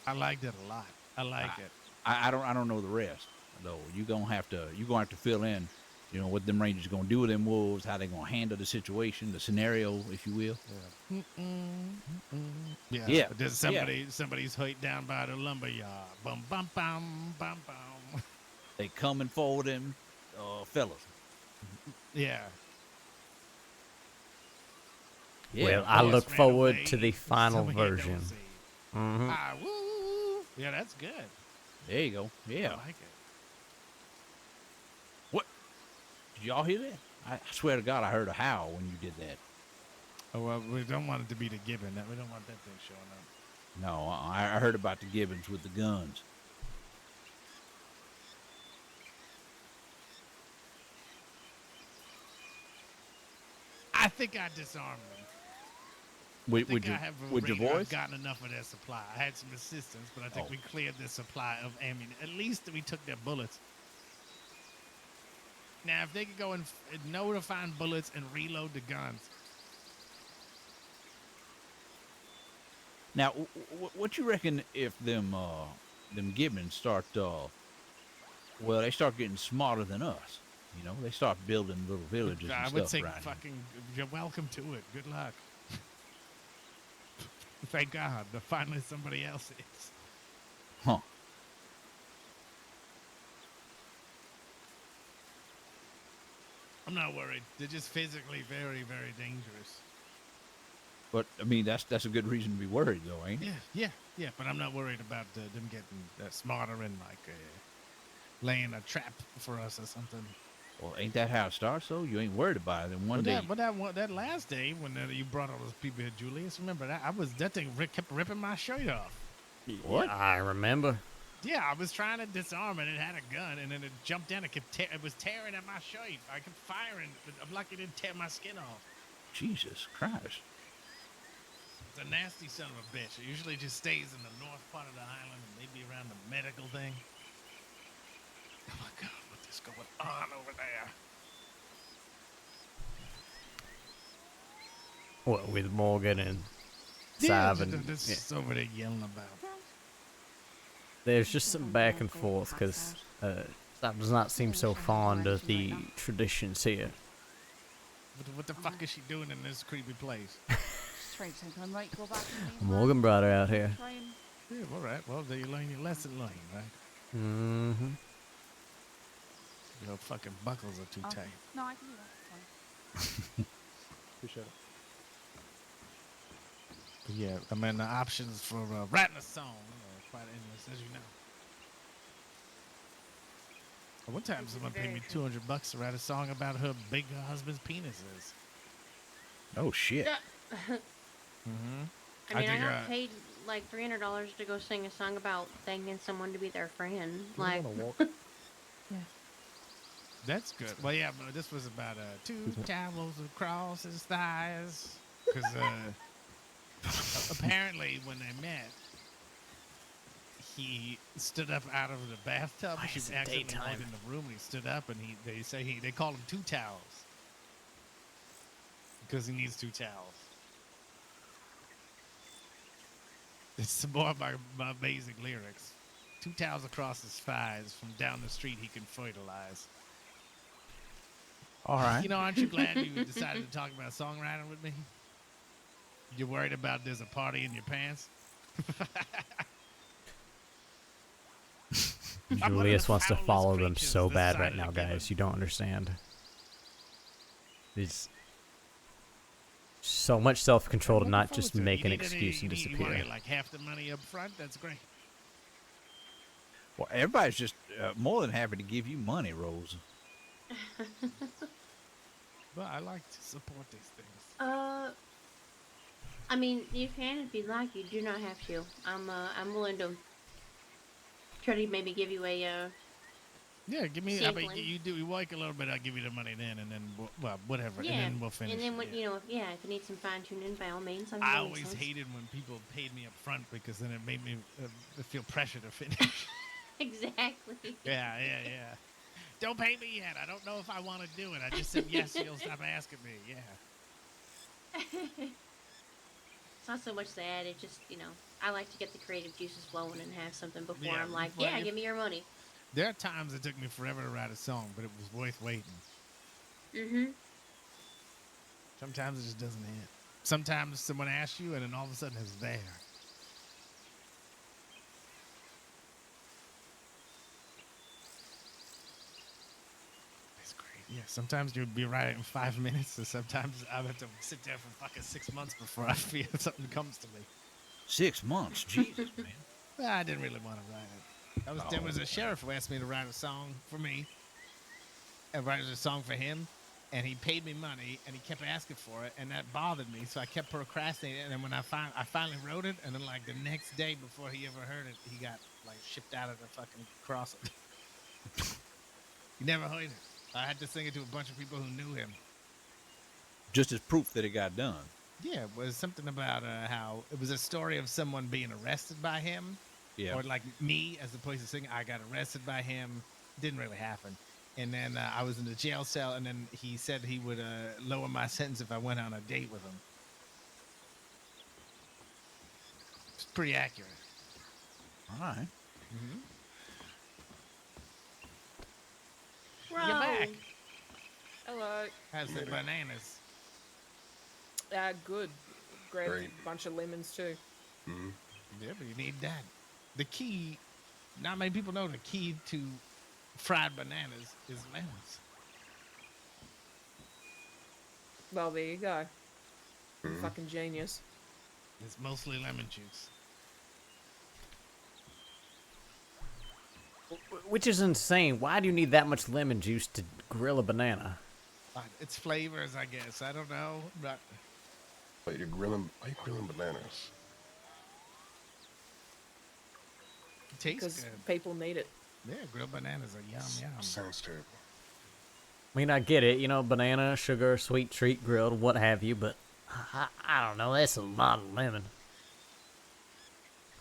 I liked it a lot. I like it. I don't know the rest though. You're gonna have to fill in, what them rangers gonna do with them wolves, how they gonna handle the situation, the scenario, if you will. Yeah. There's somebody's hurt down by the lumber yard. Bum bum bum bum bum. They coming for them, fellas. Yeah. Well, I look Ran forward away, to the final someone he don't version. see. Mhm. Ah, woo. Yeah, that's good. There you go. Yeah. I like it. What? Did y'all hear that? I swear to God, I heard a howl when you did that. Oh, well, we don't want it to be the gibbon. We don't want that thing showing up. No, I heard about the gibbons with the guns. I think I disarmed them. With your voice? I've gotten enough of their supply. I had some assistance, but I think we cleared their supply of ammunition. At least we took their bullets. Now, if they could go and know to find bullets and reload the guns. Now, what you reckon if them gibbons start? They start getting smarter than us. They start building little villages and I stuff would say around here. you're welcome to it. Good luck. Thank God that finally somebody else is. Huh. I'm not worried. They're just physically very, very dangerous. But I mean, that's a good reason to be worried, though, ain't it? Yeah. But I'm not worried about them getting smarter and laying a trap for us or something. Well, ain't that how it starts, though? You ain't worried about it. And one day, That last day when you brought all those people here, Julius, remember that? That thing kept ripping my shirt off. What? I remember. Yeah, I was trying to disarm it. It had a gun, and then it jumped in. It was tearing at my shirt. I kept firing, but I'm lucky it didn't tear my skin off. Jesus Christ. It's a nasty son of a bitch. It usually just stays in the north part of the island and maybe around the medical thing. Oh my God, what is going on over there? What, with Morgan and Yeah, Sav and this over there yelling about. there's just some back and forth because That does not seem so fond of the traditions here. What the fuck is she doing in this creepy place? Straight to come right, go back to the main Morgan line, brought her out here. try and- Yeah, all right. Well, then you learn your lesson learned, right? Mm-hmm. Your fucking buckles are too Okay. tight. No, I can do that. It's fine. Appreciate it. But yeah, I mean, the options for writing a song are quite endless, as you know. One time, someone paid me $200 to write a song about her big husband's penises. Oh shit. Mm-hmm. I mean, I got paid like $300 to go sing a song about thanking someone to be their friend. Like, That's good. Well, yeah, but this was about two towels across his thighs. Because apparently, when they met, he stood up out of the bathtub. Why She is it accidentally daytime? walked in the room, and he stood up, and they call him Two Towels because he needs two towels. It's some more of my amazing lyrics. Two towels across his thighs. From down the street, he can fertilize. All right. You know, aren't you glad you decided to talk about songwriting with me? You're worried about there's a party in your pants? Julius wants to follow them so bad right now, guys. You don't understand. There's so much self-control to not just make an excuse and You want to disappear. get like half the money up front? That's great. Well, everybody's just more than happy to give you money, Rose. But I like to support these things. I mean, you can if you'd like. You do not have to. I'm willing to try to maybe give you a Yeah, give me. I mean, sampling. you work a little bit. I'll give you the money then, and then well, whatever, Yeah, and then we'll finish. And then it, when, you know, if you need some fine tuning, by all means. I'm I sure it makes always sense. hated when people paid me up front because then it made me feel pressure to finish. Exactly. Yeah. Don't pay me yet. I don't know if I want to do it. I just said yes. You'll stop asking me. Yeah. It's not so much that. It just, you know, I like to get the creative juices flowing and have something before Yeah, I'm like, before yeah, you- give me your money. There are times it took me forever to write a song, but it was worth waiting. Mm-hmm. Sometimes it just doesn't hit. Sometimes someone asks you, and then all of a sudden it's there. It's great. Yeah, sometimes you'll be writing in 5 minutes, and sometimes I'll have to sit there for fucking 6 months before I feel something comes to me. 6 months, Jesus, man. Well, I didn't really want to write it. There was a sheriff who asked me to write a song for me, and write a song for him, and he paid me money, and he kept asking for it, and that bothered me, so I kept procrastinating, and then when I finally wrote it, and then like the next day before he ever heard it, he got like shipped out of the fucking crossing. He never heard it. I had to sing it to a bunch of people who knew him. Just as proof that it got done. Yeah, it was something about how it was a story of someone being arrested by him. Yeah. Or like me, as opposed to singing, I got arrested by him. Didn't really happen. And then I was in the jail cell, and then he said he would lower my sentence if I went on a date with him. It's pretty accurate. All right. Mm-hmm. Bro. You're back. Hello. How's the bananas? Good. Grabbed Great. a bunch of lemons too. Mm-hmm. Yeah, but you need that. The key, not many people know the key to fried bananas is lemons. Well, there you go. You Mhm. fucking genius. It's mostly lemon juice. Which is insane. Why do you need that much lemon juice to grill a banana? It's flavors, I guess. I don't know. But Why you grilling bananas? it tastes Because good. people need it. Yeah, grilled bananas are yum yum. Sounds terrible. I mean, I get it. You know, banana, sugar, sweet treat, grilled, what have you, but I don't know. That's a lot of lemon.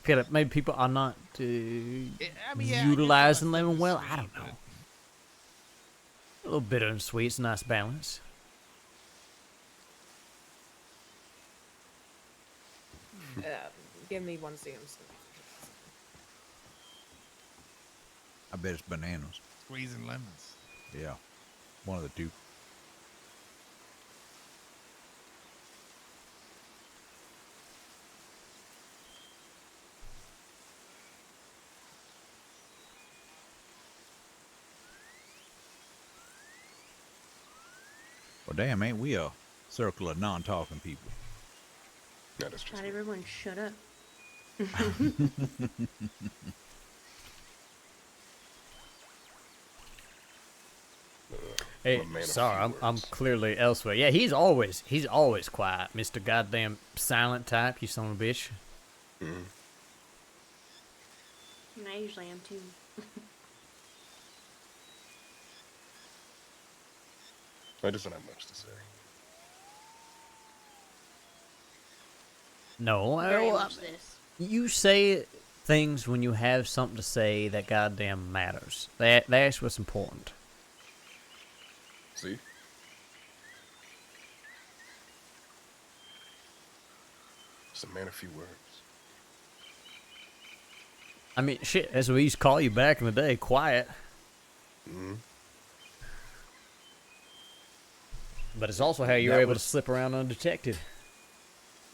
I feel like maybe people are not utilizing lemon well. I don't know. A little bitter and sweet's a nice balance. Give me one CMC. I bet it's bananas. Squeezing lemons. Yeah, one of the two. Well, damn, ain't we a circle of non-talking people? That is just Not everyone shut up. Hey, a man of sorry, few I'm clearly elsewhere. Yeah, he's always quiet, Mr. Goddamn Silent Type. You son of a bitch. Mm-hmm. And I usually am too. I just don't have much to say. No, Very well, much this. you say things when you have something to say that goddamn matters. That's what's important. See? Just a man of few words. I mean, shit, as we used to call you back in the day, quiet. Mm-hmm. But it's also how you were That able to was- slip around undetected.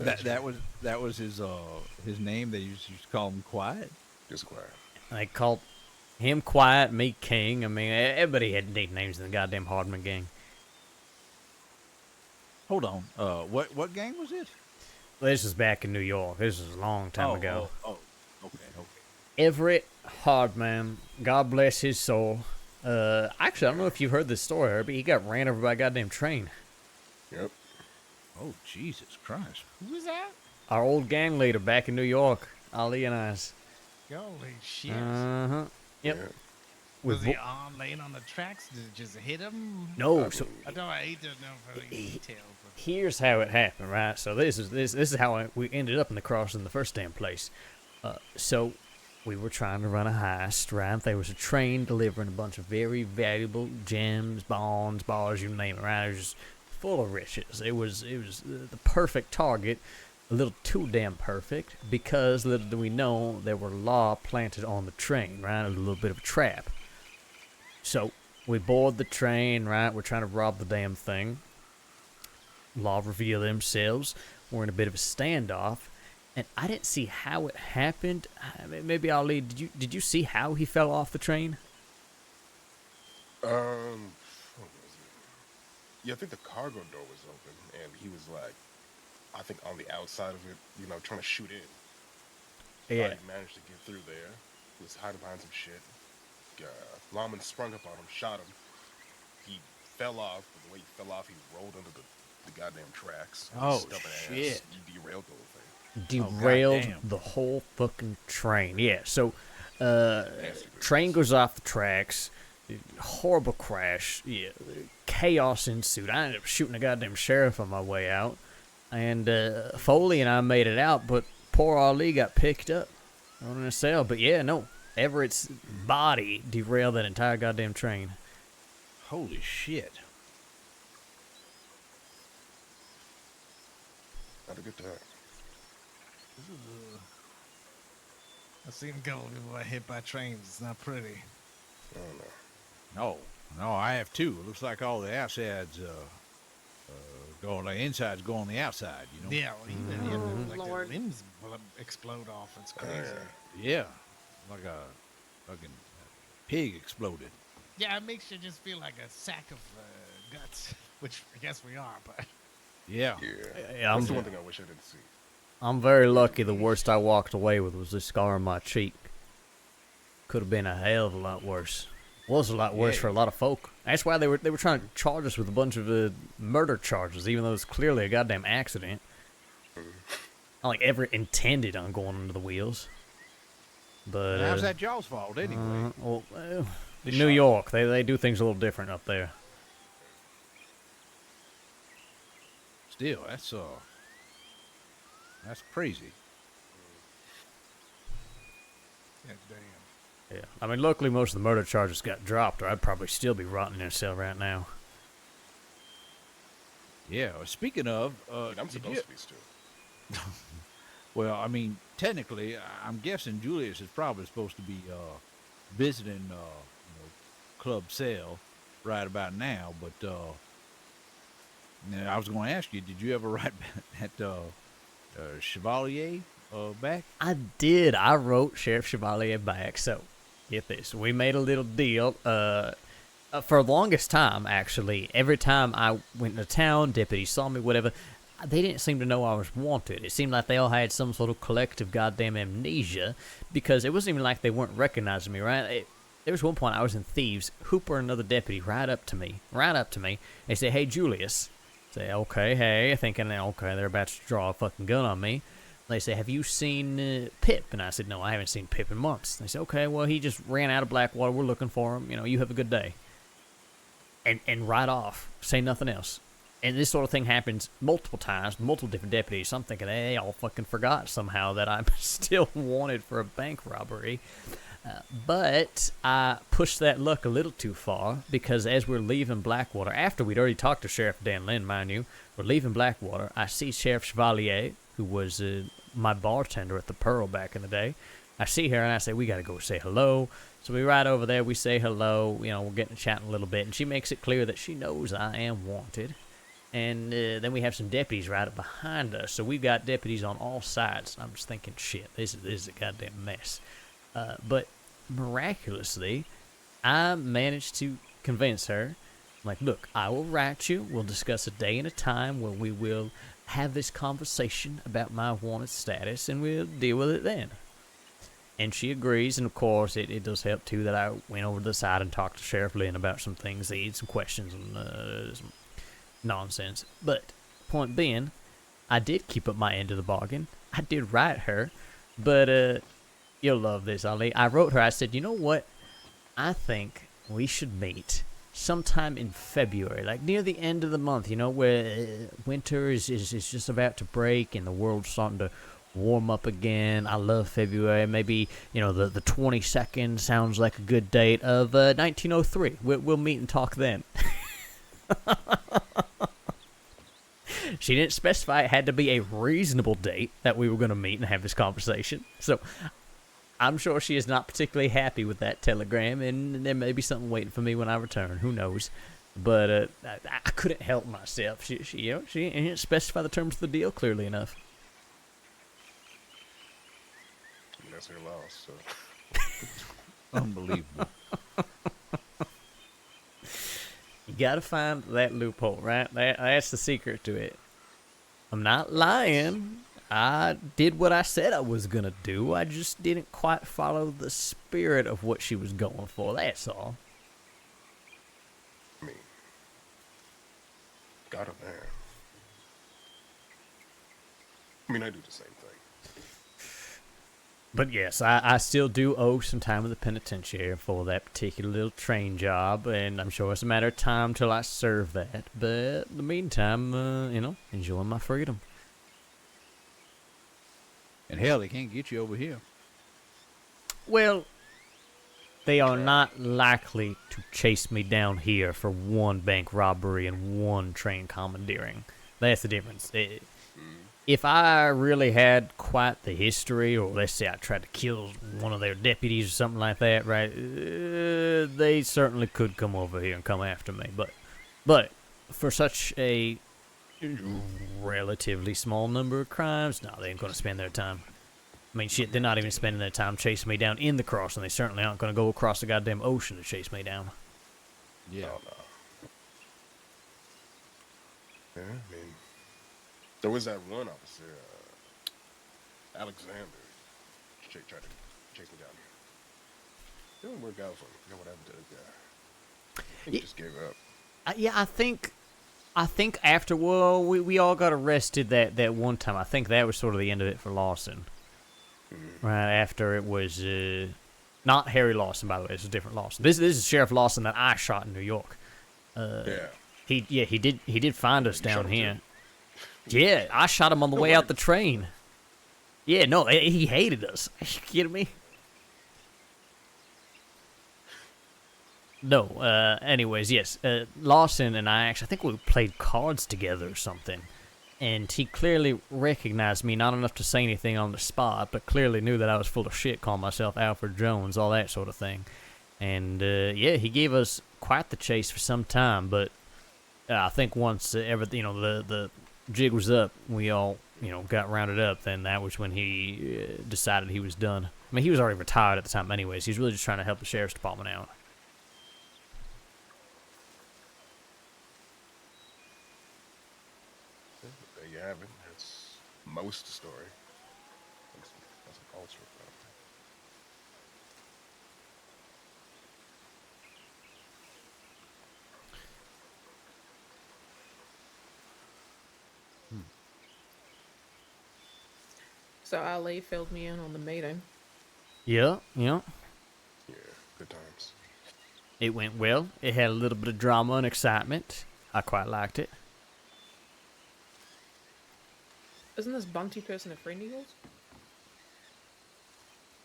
That was his name. They used to call him Quiet. Just quiet. They called him Quiet, me King. I mean, everybody had nicknames in the goddamn Hardman gang. Hold on. What gang was this? This was back in New York. This was a long time ago. Okay. Everett Hardman, God bless his soul. Actually, I don't know if you've heard this story, but he got ran over by a goddamn train. Yep. Oh, Jesus Christ. Who was that? Our old gang leader back in New York, Ali and I's. Holy shit. Uh-huh. Yep. Yeah. Was he on laying on the tracks? Did it just hit him? No, so I don't. I hate to know for the details. But here's how it happened, right? So this is how we ended up in the cross in the first damn place. So we were trying to run a heist, right? There was a train delivering a bunch of very valuable gems, bonds, bars, you name it, right? It was just full of riches. It was the perfect target. A little too damn perfect, because little do we know there were law planted on the train, right? It was a little bit of a trap. So we board the train, right? We're trying to rob the damn thing. Law reveal themselves. We're in a bit of a standoff, and I didn't see how it happened. Maybe Ali, did you see how he fell off the train? What was it? Yeah, I think the cargo door was open, and he was like, I think on the outside of it, trying to shoot in. Yeah. Thought he managed to get through there. He was hiding behind some shit. Lawman sprung up on him, shot him. He fell off, but the way he fell off, he rolled under the goddamn tracks. Oh, Stubborn shit. Ass. He derailed the whole thing. Derailed goddamn. the whole fucking train. Yeah, so train goes off the tracks. Horrible crash. Yeah, chaos ensued. I ended up shooting a goddamn sheriff on my way out. And Foley and I made it out, but poor Ali got picked up on a cell. But yeah, no, Everett's body derailed that entire goddamn train. Holy shit. Not a good time. I've seen a couple of people get hit by trains. It's not pretty. Oh, No, I have too. It looks like all the outsides go, the insides go on the outside, you know? Yeah, well, even like Lord. their limbs explode off. It's crazy. Yeah. Like a fucking pig exploded. Yeah, it makes you just feel like a sack of guts, which I guess we are, but Yeah. Yeah, That's the one thing I wish I didn't see. I'm very lucky. The worst I walked away with was this scar on my cheek. Could have been a hell of a lot worse. Was a lot worse Yeah. for a lot of folk. That's why they were trying to charge us with a bunch of murder charges, even though it's clearly a goddamn accident. Not like ever intended on going under the wheels. But How's that y'all's fault anyway? In New York, they do things a little different up there. Still, that's crazy. yeah, damn. Yeah, I mean, luckily most of the murder charges got dropped, or I'd probably still be rotting in a cell right now. Yeah. Speaking of, I'm did supposed you- to be still. well, I mean, technically, I'm guessing Julius is probably supposed to be visiting, Club Cell right about now. But I was going to ask you, did you ever write that Chevalier back? I did. I wrote Sheriff Chevalier back. So, get this. We made a little deal. For the longest time, actually, every time I went to town, deputies saw me, whatever, they didn't seem to know I was wanted. It seemed like they all had some sort of collective goddamn amnesia, because it wasn't even like they weren't recognizing me, right? There was one point I was in Thieves, Hooper, another deputy, right up to me. They say, "Hey, Julius." I say, "Okay, hey," thinking, okay, they're about to draw a fucking gun on me. They say, "Have you seen Pip?" And I said, "No, I haven't seen Pip in months." They say, "Okay, well, he just ran out of Blackwater. We're looking for him. You have a good day." And right off, say nothing else. And this sort of thing happens multiple times, multiple different deputies. So I'm thinking, they all fucking forgot somehow that I'm still wanted for a bank robbery. But I pushed that luck a little too far, because as we're leaving Blackwater, after we'd already talked to Sheriff Dan Lynn, mind you, we're leaving Blackwater, I see Sheriff Chevalier, who was my bartender at the Pearl back in the day. I see her and I say, "We got to go say hello." So we ride over there, we say hello, we're getting to chatting a little bit, and she makes it clear that she knows I am wanted. And then we have some deputies right up behind us, so we've got deputies on all sides. I'm just thinking, shit, this is a goddamn mess. But miraculously, I managed to convince her. I'm like, "Look, I will write you. We'll discuss a day and a time where we will have this conversation about my wanted status, and we'll deal with it then." And she agrees, and of course, it does help, too, that I went over to the side and talked to Sheriff Lynn about some things. They had some questions and some nonsense. But, point being, I did keep up my end of the bargain. I did write her, but you'll love this, Ali. I wrote her, I said, "You know what? I think we should meet sometime in February, like near the end of the month, where winter is just about to break and the world's starting to warm up again. I love February. Maybe, the 22nd sounds like a good date of 1903. We'll meet and talk then." She didn't specify it had to be a reasonable date that we were going to meet and have this conversation. So I'm sure she is not particularly happy with that telegram, and there may be something waiting for me when I return. Who knows? But I couldn't help myself. She didn't specify the terms of the deal clearly enough. That's her loss, so. Unbelievable. You gotta find that loophole, right? That's the secret to it. I'm not lying. I did what I said I was gonna do. I just didn't quite follow the spirit of what she was going for. That's all. I mean, got a man. I mean, I do the same thing. But yes, I still do owe some time in the penitentiary for that particular little train job, and I'm sure it's a matter of time till I serve that. But in the meantime, enjoying my freedom. And hell, they can't get you over here. Well, they are not likely to chase me down here for one bank robbery and one train commandeering. That's the difference. If I really had quite the history, or let's say I tried to kill one of their deputies or something like that, right, they certainly could come over here and come after me. But for such a relatively small number of crimes, no, they ain't going to spend their time. I mean, shit, they're not even spending their time chasing me down in the crossing. They certainly aren't going to go across the goddamn ocean to chase me down. Yeah. Oh, no. Yeah, I mean, there was that one officer, Alexander, tried to chase me down here. It didn't work out for me. You know what happened to the guy? I think he just gave up. Yeah, I think after, well, we all got arrested that one time. I think that was sort of the end of it for Lawson. Mm-hmm. Right after it was, not Harry Lawson, by the way. It's a different Lawson. This is Sheriff Lawson that I shot in New York. He did find us down here. Yeah, I shot him on the way out the train. Yeah, no, he hated us. Are you kidding me? No, anyways, yes. Lawson and I think we played cards together or something. And he clearly recognized me, not enough to say anything on the spot, but clearly knew that I was full of shit, calling myself Alfred Jones, all that sort of thing. And yeah, he gave us quite the chase for some time, but I think once everything, the jig was up, we all, got rounded up. Then that was when he decided he was done. I mean, he was already retired at the time, anyways. He was really just trying to help the sheriff's department out. There you have it. That's most of the story. That's a culture. So Ali filled me in on the meeting. Yeah. Yeah, good times. It went well. It had a little bit of drama and excitement. I quite liked it. Isn't this Bunty person a friend of yours?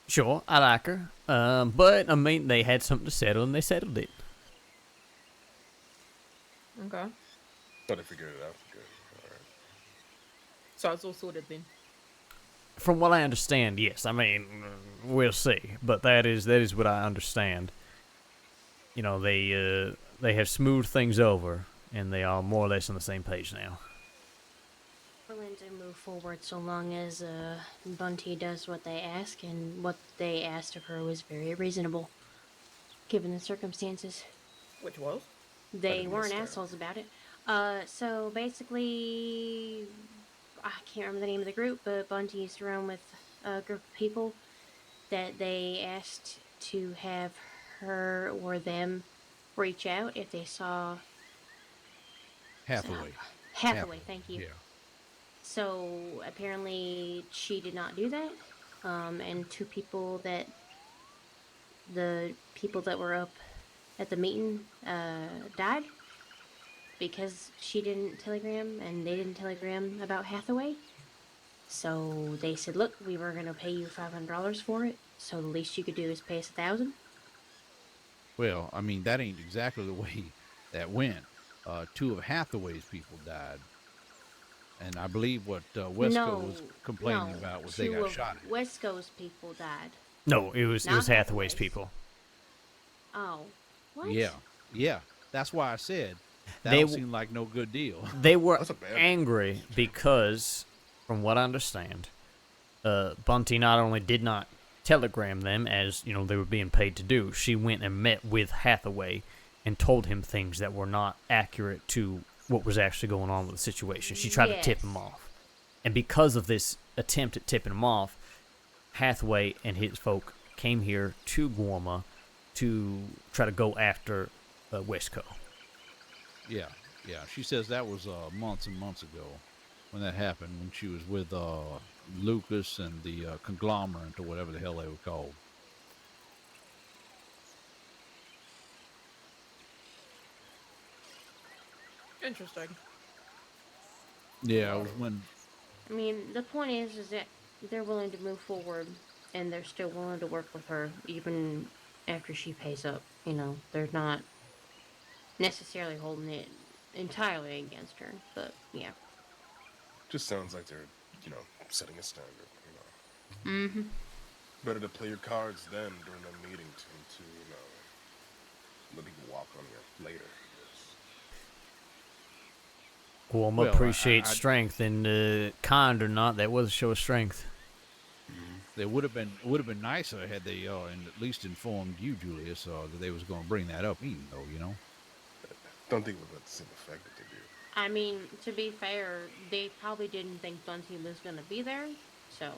Sure, I like her. But, I mean, they had something to settle, and they settled it. Okay. Thought they figured it out. Good. All right. So it's all sorted then. From what I understand, yes. I mean, we'll see. But that is what I understand. They have smoothed things over, and they are more or less on the same page now. Willing to move forward so long as Bunty does what they ask, and what they asked of her was very reasonable, given the circumstances. Which was? They weren't assholes about it. So basically, I can't remember the name of the group, but Bunty used to run with a group of people that they asked to have her or them reach out if they saw Hathaway, thank you. Yeah. So apparently she did not do that, and the people that were up at the meeting died because she didn't telegram and they didn't telegram about Hathaway. So they said, look, we were going to pay you $500 for it, so the least you could do is pay us $1,000. Well, I mean, that ain't exactly the way that went. Two of Hathaway's people died. And I believe what Wesco was complaining about was they got shot at. Wesco's people died. No, it was Hathaway's people. Oh, what? Yeah. That's why I said that don't seem like no good deal. They were angry because, from what I understand, Bunty not only did not telegram them as they were being paid to do, she went and met with Hathaway and told him things that were not accurate to what was actually going on with the situation. She tried to tip him off. And because of this attempt at tipping him off, Hathaway and his folk came here to Guarma to try to go after Wesco. Yeah. She says that was months and months ago when that happened, when she was with Lucas and the conglomerate or whatever the hell they were called. Interesting. Yeah, it was when... I mean, the point is that they're willing to move forward, and they're still willing to work with her, even after she pays up. They're not necessarily holding it entirely against her, but yeah. Just sounds like they're, setting a standard, Mm-hmm. Better to play your cards then during the meeting to let people walk on you later. Guarma appreciates strength, and kind or not, that was a show of strength. It would have been nicer had they at least informed you, Julius, that they was going to bring that up, even though, Don't think it would have the same effect that they do. I mean, to be fair, they probably didn't think Bunty was going to be there, so...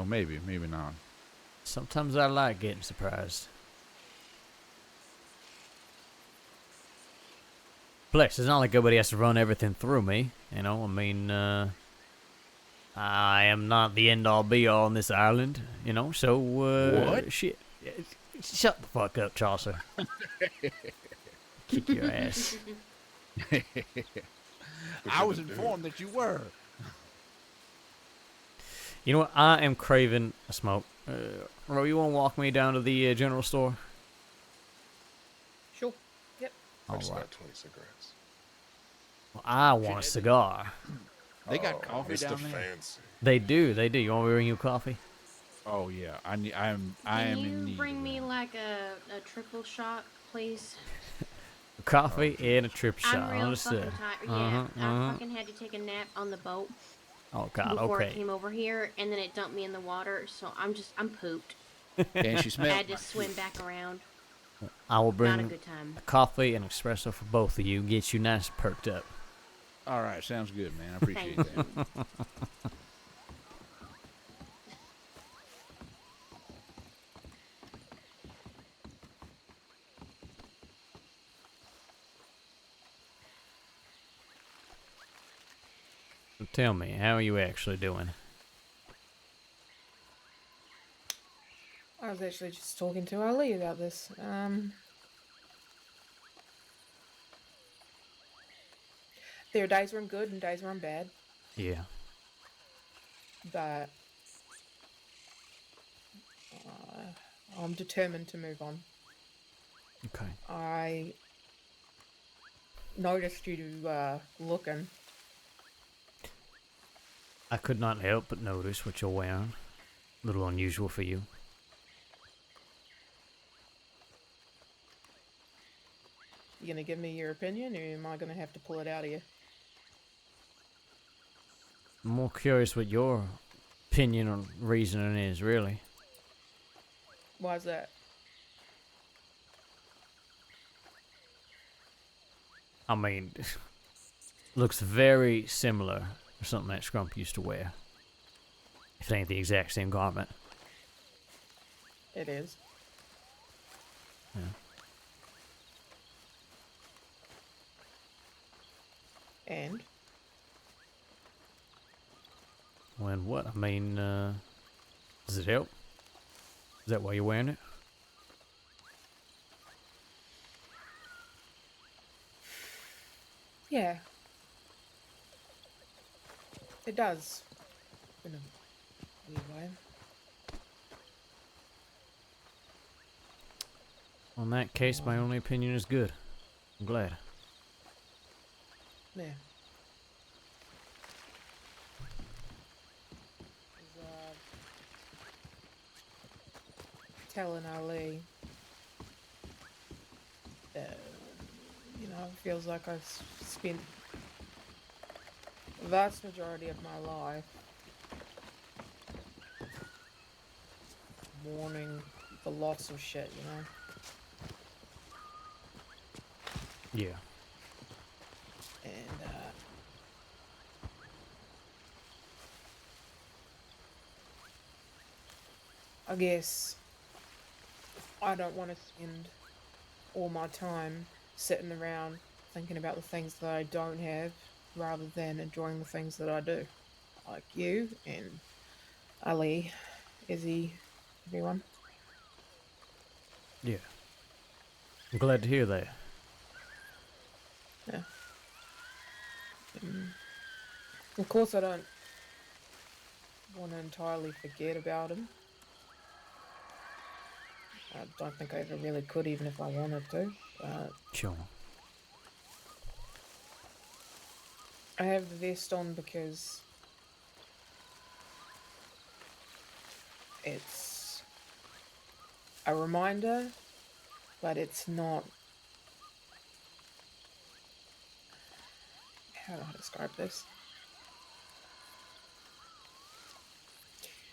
Maybe not. Sometimes I like getting surprised. Plus, it's not like everybody has to run everything through me, I mean, I am not the end-all be-all on this island, so, What? Shit. Shut the fuck up, Chaucer. Kick your ass. I was informed that you were. You know what? I am craving a smoke. Ro, you want to walk me down to the general store? Sure. Yep. I just All right. got 20 cigarettes. Well, I want a cigar. They got coffee Mr. down there. Fancy. They do. You want me to bring you coffee? Oh yeah, I am Can in you need. bring me like a triple shot, please? Coffee and a trip I'm shot. real Understood. fucking tired. Yeah, I Uh-huh. fucking had to take a nap on the boat Oh God. before I Okay. came over here, and then it dumped me in the water, so I'm pooped. And she I smelled had to like swim poop. back around. I will Not a bring good time. a coffee and espresso for both of you. Get you nice and perked up. All right, sounds good, man. I appreciate Thank that. you. So tell me, how are you actually doing? I was actually just talking to Ali about this. There are days when I'm good and days when I'm bad, Yeah. but I'm determined to move on. Okay. I noticed you looking. I could not help but notice what you're wearing. A little unusual for you. You gonna give me your opinion, or am I gonna have to pull it out of you? I'm more curious what your opinion or reasoning is, really. Why's that? I mean, looks very similar to something that Scrump used to wear. If it ain't the exact same garment. It is. Yeah. And? When what? I mean, does it help? Is that why you're wearing it? Yeah. It does. In a weird way. Well, in that case, my only opinion is good. I'm glad. Yeah. Telling Ali that, it feels like I've spent the vast majority of my life mourning the loss of shit, Yeah. And, I guess I don't want to spend all my time sitting around thinking about the things that I don't have rather than enjoying the things that I do. Like you and Ali, Izzy, everyone. Yeah. I'm glad to hear that. Yeah. Of course, I don't want to entirely forget about him. I don't think I ever really could, even if I wanted to. But Sure. I have the vest on because it's a reminder, but it's not. How do I describe this?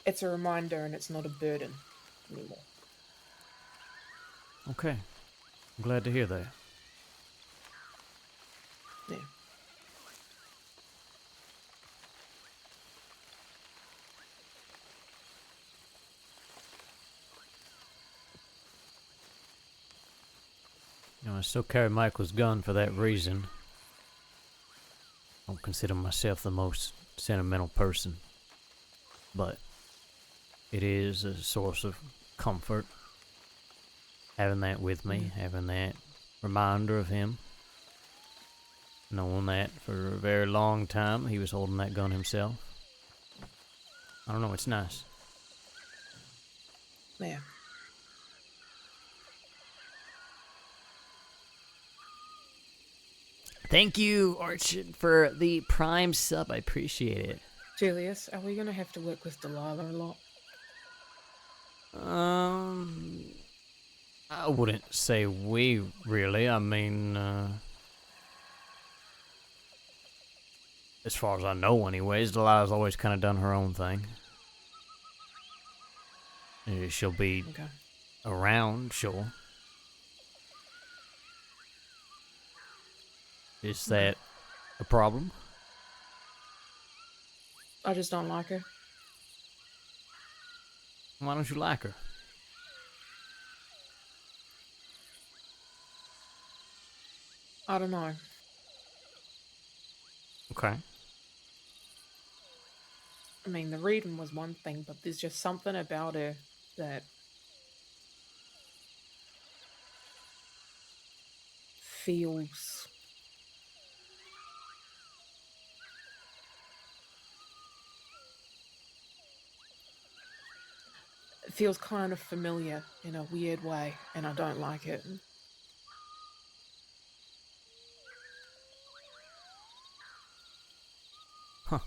It's a reminder and it's not a burden anymore. Okay. I'm glad to hear that. Yeah. I still carry Michael's gun for that reason. I don't consider myself the most sentimental person, but it is a source of comfort having that with me, having that reminder of him, knowing that for a very long time he was holding that gun himself. I don't know, it's nice. Yeah. Thank you, Orchard, for the Prime sub. I appreciate it. Julius, are we going to have to work with Delilah a lot? I wouldn't say we really. I mean, as far as I know, anyways, Delilah's always kind of done her own thing. She'll be Okay. around, sure. Is that a problem? I just don't like her. Why don't you like her? I don't know. Okay. I mean, the reading was one thing, but there's just something about her that feels kind of familiar in a weird way, and I don't like it. Huh.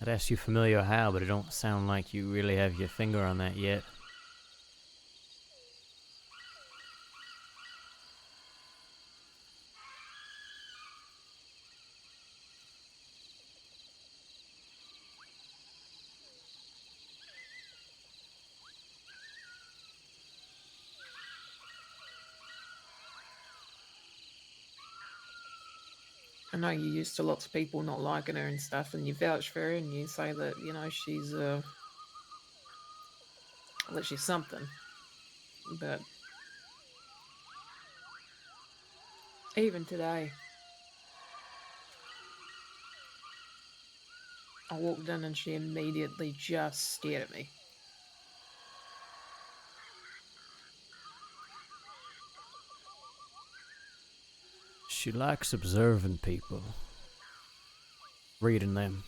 I'd ask you familiar how, but it don't sound like you really have your finger on that yet. I know you're used to lots of people not liking her and stuff, and you vouch for her and you say that, she's that she's something. But even today, I walked in and she immediately just stared at me. She likes observing people. Reading them.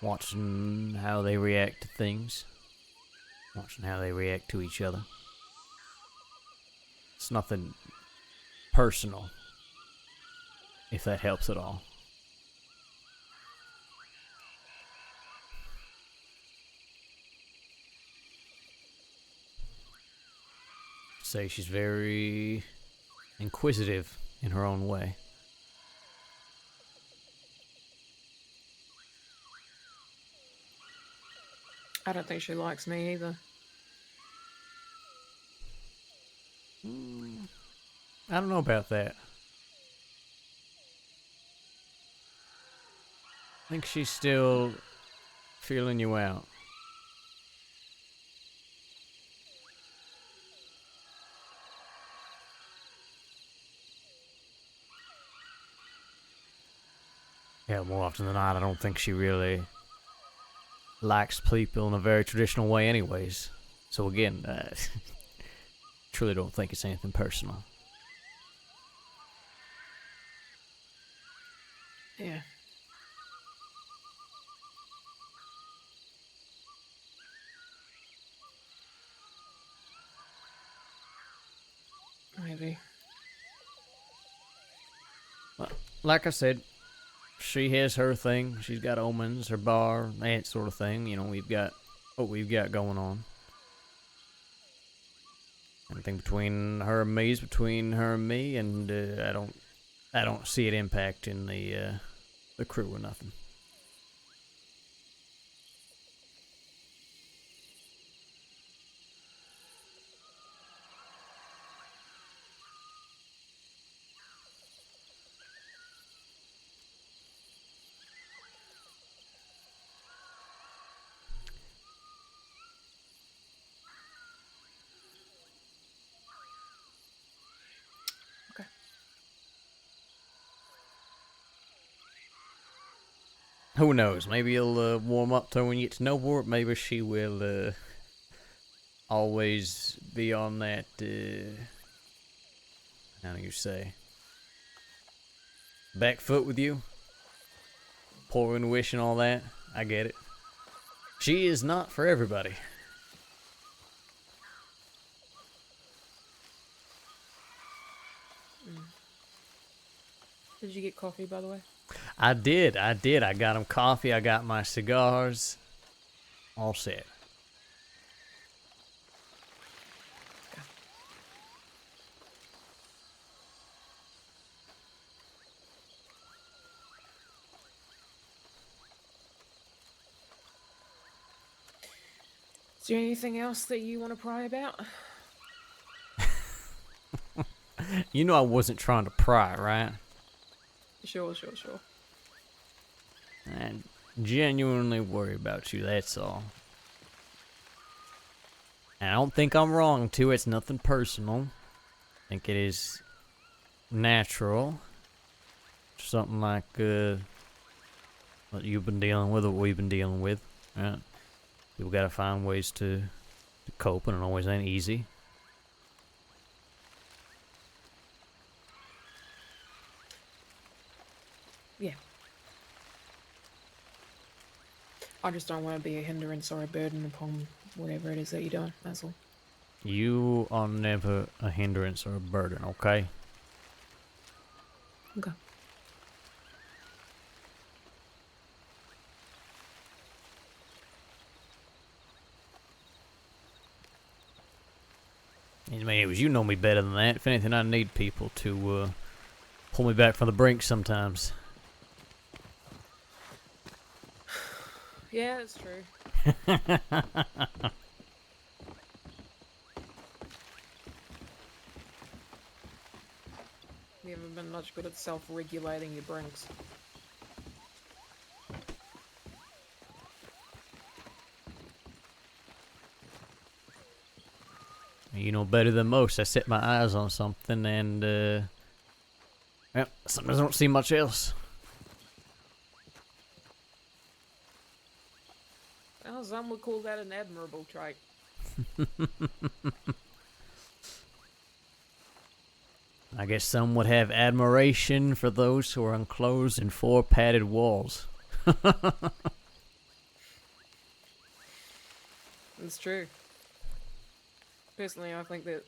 Watching how they react to things. Watching how they react to each other. It's nothing personal, if that helps at all. Say she's very inquisitive in her own way. I don't think she likes me either. I don't know about that. I think she's still feeling you out. Yeah, more often than not, I don't think she really likes people in a very traditional way anyways. So again, truly don't think it's anything personal. Yeah. Maybe. Like I said, she has her thing. She's got omens, her bar, that sort of thing. We've got what we've got going on. Anything between her and me is between her and me, and I don't see it impacting the crew or nothing. Who knows? Maybe he'll warm up to her when you get to know her. Maybe she will always be on that, how do you say, back foot with you. Pouring wish and all that. I get it. She is not for everybody. Did you get coffee, by the way? I did. I got him coffee. I got my cigars. All set. Is there anything else that you want to pry about? You know I wasn't trying to pry, right? Sure. I genuinely worry about you, that's all. And I don't think I'm wrong, too. It's nothing personal. I think it is natural. Something like what you've been dealing with or what we've been dealing with, right? People gotta find ways to cope, and it always ain't easy. Yeah. I just don't want to be a hindrance or a burden upon whatever it is that you're doing, that's all. You are never a hindrance or a burden, okay? Okay. I mean, it was you know me better than that. If anything, I need people to pull me back from the brink sometimes. Yeah, that's true. You haven't been much good at self-regulating your brinks. You know better than most. I set my eyes on something and, well, sometimes I don't see much else. Well, some would call that an admirable trait. I guess some would have admiration for those who are enclosed in four padded walls. It's true. Personally, I think that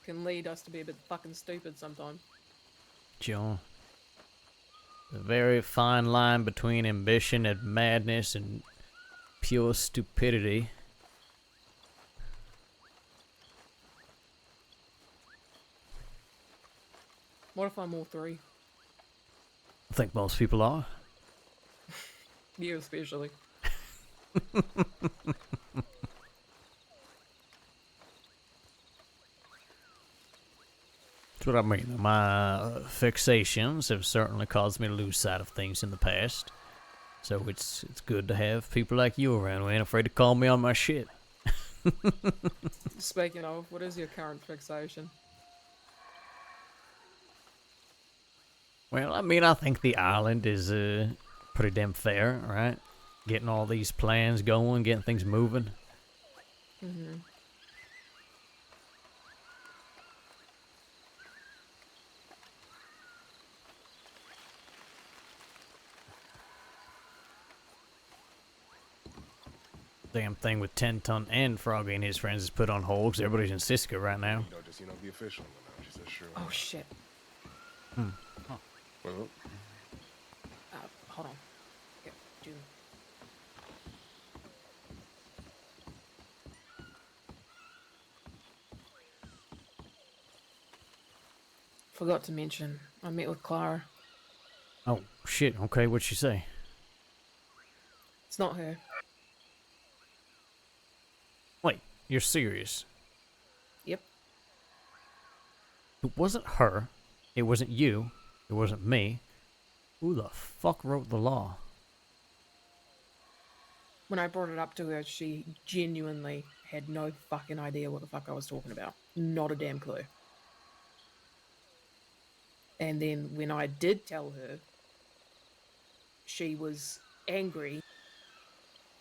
can lead us to be a bit fucking stupid sometimes. John. A very fine line between ambition and madness and pure stupidity. What if I'm all three? I think most people are. You especially. That's what I mean. My fixations have certainly caused me to lose sight of things in the past. So it's good to have people like you around who ain't afraid to call me on my shit. Speaking of, what is your current fixation? Well, I mean, I think the island is pretty damn fair, right? Getting all these plans going, getting things moving. Mm-hmm. Damn thing with 10-ton and Froggy and his friends is put on hold because everybody's in Cisco right now. Just, be official. She said, sure. Oh, shit. Hmm. Well, Hold on. Yep, June. Forgot to mention, I met with Clara. Oh, shit. Okay, what'd she say? It's not her. Wait, you're serious? Yep. It wasn't her. It wasn't you. It wasn't me. Who the fuck wrote the law? When I brought it up to her, she genuinely had no fucking idea what the fuck I was talking about. Not a damn clue. And then when I did tell her, she was angry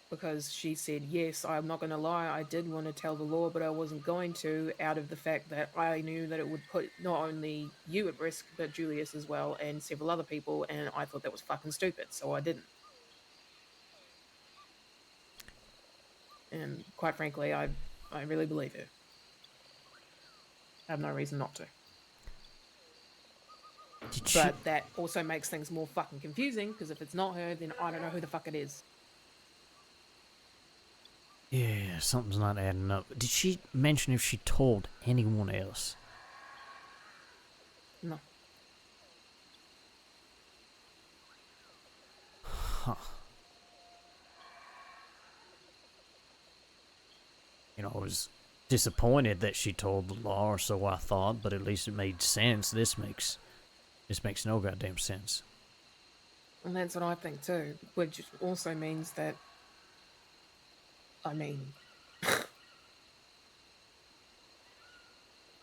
because she said, yes, I'm not going to lie, I did want to tell the law, but I wasn't going to, out of the fact that I knew that it would put not only you at risk, but Julius as well, and several other people, and I thought that was fucking stupid, so I didn't. And quite frankly, I really believe her. I have no reason not to. But that also makes things more fucking confusing, because if it's not her, then I don't know who the fuck it is. Yeah, something's not adding up. Did she mention if she told anyone else? No. Huh. You know, I was disappointed that she told the law, or so I thought, but at least it made sense. This makes no goddamn sense. And that's what I think too, which also means that, I mean,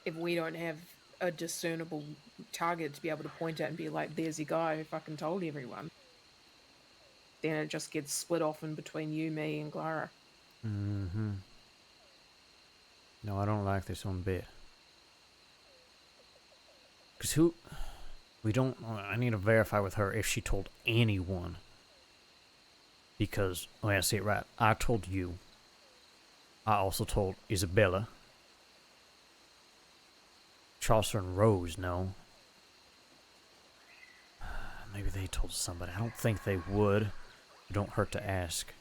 if we don't have a discernible target to be able to point at and be like, there's your guy who fucking told everyone, then it just gets split off in between you, me, and Clara. Mm-hmm. No, I don't like this one bit. Because I need to verify with her if she told anyone. Because, I see it right. I told you. I also told Isabella. Chaucer and Rose, no. Maybe they told somebody. I don't think they would. It don't hurt to ask.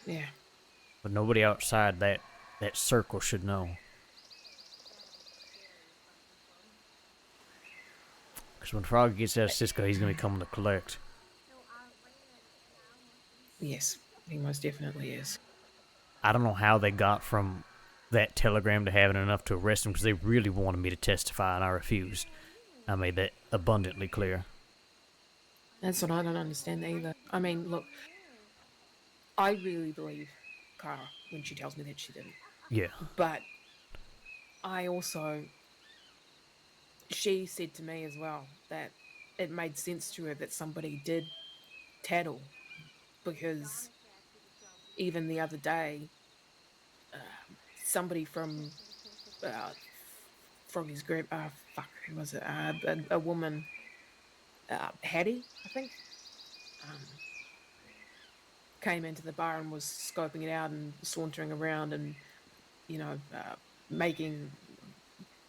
Yeah. But nobody outside that circle should know. Because when Frog gets out of Cisco, he's going to be coming to collect. Yes, he most definitely is. I don't know how they got from that telegram to having enough to arrest him, because they really wanted me to testify and I refused. I made that abundantly clear. That's what I don't understand either. I mean, look, I really believe Cara when she tells me that she didn't. Yeah. But I also, she said to me as well that it made sense to her that somebody did tattle, because even the other day, somebody from Froggy's group, who was it? A woman, Hattie, I think, came into the bar and was scoping it out and sauntering around and, making,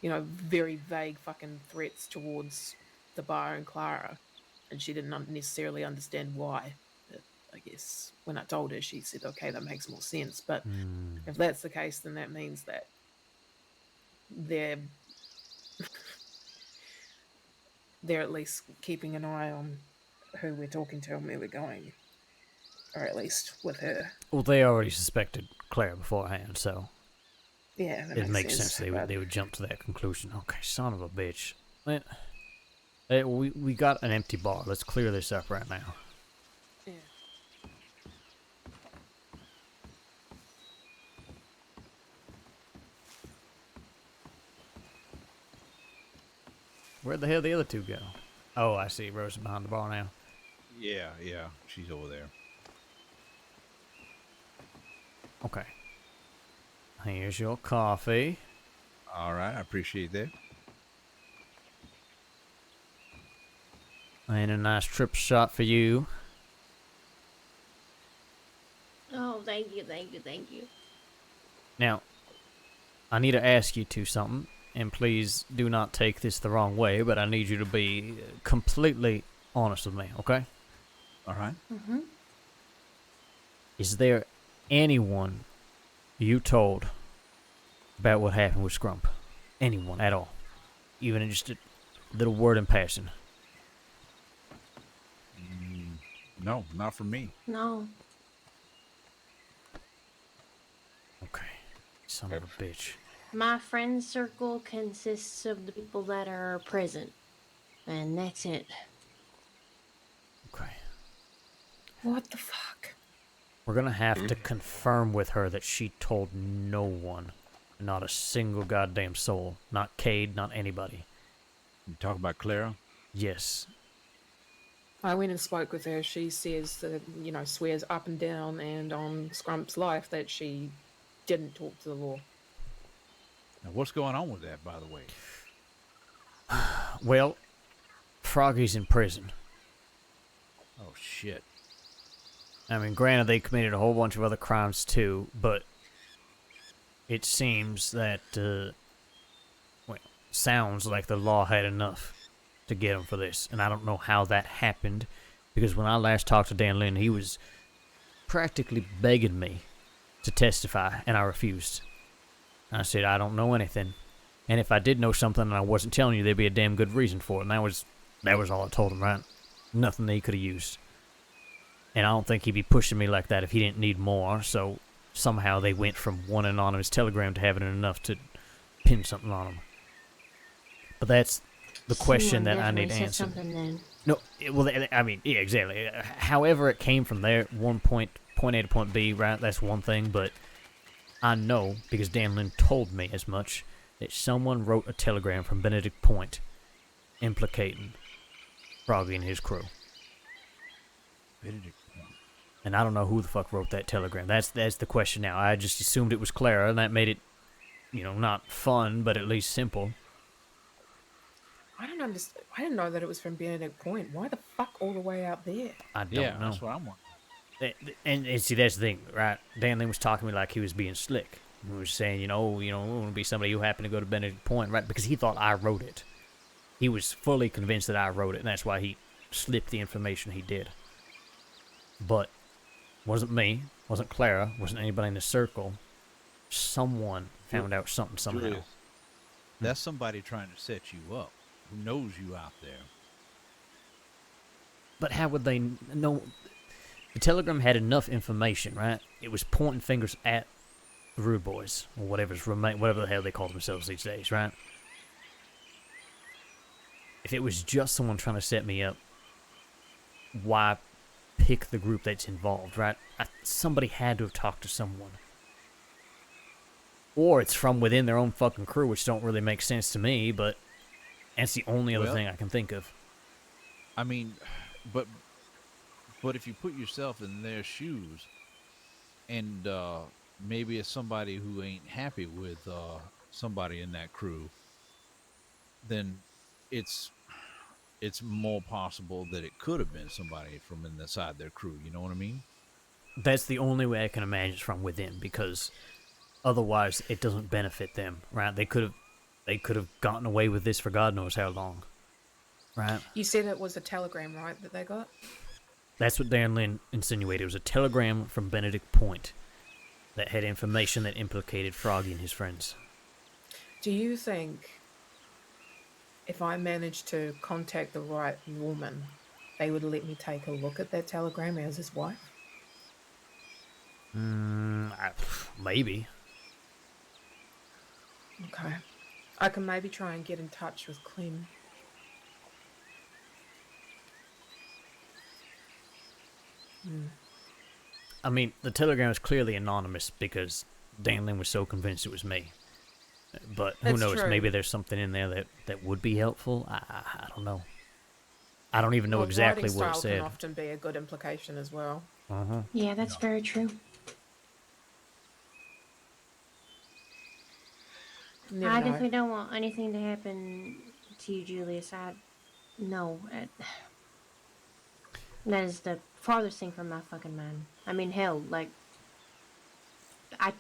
very vague fucking threats towards the bar and Clara. And she didn't necessarily understand why. But I guess when I told her, she said, okay, that makes more sense. But if that's the case, then that means that they're at least keeping an eye on who we're talking to and where we're going. Or at least with her. Well, they already suspected Claire beforehand, so yeah, that it makes sense. sense they would jump to that conclusion. Okay, son of a bitch. We got an empty bar. Let's clear this up right now. Yeah. Where'd the hell the other two go? Oh, I see. Rose is behind the bar now. Yeah, she's over there. Okay. Here's your coffee. All right, I appreciate that. And a nice trip shot for you. Oh, thank you, thank you, thank you. Now, I need to ask you two something, and please do not take this the wrong way, but I need you to be completely honest with me, okay? All right. Mm-hmm. Is there anyone you told about what happened with Scrump? Anyone at all? Even just a little word in passing? No, not for me. No. Okay. Son of a bitch. My friend circle consists of the people that are present. And that's it. Okay. What the fuck? We're gonna have to confirm with her that she told no one. Not a single goddamn soul. Not Cade, not anybody. You talk about Clara? Yes. I went and spoke with her. She says that, swears up and down and on Scrump's life that she didn't talk to the law. Now, what's going on with that, by the way? Well, Froggy's in prison. Oh, shit. I mean, granted, they committed a whole bunch of other crimes too, but it seems that, sounds like the law had enough to get him for this. And I don't know how that happened, because when I last talked to Dan Lin, he was practically begging me to testify, and I refused. I said, I don't know anything. And if I did know something and I wasn't telling you, there'd be a damn good reason for it. And that was all I told him, right? Nothing that he could have used. And I don't think he'd be pushing me like that if he didn't need more. So somehow they went from one anonymous telegram to having enough to pin something on him. But that's the question that I need answered. No, yeah, exactly. However it came from there, point A to point B, right? That's one thing, but I know, because Dan Lin told me as much, that someone wrote a telegram from Benedict Point implicating Froggy and his crew. Benedict Point. And I don't know who the fuck wrote that telegram. That's the question now. I just assumed it was Clara, and that made it, not fun, but at least simple. I don't understand. I didn't know that it was from Benedict Point. Why the fuck all the way out there? I don't know. That's what I'm wondering. And see, that's the thing, right? Dan Lin was talking to me like he was being slick. He was saying, we want to be somebody who happened to go to Benedict Point, right? Because he thought I wrote it. He was fully convinced that I wrote it, and that's why he slipped the information he did. But wasn't me, wasn't Clara, wasn't anybody in the circle. Someone found out something somehow. Julius, that's somebody trying to set you up, who knows you out there. But how would they know? The telegram had enough information, right? It was pointing fingers at the Rude Boys, or whatever the hell they call themselves these days, right? If it was just someone trying to set me up, why pick the group that's involved, right? Somebody had to have talked to someone. Or it's from within their own fucking crew, which don't really make sense to me, but that's the only other thing I can think of. I mean, but if you put yourself in their shoes, and maybe it's somebody who ain't happy with somebody in that crew, then it's more possible that it could have been somebody from inside their crew. You know what I mean? That's the only way I can imagine it's from within, because otherwise it doesn't benefit them, right? They could have gotten away with this for God knows how long, right? You said it was a telegram, right, that they got? That's what Dan Lin insinuated. It was a telegram from Benedict Point that had information that implicated Froggy and his friends. Do you think if I managed to contact the right woman, they would let me take a look at that telegram as his wife? Maybe. Okay. I can maybe try and get in touch with Clem. I mean, the telegram is clearly anonymous because Dan Lin was so convinced it was me. But who That's knows? true. Maybe there's something in there that would be helpful. I don't know. I don't even know Well, exactly writing what it style said. can often be a good implication as well. Yeah, that's very true. Never I know. definitely don't want anything to happen to you, Julius. No. That is the farthest thing from my fucking mind. I mean, hell, like, I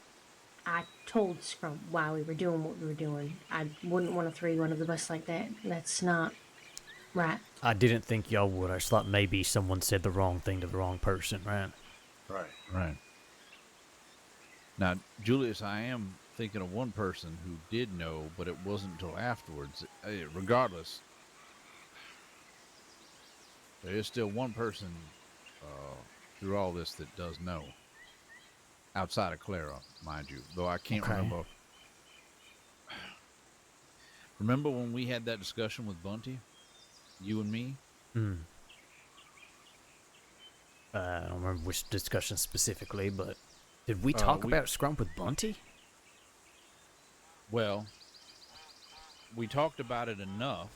told Scrump why we were doing what we were doing. I wouldn't want to throw you under the bus like that. That's not right. I didn't think y'all would. I just thought maybe someone said the wrong thing to the wrong person, right? Right. Now, Julius, I am thinking of one person who did know, but it wasn't until afterwards. Regardless, there is still one person through all this that does know. Outside of Clara, mind you. Though I can't remember. Remember when we had that discussion with Bunty? You and me? I don't remember which discussion specifically, but did we talk about Scrump with Bunty? Well, we talked about it enough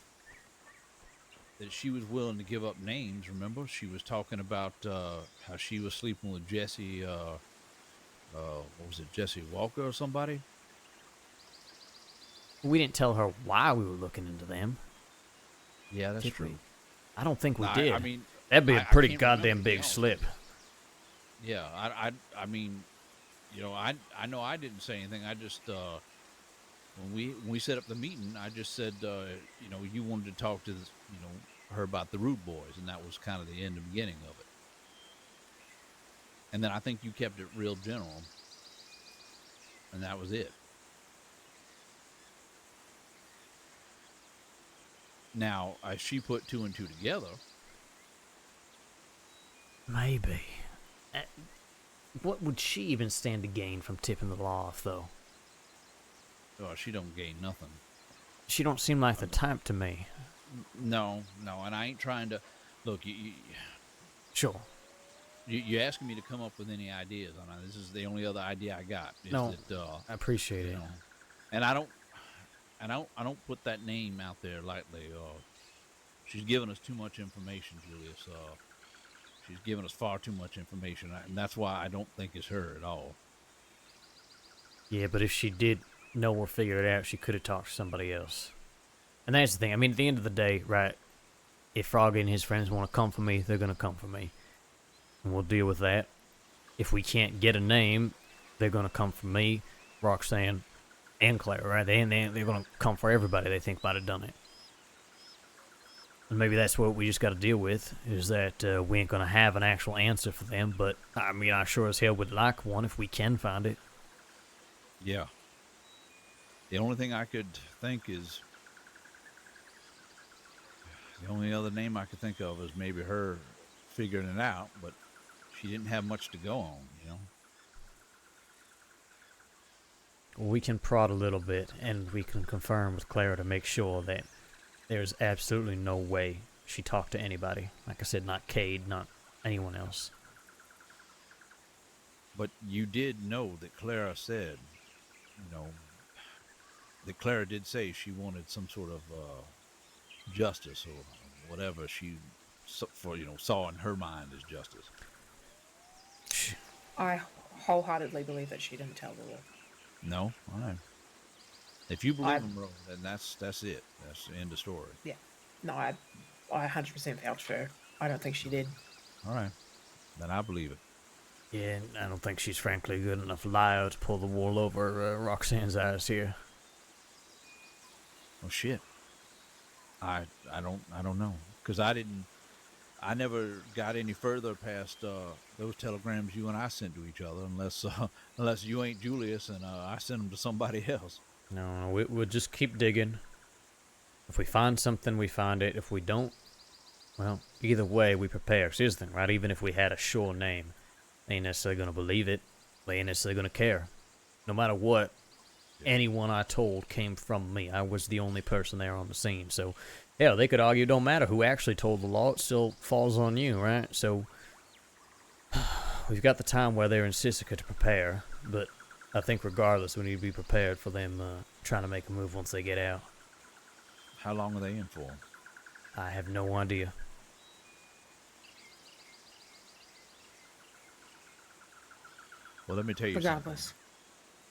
that she was willing to give up names, remember? She was talking about how she was sleeping with Jesse, what was it, Jesse Walker or somebody? We didn't tell her why we were looking into them. Yeah, that's true. I don't think we No, did. I mean, that'd be a I pretty can't goddamn remember, to be big honest. slip. Yeah, I mean, I know I didn't say anything. I just, when we set up the meeting, I just said, you know, you wanted to talk to this, you know, her about the Rude Boys, and that was kind of the end and beginning of it. And then I think you kept it real general, and that was it. Now, she put two and two together. Maybe. What would she even stand to gain from tipping the law off, though? Oh, she don't gain nothing. She don't seem like the type to me. No, and I ain't trying to. Look, Sure. You asking me to come up with any ideas on it. This is the only other idea I got. Is No, that, I appreciate it. know, and I don't put that name out there lightly. She's given us too much information, Julius. She's given us far too much information, and that's why I don't think it's her at all. Yeah, but if she did know or figure it out, she could have talked to somebody else. And that's the thing. I mean, at the end of the day, right, if Froggy and his friends want to come for me, they're going to come for me. And we'll deal with that. If we can't get a name, they're going to come for me, Roxanne, and Claire, right? They're going to come for everybody they think might have done it. And maybe that's what we just got to deal with, is that we ain't going to have an actual answer for them. But, I mean, I sure as hell would like one if we can find it. Yeah. The only thing I could think is, the only other name I could think of is maybe her figuring it out, but she didn't have much to go on, you know. We can prod a little bit, and we can confirm with Clara to make sure that there's absolutely no way she talked to anybody. Like I said, not Cade, not anyone else. But you did know that Clara said, you know, that Clara did say she wanted some sort of justice or whatever she saw in her mind as justice. I wholeheartedly believe that she didn't tell the law. No, all right. If you believe him, bro, then that's it. That's the end of story. Yeah. No, I 100% vouch for her. I don't think she did. All right. Then I believe it. Yeah, I don't think she's frankly good enough liar to pull the wool over Roxanne's eyes here. Oh shit. I don't know, because I never got any further past those telegrams you and I sent to each other, unless you ain't Julius and I sent them to somebody else. No, we'll just keep digging. If we find something, we find it. If we don't, well, either way, we prepare. Here's the thing, right? Even if we had a sure name, they ain't necessarily going to believe it. They ain't necessarily going to care. No matter what, anyone I told came from me. I was the only person there on the scene. So, yeah, they could argue it don't matter who actually told the law. It still falls on you, right? So, we've got the time where they're in Sisika to prepare, but I think regardless, we need to be prepared for them trying to make a move once they get out. How long are they in for? I have no idea. Well, let me tell you Regardless. something.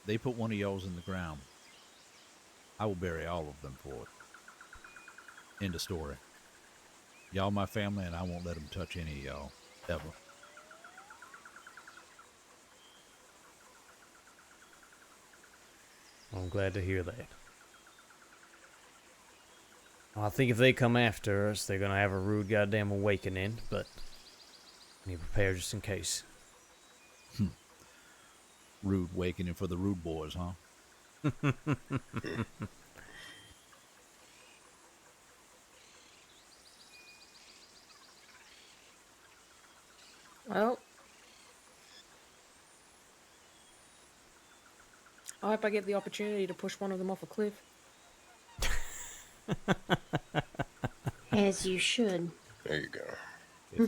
They put one of yours in the ground. I will bury all of them for it. End of story. Y'all my family, and I won't let them touch any of y'all, ever. I'm glad to hear that. I think if they come after us, they're going to have a rude goddamn awakening, but we need to prepare just in case. Rude awakening for the rude boys, huh? Well, I hope I get the opportunity to push one of them off a cliff. As you should. There you go. If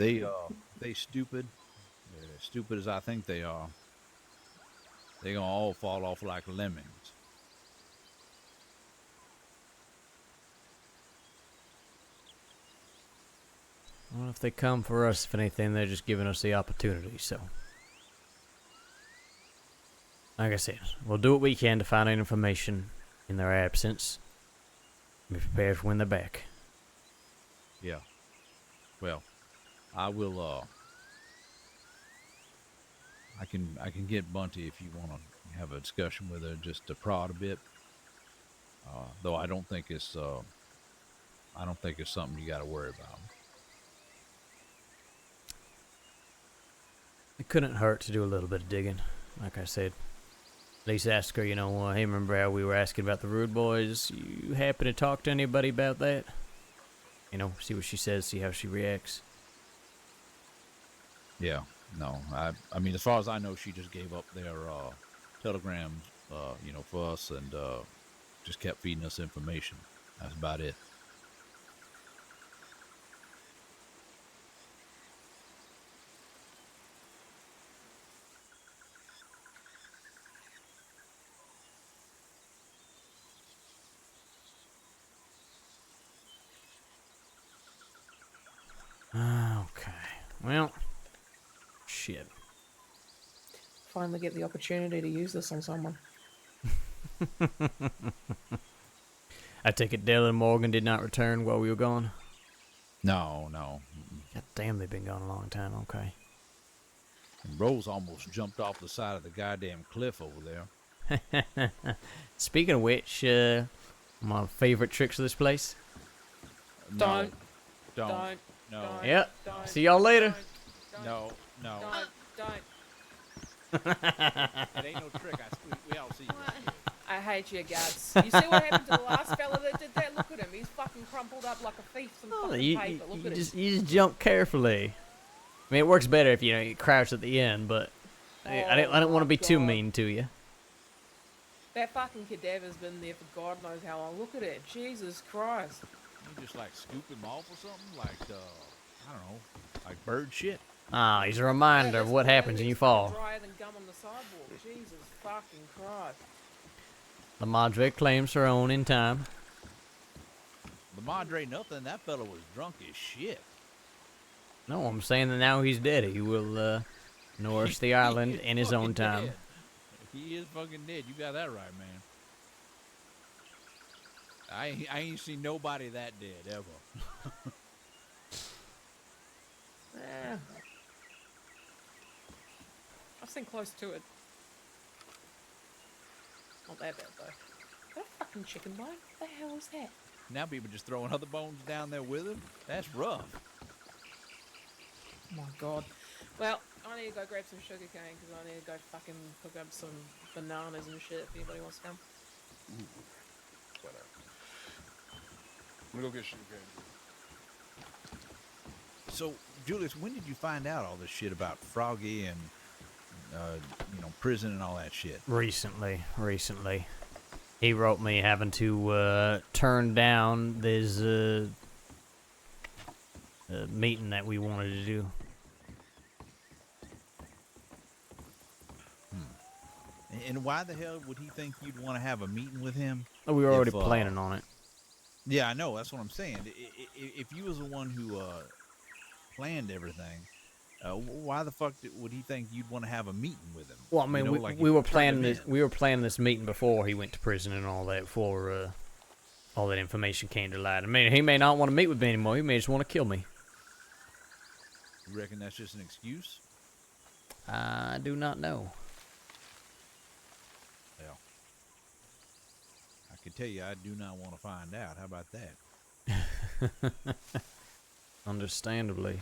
they stupid as I think they are, they're gonna all fall off like lemmings. Well, if they come for us, if anything, they're just giving us the opportunity, so. Like I said, we'll do what we can to find out information in their absence. Be prepared for when they're back. Yeah. Well, I will, I can get Bunty if you want to have a discussion with her just to prod a bit. Though I don't think it's something you got to worry about. It couldn't hurt to do a little bit of digging, like I said. At least ask her, hey, remember how we were asking about the Rude Boys? You happen to talk to anybody about that? See what she says, see how she reacts. Yeah, no, I mean, as far as I know, she just gave up their telegrams, for us, and just kept feeding us information. That's about it. Okay. Well, shit. Finally get the opportunity to use this on someone. I take it Dale and Morgan did not return while we were gone? No. God damn, they've been gone a long time. Okay. And Rose almost jumped off the side of the goddamn cliff over there. Speaking of which, my favorite tricks of this place. Don't. No. Yep. See y'all later. No. Don't. It ain't no trick. We all see you. I hate you, Gads. You see what happened to the last fella that did that? Look at him. He's fucking crumpled up like a thief. Some fucking paper. Look at him. You just jump carefully. I mean, it works better if you crouch at the end, but I don't want to be too mean to you. That fucking cadaver's been there for God knows how long. Look at it. Jesus Christ. You just like scoop him off or something? Like, I don't know, like bird shit? Ah, he's a reminder of what happens when you fall. Drier than gum on the sidewalk. Jesus fucking Christ. La Madre claims her own in time. The Madre nothing. That fella was drunk as shit. No, I'm saying that now he's dead. He will nourish the island in his own time. Dead. He is fucking dead. You got that right, man. I ain't seen nobody that dead ever. I've seen close to it. Not that bad though. That fucking chicken bone? What the hell is that? Now people just throwing other bones down there with him. That's rough. Oh my god. Well, I need to go grab some sugar cane because I need to go fucking pick up some bananas and shit if anybody wants to come. Ooh. Why not? I'm gonna go get sugar cane. So, Julius, when did you find out all this shit about Froggy and, prison and all that shit? Recently. He wrote me having to turn down this meeting that we wanted to do. And why the hell would he think you'd want to have a meeting with him? Oh, we were already planning on it. Yeah, I know. That's what I'm saying. If you was the one who planned everything, why the fuck would he think you'd want to have a meeting with him? Well, I mean, we were planning this. We were planning this meeting before he went to prison and all that. Before all that information came to light. I mean, he may not want to meet with me anymore. He may just want to kill me. You reckon that's just an excuse? I do not know. Well, I can tell you, I do not want to find out. How about that? Understandably.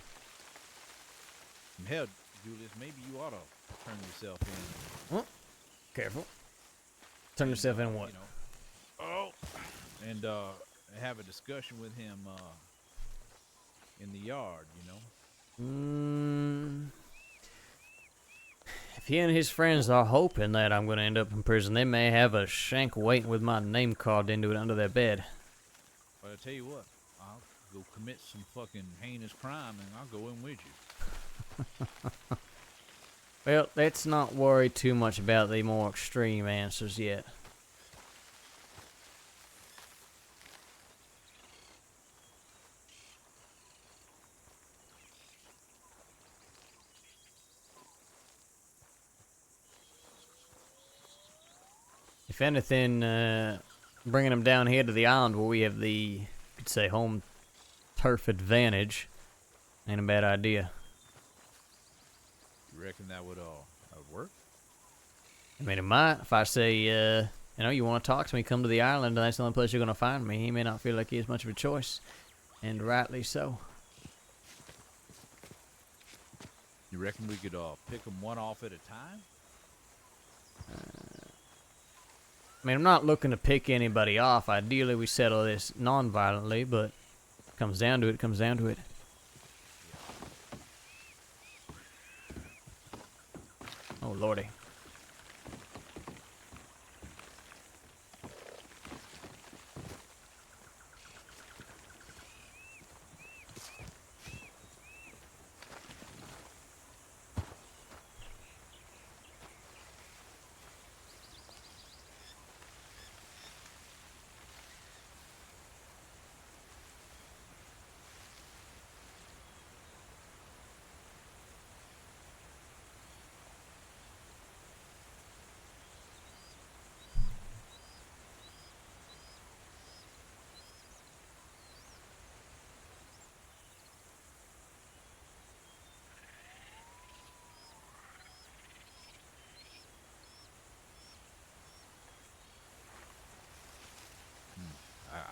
Hell, Julius, maybe you ought to turn yourself in. Oh, careful. Turn yourself in what? And have a discussion with him in the yard, If he and his friends are hoping that I'm going to end up in prison, they may have a shank waiting with my name carved into it under their bed. But I tell you what, I'll go commit some fucking heinous crime and I'll go in with you. Well, let's not worry too much about the more extreme answers yet. If anything, bringing them down here to the island where we have the, you could say, home turf advantage ain't a bad idea. You reckon that would work? I mean, it might. If I say, You know, you want to talk to me, come to the island, and that's the only place you're going to find me. He may not feel like he has much of a choice, and rightly so. You reckon we could pick them one off at a time? I mean, I'm not looking to pick anybody off. Ideally, we settle this non-violently, but it comes down to it, comes down to it. Oh, lordy.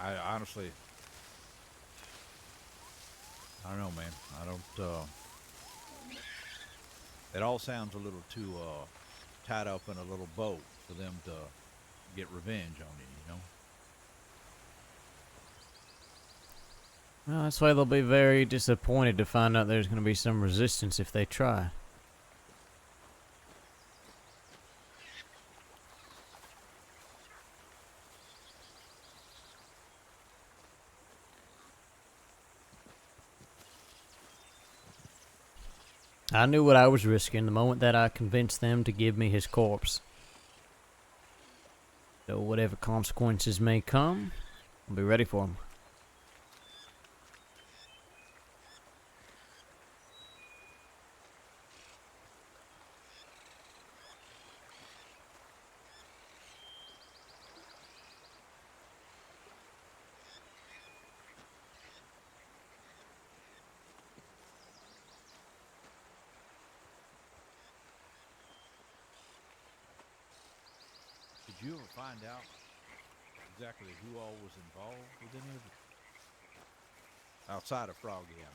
I honestly, I don't know, man. I don't. It all sounds a little too tied up in a little boat for them to get revenge on you, you know? Well, that's why they'll be very disappointed to find out there's going to be some resistance if they try. I knew what I was risking the moment that I convinced them to give me his corpse. So whatever consequences may come, I'll be ready for them. Did you ever find out exactly who all was involved with any of it? Outside of Froggy, I mean.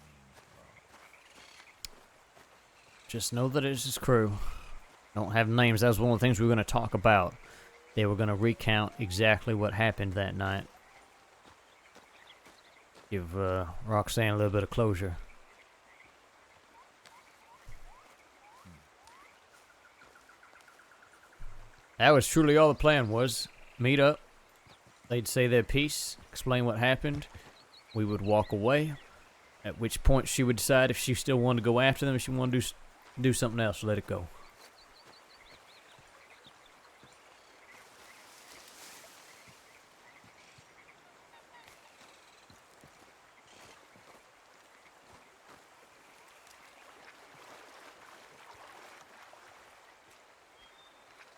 Just know that it's his crew. Don't have names. That was one of the things we were going to talk about. They were going to recount exactly what happened that night. Give Roxanne a little bit of closure. That was truly all the plan was. Meet up. They'd say their piece, explain what happened. We would walk away. At which point she would decide if she still wanted to go after them, if she wanted to do something else, let it go.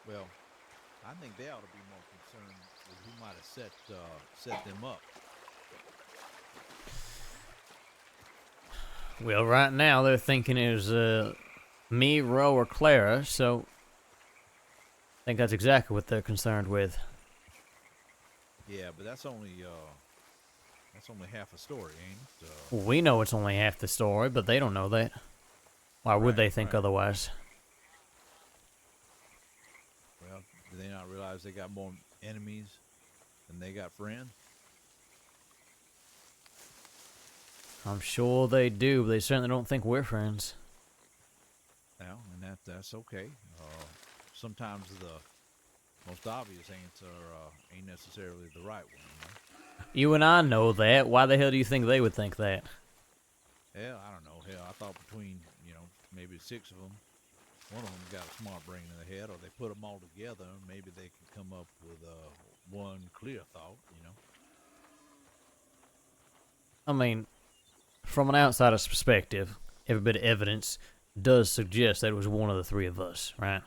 Well, I think they ought to be more concerned with who might have set them up. Well, right now they're thinking it was me, Ro, or Clara, so I think that's exactly what they're concerned with. Yeah, but that's only half a story, ain't it? Well, we know it's only half the story, but they don't know that. Why would they think otherwise? Well, do they not realize they got more enemies than they got friends? I'm sure they do, but they certainly don't think we're friends. Well, and that's okay. Sometimes the most obvious answer ain't necessarily the right one. You know? You and I know that. Why the hell do you think they would think that? Hell, I don't know. Hell, I thought between, maybe 6 of them, one of them got a smart brain in the head, or they put them all together, maybe they could come up with one clear thought, you know? I mean, from an outsider's perspective, every bit of evidence does suggest that it was one of the three of us, right?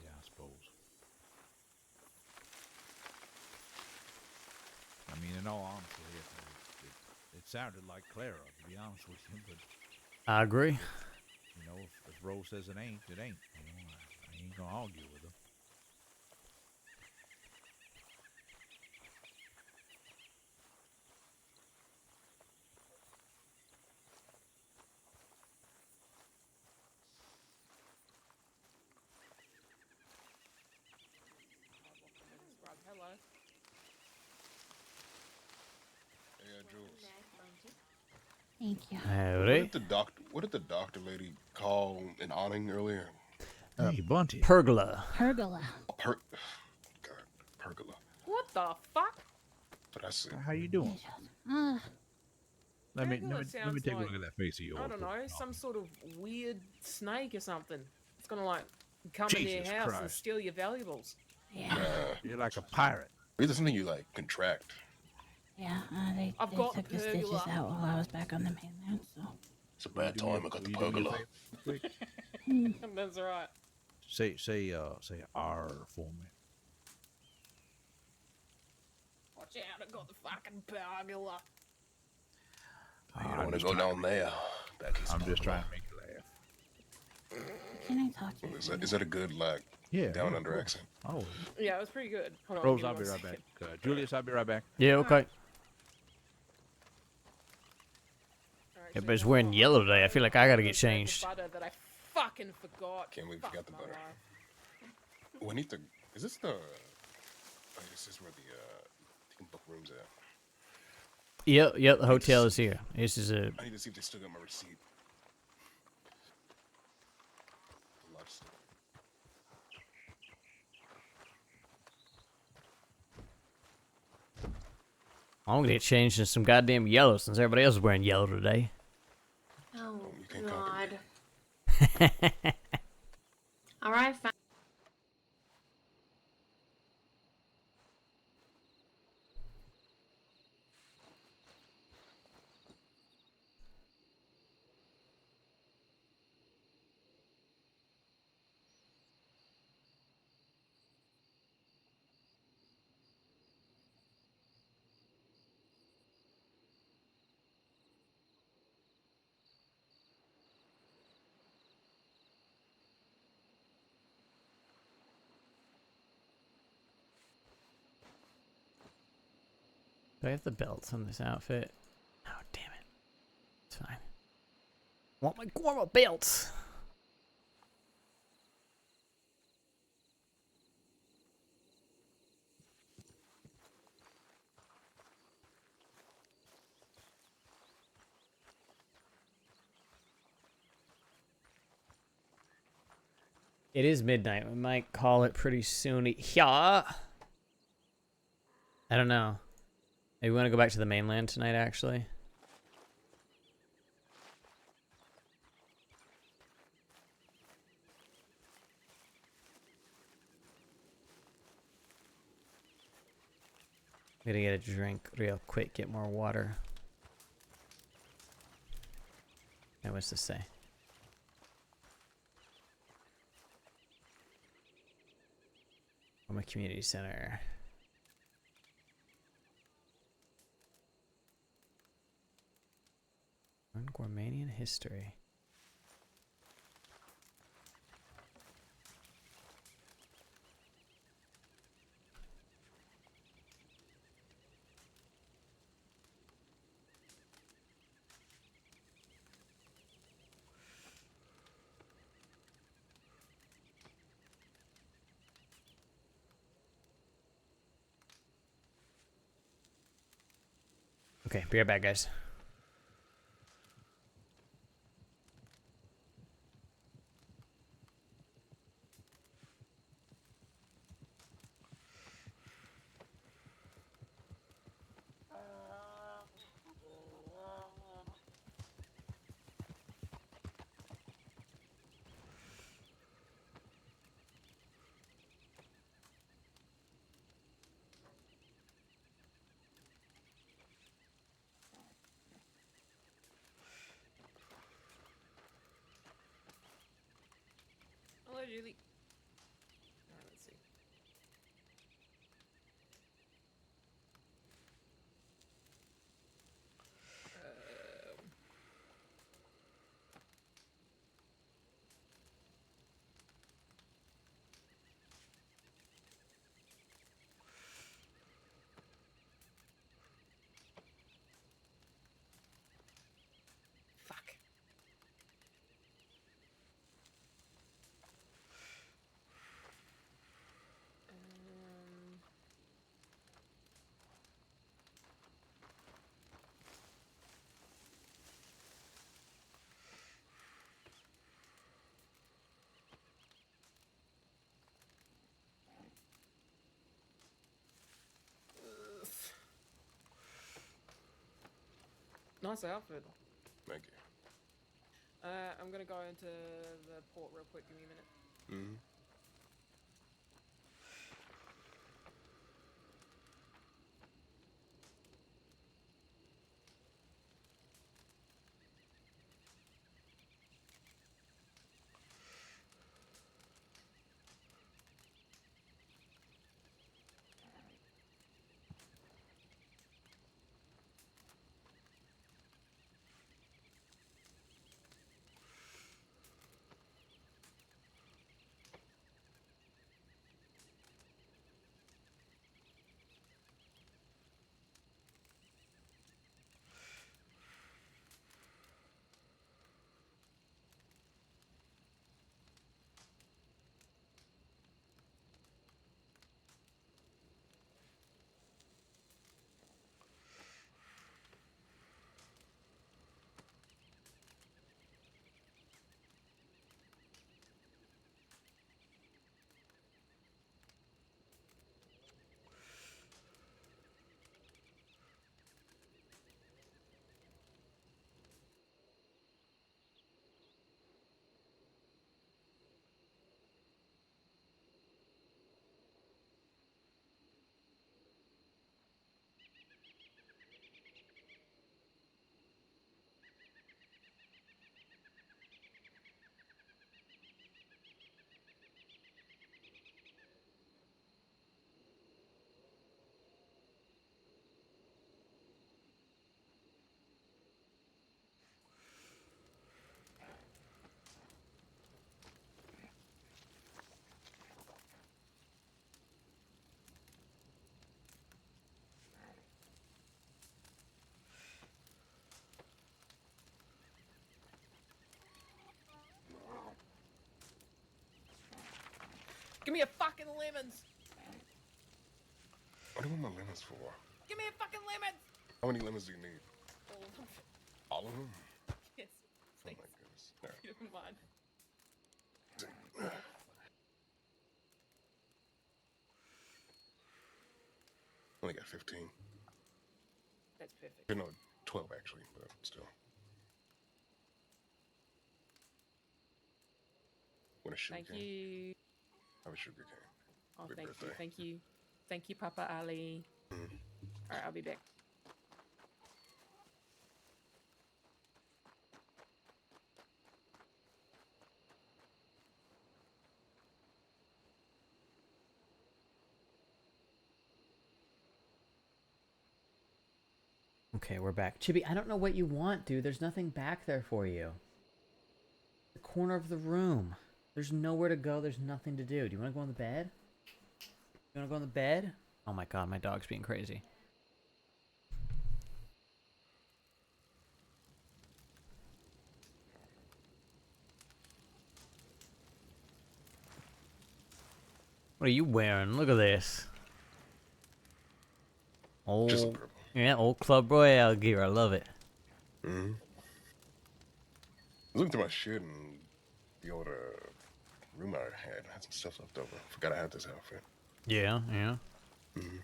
Yeah, I suppose. I mean, in all honesty, it sounded like Clara, to be honest with you, but... I agree. if Rose says it ain't, it ain't. I ain't gonna argue with her. Hello. Hey, Jules. Thank you. What did the doctor lady call an awning earlier? Hey, Bunty. Pergola. Pergola. God, pergola. What the fuck? But I said, How you doing? Let me Pergola take a sounds look like, at that face of yours. I don't know, some sort of weird snake or something. It's gonna like come in Jesus your house and Christ. steal your valuables. You're like a pirate. Either something you like contract. Yeah, they I've got took the the stitches pergola. out while I was back on the mainland, so. It's a bad time. I got the pergola. That's right. Say R for me. Watch out, I got the fucking pergola. You don't want to go down there. I'm just trying to make you laugh. Can I talk to you? Is that a good down under accent? Oh. Yeah, it was pretty good. Hold on, Rose, give me I'll be one right second. back. Julius, I'll be right back. Yeah, okay. Everybody's wearing yellow today. I feel like I gotta get changed. Butter that I fucking forgot. Can't believe we forgot the Fuck my butter. life. We need to. Is this the? This is where the book room's at. Yep, the hotel is here. This is a. I need to see if they still got my receipt. I'm gonna get changed in some goddamn yellow since everybody else is wearing yellow today. Oh, God. All right, fine. Do I have the belts on this outfit? Oh, damn it. It's fine. I want my Gorma belts. It is midnight. We might call it pretty soon. Yeah. I don't know. Maybe we want to go back to the mainland tonight, actually. I'm gonna get a drink real quick, get more water. And what's this say? I'm a community center. Learn Gormanian history. Okay, be right back, guys. Hello, Julie. Let's see. Nice outfit. Thank you. I'm gonna go into the port real quick. Give me a minute. Mm-hmm. Give me a fucking lemons. What do you want my lemons for? Give me a fucking lemons. How many lemons do you need? All of them. All of them? Yes. Oh Thanks. my goodness. All right. You don't mind. Only got 15. That's perfect. You know, 12 actually, but still. Want a sugar Thank cane? you. Have a sugar cane. Oh, Happy thank birthday. you. Thank you. Thank you, Papa Ali. All right, I'll be back. Okay, we're back. Chibi, I don't know what you want, dude. There's nothing back there for you. The corner of the room. There's nowhere to go. There's nothing to do. Do you want to go on the bed? You want to go on the bed? Oh my god, my dog's being crazy. What are you wearing? Look at this. Just a Old, purple. yeah, old Club Royale gear. I love it. Mm-hmm. I was looking through my shit and the old room I had. I had some stuff left over. Forgot I had this outfit. Yeah, yeah. Mm-hmm.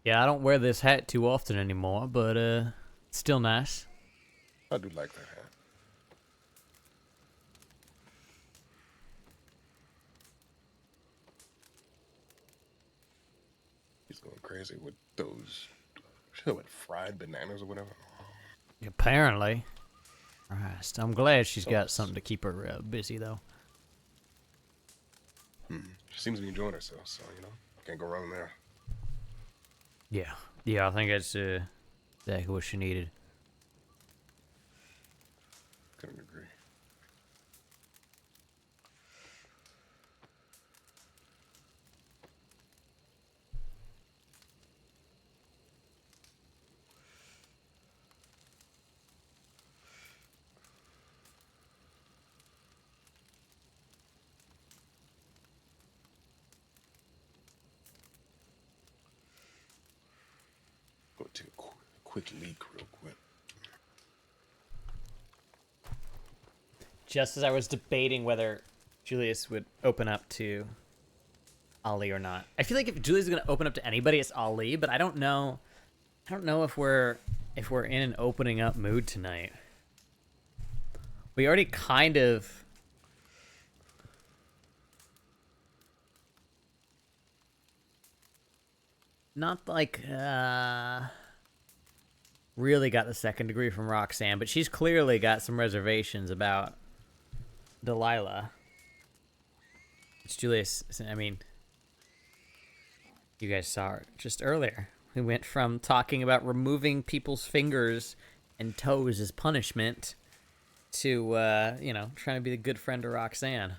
Yeah, I don't wear this hat too often anymore, but it's still nice. I do like that hat. He's going crazy with those, what, fried bananas or whatever. Apparently. Christ, I'm glad she's got something to keep her busy, though. She seems to be enjoying herself, so, you know, can't go wrong there. Yeah. Yeah, I think that's exactly what she needed. Couldn't agree. Go take a quick leak real quick. Just as I was debating whether Julius would open up to Ali or not. I feel like if Julius is going to open up to anybody, it's Ali, but I don't know. I don't know if we're if we're in an opening up mood tonight. We already kind of... Not like, really got the second degree from Roxanne, but she's clearly got some reservations about Delilah. It's Julius, I mean, you guys saw it just earlier. We went from talking about removing people's fingers and toes as punishment to, you know, trying to be the good friend to Roxanne.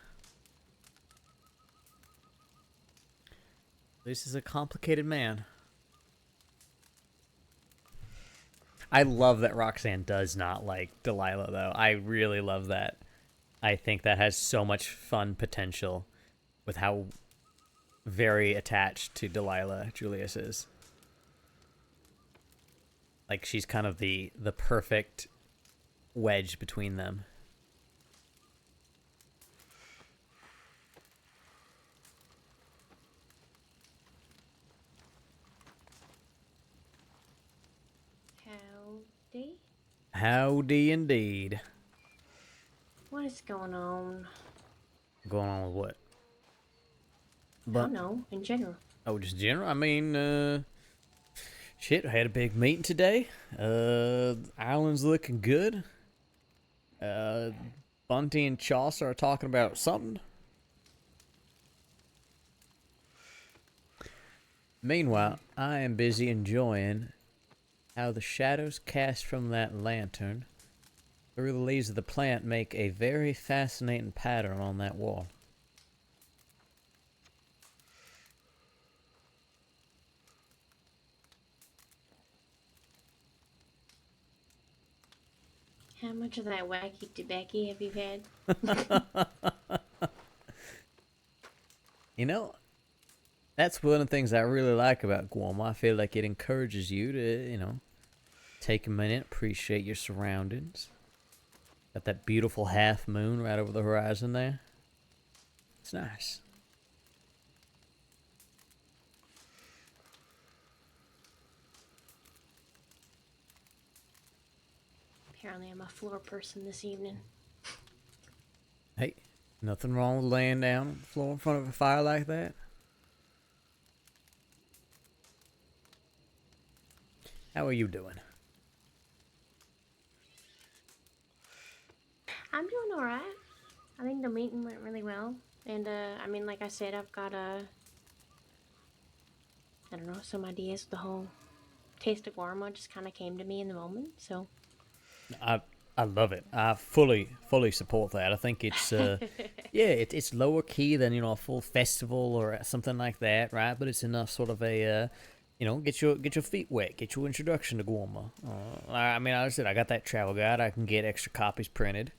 This is a complicated man. I love that Roxanne does not like Delilah, though. I really love that. I think that has so much fun potential with how very attached to Delilah Julius is. Like, she's kind of the perfect wedge between them. Howdy. Howdy indeed. What is going on? Going on with what? I don't know, in general. Oh, just general? I mean, shit, I had a big meeting today. Island's looking good. Bunty and Chaucer are talking about something. Meanwhile, I am busy enjoying how the shadows cast from that lantern through the leaves of the plant make a very fascinating pattern on that wall. How much of that wacky tobacco have you had? You know, that's one of the things I really like about Guam. I feel like it encourages you to, you know, take a minute, appreciate your surroundings. Got that beautiful half moon right over the horizon there. It's nice. Apparently I'm a floor person this evening. Hey, nothing wrong with laying down on the floor in front of a fire like that. How are you doing? I'm doing alright. I think the meeting went really well. And, I mean, like I said, I've got, I don't know, some ideas with the whole taste of guarma just kind of came to me in the moment, so. I love it. I fully support that. I think it's yeah, it's lower key than, you know, a full festival or something like that, right? But it's enough sort of a you know, get your feet wet, get your introduction to Guarma. I mean, like I said, I got that travel guide. I can get extra copies printed.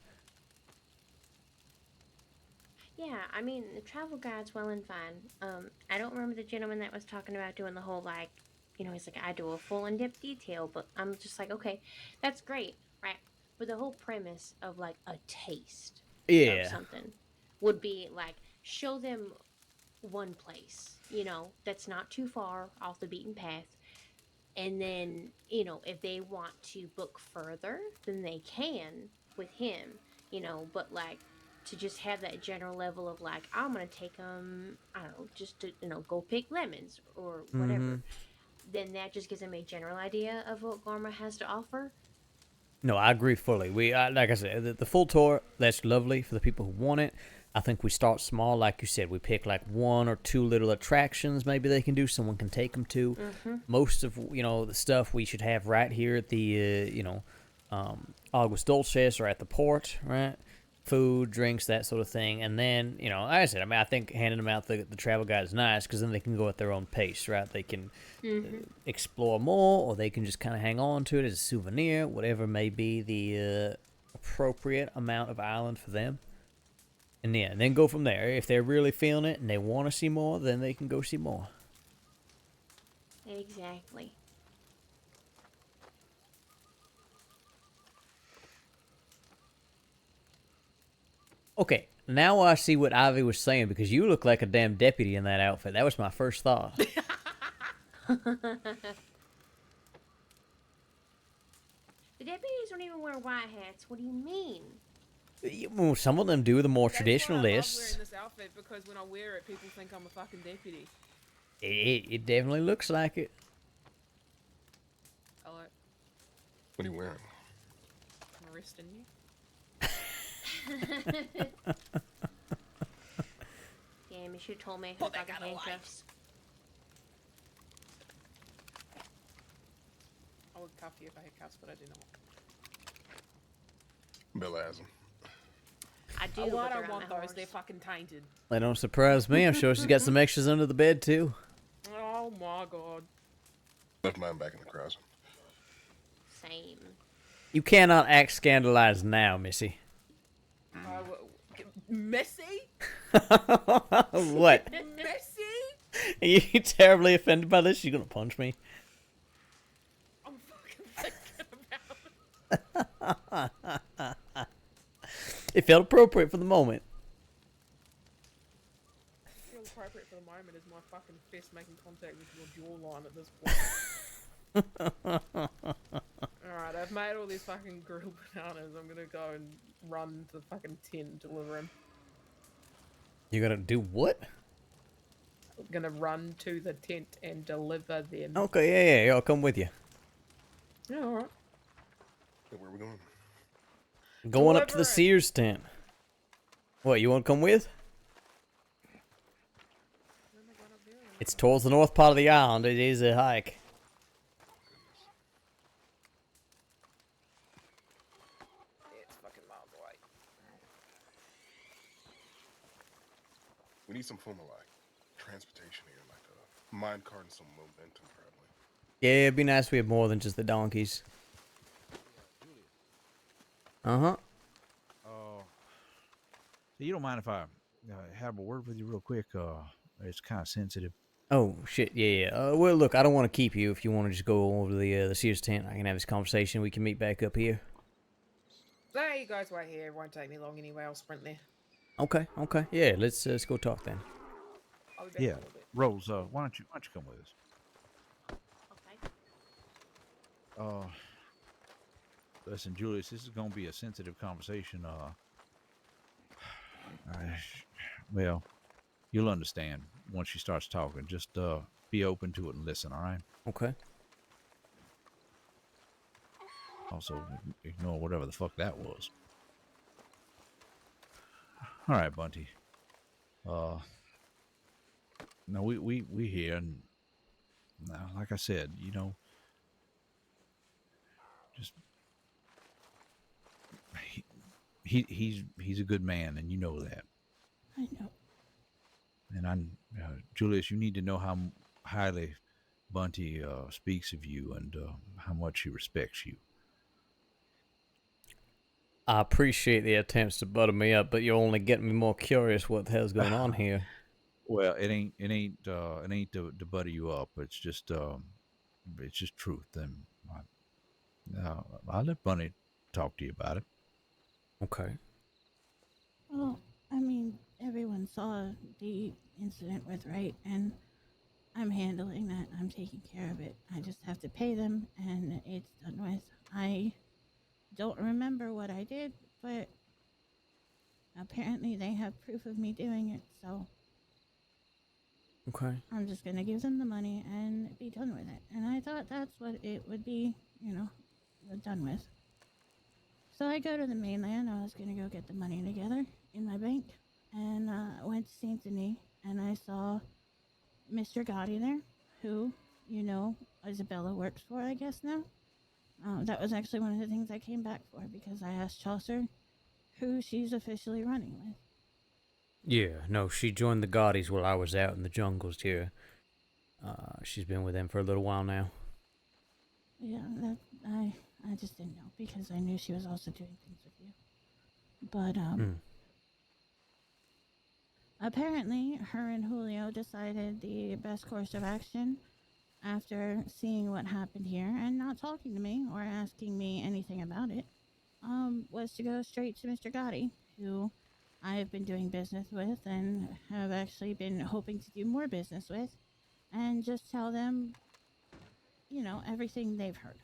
Yeah, I mean, the travel guide's well and fine. I don't remember the gentleman that was talking about doing the whole, like, you know, he's like, I do a full in-depth detail, but I'm just like, okay, that's great, right? But the whole premise of, like, a taste of something would be, like, show them one place, you know, that's not too far off the beaten path. And then, you know, if they want to book further, then they can with him, you know, but, like, to just have that general level of, like, I'm going to take them, I don't know, just to, you know, go pick lemons or whatever. Then that just gives them a general idea of what Garma has to offer. No, I agree fully. We, like I said, the full tour, that's lovely for the people who want it. I think we start small, like you said. We pick like one or two little attractions maybe they can do, someone can take them to. Most of, you know, the stuff we should have right here at the, you know, Aguas Dulces or at the port, right? Food, drinks, that sort of thing. And then, you know, like I said, I mean, I think handing them out the travel guide is nice because then they can go at their own pace, right? They can explore more, or they can just kind of hang on to it as a souvenir, whatever may be the appropriate amount of island for them. And yeah, and then go from there. If they're really feeling it and they want to see more, then they can go see more. Exactly. Okay, now I see what Ivy was saying, because you look like a damn deputy in that outfit. That was my first thought. The deputies don't even wear white hats. What do you mean? Well, some of them do, the more That's why I love traditionalists. wearing this outfit, because when I wear it, people think I'm a fucking deputy. It definitely looks like it. I like. What are you wearing? I'm arresting you. Damn, you should have told me I Pull had that fucking handcuffs. I would cuff you if I had cuffs, but I do not. Bill has them. I do. Oh, but I they're don't on want my those. horse. They're fucking tainted. They don't surprise me. I'm sure she's got some extras under the bed, too. Oh my god. Left mine back in the closet. Same. You cannot act scandalized now, Missy. Messy? What? Messy? Are you terribly offended by this? You're gonna punch me? I'm fucking thinking about it. It felt appropriate for the moment. Feel appropriate for the moment is my fucking fist making contact with your jawline at this point. Alright, I've made all these fucking grilled bananas. I'm gonna go and run to the fucking tin and deliver them. You're gonna do what? I'm gonna run to the tent and deliver them. Okay, yeah, I'll come with you. Yeah, alright. Hey, where are we going? Going up to the Deliver it. Sears tent. What, you want to come with? It's towards the north part of the island. It is a hike. It's fucking miles away. We need some form of like transportation here, like a mine cart and some momentum, probably. Yeah, it'd be nice if we had more than just the donkeys. Uh-huh. You don't mind if I have a word with you real quick? It's kind of sensitive. Oh, shit, yeah. Well, look, I don't want to keep you. If you want to just go over to the Sears tent, I can have this conversation. We can meet back up here. There you guys wait here. It won't take me long anyway. I'll sprint there. Okay. Yeah, let's go talk then. I'll be back in Yeah, a little bit. Rose, why don't you come with us? Okay. Listen, Julius, this is gonna be a sensitive conversation. Well, you'll understand once she starts talking. Just be open to it and listen, all right? Okay. Also, ignore whatever the fuck that was. All right, Bunty. No, we here, and now, like I said, you know, just he's a good man, and you know that. I know. And I'm Julius. You need to know how highly Bunty speaks of you and how much he respects you. I appreciate the attempts to butter me up, but you're only getting me more curious what the hell's going on here. Well, it ain't to butter you up. It's just truth. And I'll let Bunny talk to you about it. Okay. Well, I mean, everyone saw the incident with Wright, and I'm handling that. I'm taking care of it. I just have to pay them, and it's done with. I don't remember what I did, but apparently they have proof of me doing it, so Okay. I'm just gonna give them the money and be done with it. And I thought that's what it would be, done with. So I go to the mainland. I was gonna go get the money together in my bank, and went to Saint Denis, and I saw Mr. Gotti there, who, Isabella works for, I guess now. That was actually one of the things I came back for, because I asked Chaucer who she's officially running with. Yeah, no, she joined the Gaudis while I was out in the jungles here. She's been with them for a little while now. Yeah, that I just didn't know, because I knew she was also doing things with you. But apparently her and Julio decided the best course of action after seeing what happened here and not talking to me or asking me anything about it, was to go straight to Mr. Gotti, who I have been doing business with and have actually been hoping to do more business with, and just tell them, everything they've heard.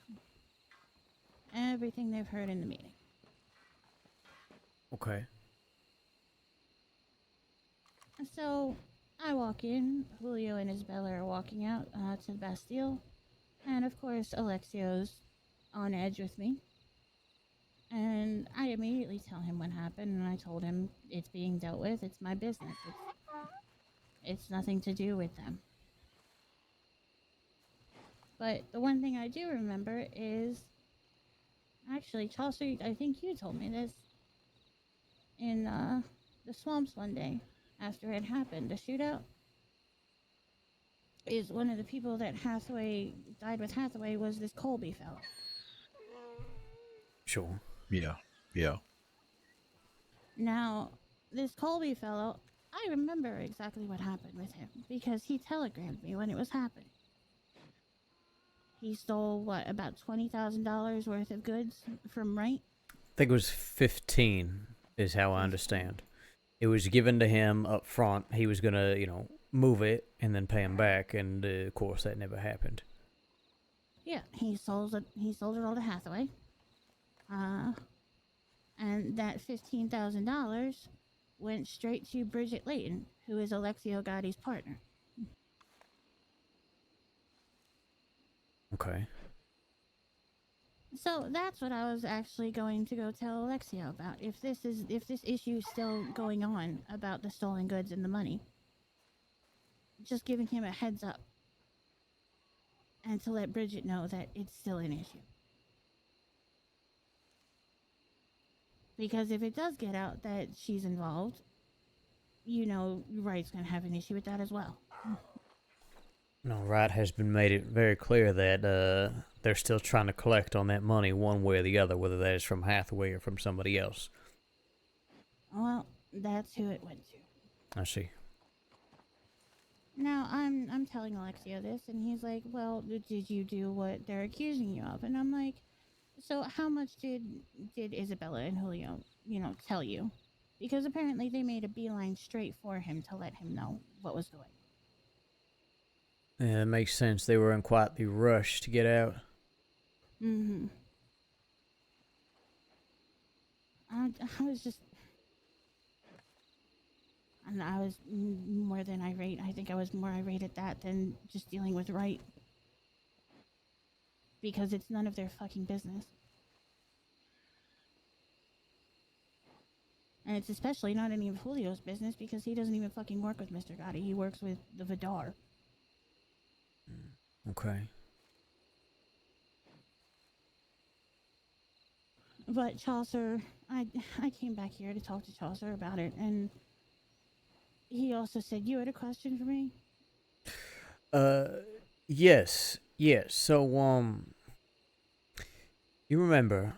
everything they've heard in the meeting. Okay. So I walk in, Julio and Isabella are walking out to the Bastille, and of course Alexio's on edge with me. And I immediately tell him what happened, and I told him it's being dealt with. It's my business. It's nothing to do with them. But the one thing I do remember is, actually, Chaucer, I think you told me this, in the swamps one day after it happened, the shootout, is one of the people that Hathaway died with Hathaway was this Colby fellow. Sure. Yeah. Yeah. Now, this Colby fellow, I remember exactly what happened with him because he telegrammed me when it was happening. He stole, what, about $20,000 worth of goods from Wright? I think it was 15 is how I understand. It was given to him up front. He was going to, move it and then pay him back. And, of course, that never happened. Yeah, he sold it all to Hathaway. And that $15,000 went straight to Bridget Layton, who is Alexio Gotti's partner. Okay. So that's what I was actually going to go tell Alexio about. If this issue is still going on about the stolen goods and the money, just giving him a heads up, and to let Bridget know that it's still an issue. Because if it does get out that she's involved, Wright's going to have an issue with that as well. No, Wright has been made it very clear that they're still trying to collect on that money one way or the other, whether that is from Hathaway or from somebody else. Well, that's who it went to. I see. Now, I'm telling Alexio this, and he's like, well, did you do what they're accusing you of? And I'm like, so how much did Isabella and Julio, tell you? Because apparently they made a beeline straight for him to let him know what was going on. Yeah, it makes sense. They were in quite the rush to get out. Mm-hmm. I was just... And I was more than irate. I think I was more irate at that than just dealing with Wright. Because it's none of their fucking business. And it's especially not any of Julio's business because he doesn't even fucking work with Mr. Gotti. He works with the Vidar. Okay. But Chaucer, I came back here to talk to Chaucer about it, and he also said you had a question for me? Yes. So, you remember,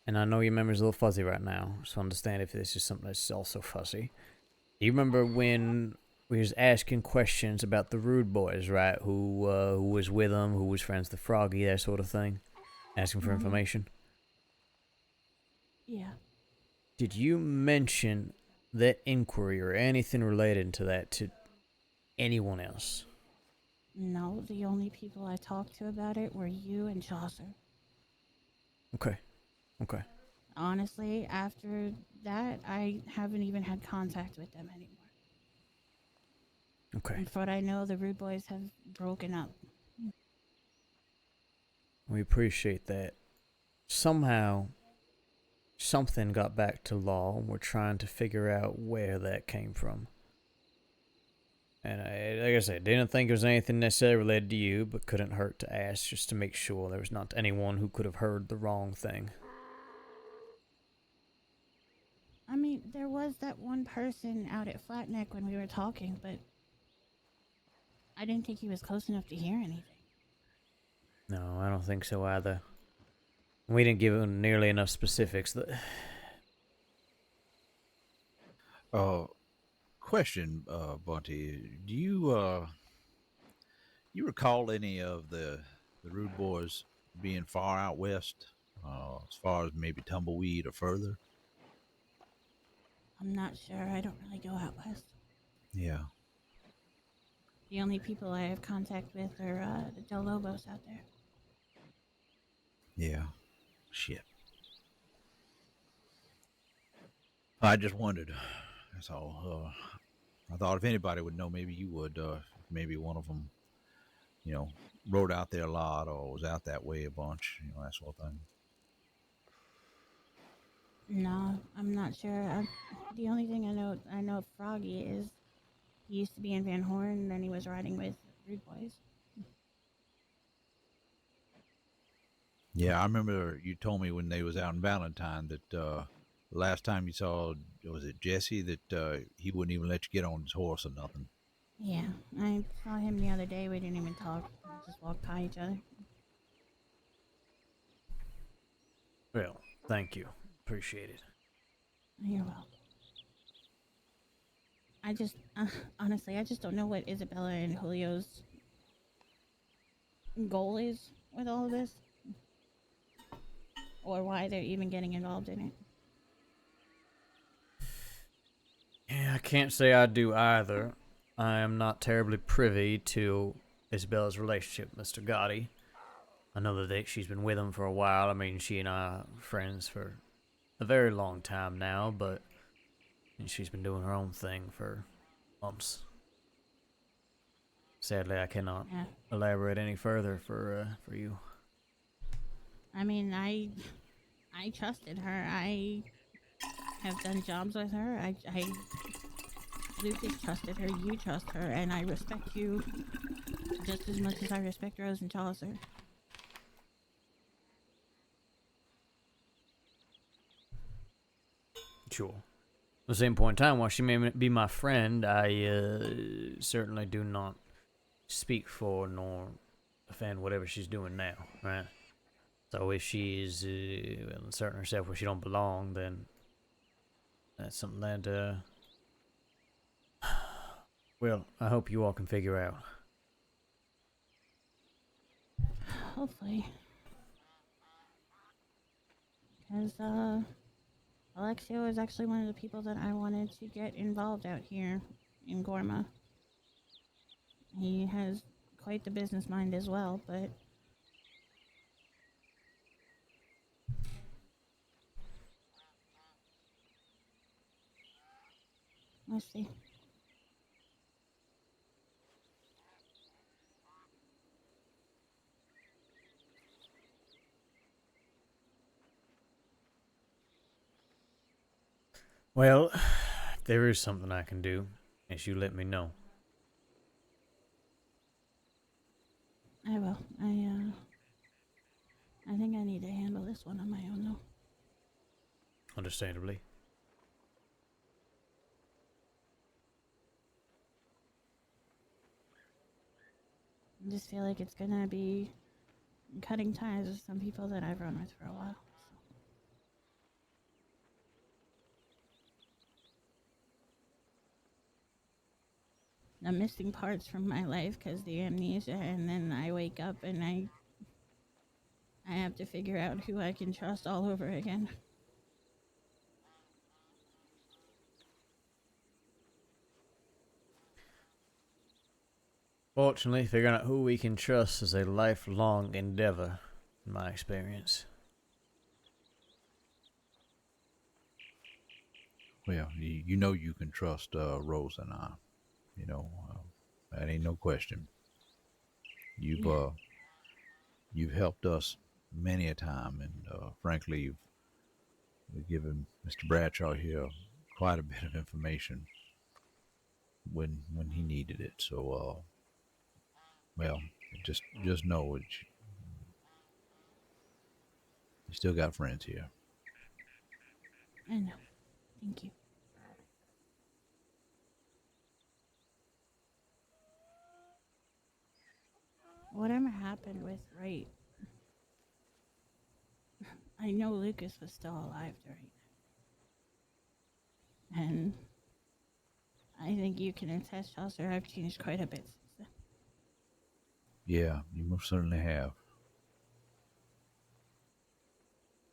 and I know your memory's a little fuzzy right now, so understand if this is something that's also fuzzy. Do you remember when we was asking questions about the Rude Boys, right? Who was with them, who was friends with Froggy, that sort of thing? Asking for information? Yeah. Did you mention that inquiry or anything related to that to anyone else? No, the only people I talked to about it were you and Chaucer. Okay. Honestly, after that, I haven't even had contact with them anymore. Okay. And for what I know, the Rude Boys have broken up. We appreciate that. Somehow, something got back to Law, and we're trying to figure out where that came from. And like I said, didn't think it was anything necessarily related to you, but couldn't hurt to ask just to make sure there was not anyone who could have heard the wrong thing. I mean, there was that one person out at Flatneck when we were talking, but I didn't think he was close enough to hear anything. No, I don't think so either. We didn't give him nearly enough specifics. Question, Bunty. Do you recall any of the Rude Boys being far out west, as far as maybe Tumbleweed or further? I'm not sure. I don't really go out west. Yeah. The only people I have contact with are the Del Lobos out there. Yeah. Shit. I just wondered. That's all. I thought if anybody would know, maybe you would. Maybe one of them, rode out there a lot or was out that way a bunch, that sort of thing. No, I'm not sure. The only thing I know of Froggy is he used to be in Van Horn, and then he was riding with Rude Boys. Yeah, I remember you told me when they was out in Valentine that the last time you saw, was it Jesse, that he wouldn't even let you get on his horse or nothing. Yeah, I saw him the other day. We didn't even talk. We just walked by each other. Well, thank you. Appreciate it. You're welcome. I just, honestly, I just don't know what Isabella and Julio's goal is with all of this, or why they're even getting involved in it. Yeah, I can't say I do either. I am not terribly privy to Isabella's relationship with Mr. Gotti. I know that she's been with him for a while. I mean, she and I are friends for a very long time now, but she's been doing her own thing for months. Sadly, I cannot elaborate any further for you. I mean, I trusted her. I have done jobs with her. Lucas trusted her. You trust her, and I respect you just as much as I respect Rose and Chaucer. Sure. At the same point in time, while she may be my friend, I certainly do not speak for nor defend whatever she's doing now, right? So if she's inserting herself where she don't belong, then that's something that, well, I hope you all can figure out. Hopefully. Because, Alexio is actually one of the people that I wanted to get involved out here in Gorma. He has quite the business mind as well, but we'll see. Well, if there is something I can do, as you let me know. I will. I think I need to handle this one on my own, though. Understandably. I just feel like it's gonna be cutting ties with some people that I've run with for a while. I'm missing parts from my life because the amnesia, and then I wake up and I have to figure out who I can trust all over again. Fortunately, figuring out who we can trust is a lifelong endeavor, in my experience. Well, you know you can trust Rose and I. That ain't no question. You've helped us many a time, and frankly, you've given Mr. Bradshaw here quite a bit of information when he needed it. So, well, just know it. You still got friends here. I know. Thank you. Whatever happened with Wright, I know Lucas was still alive during it. And I think you can attest, Chaucer, I've changed quite a bit since then. Yeah, you most certainly have.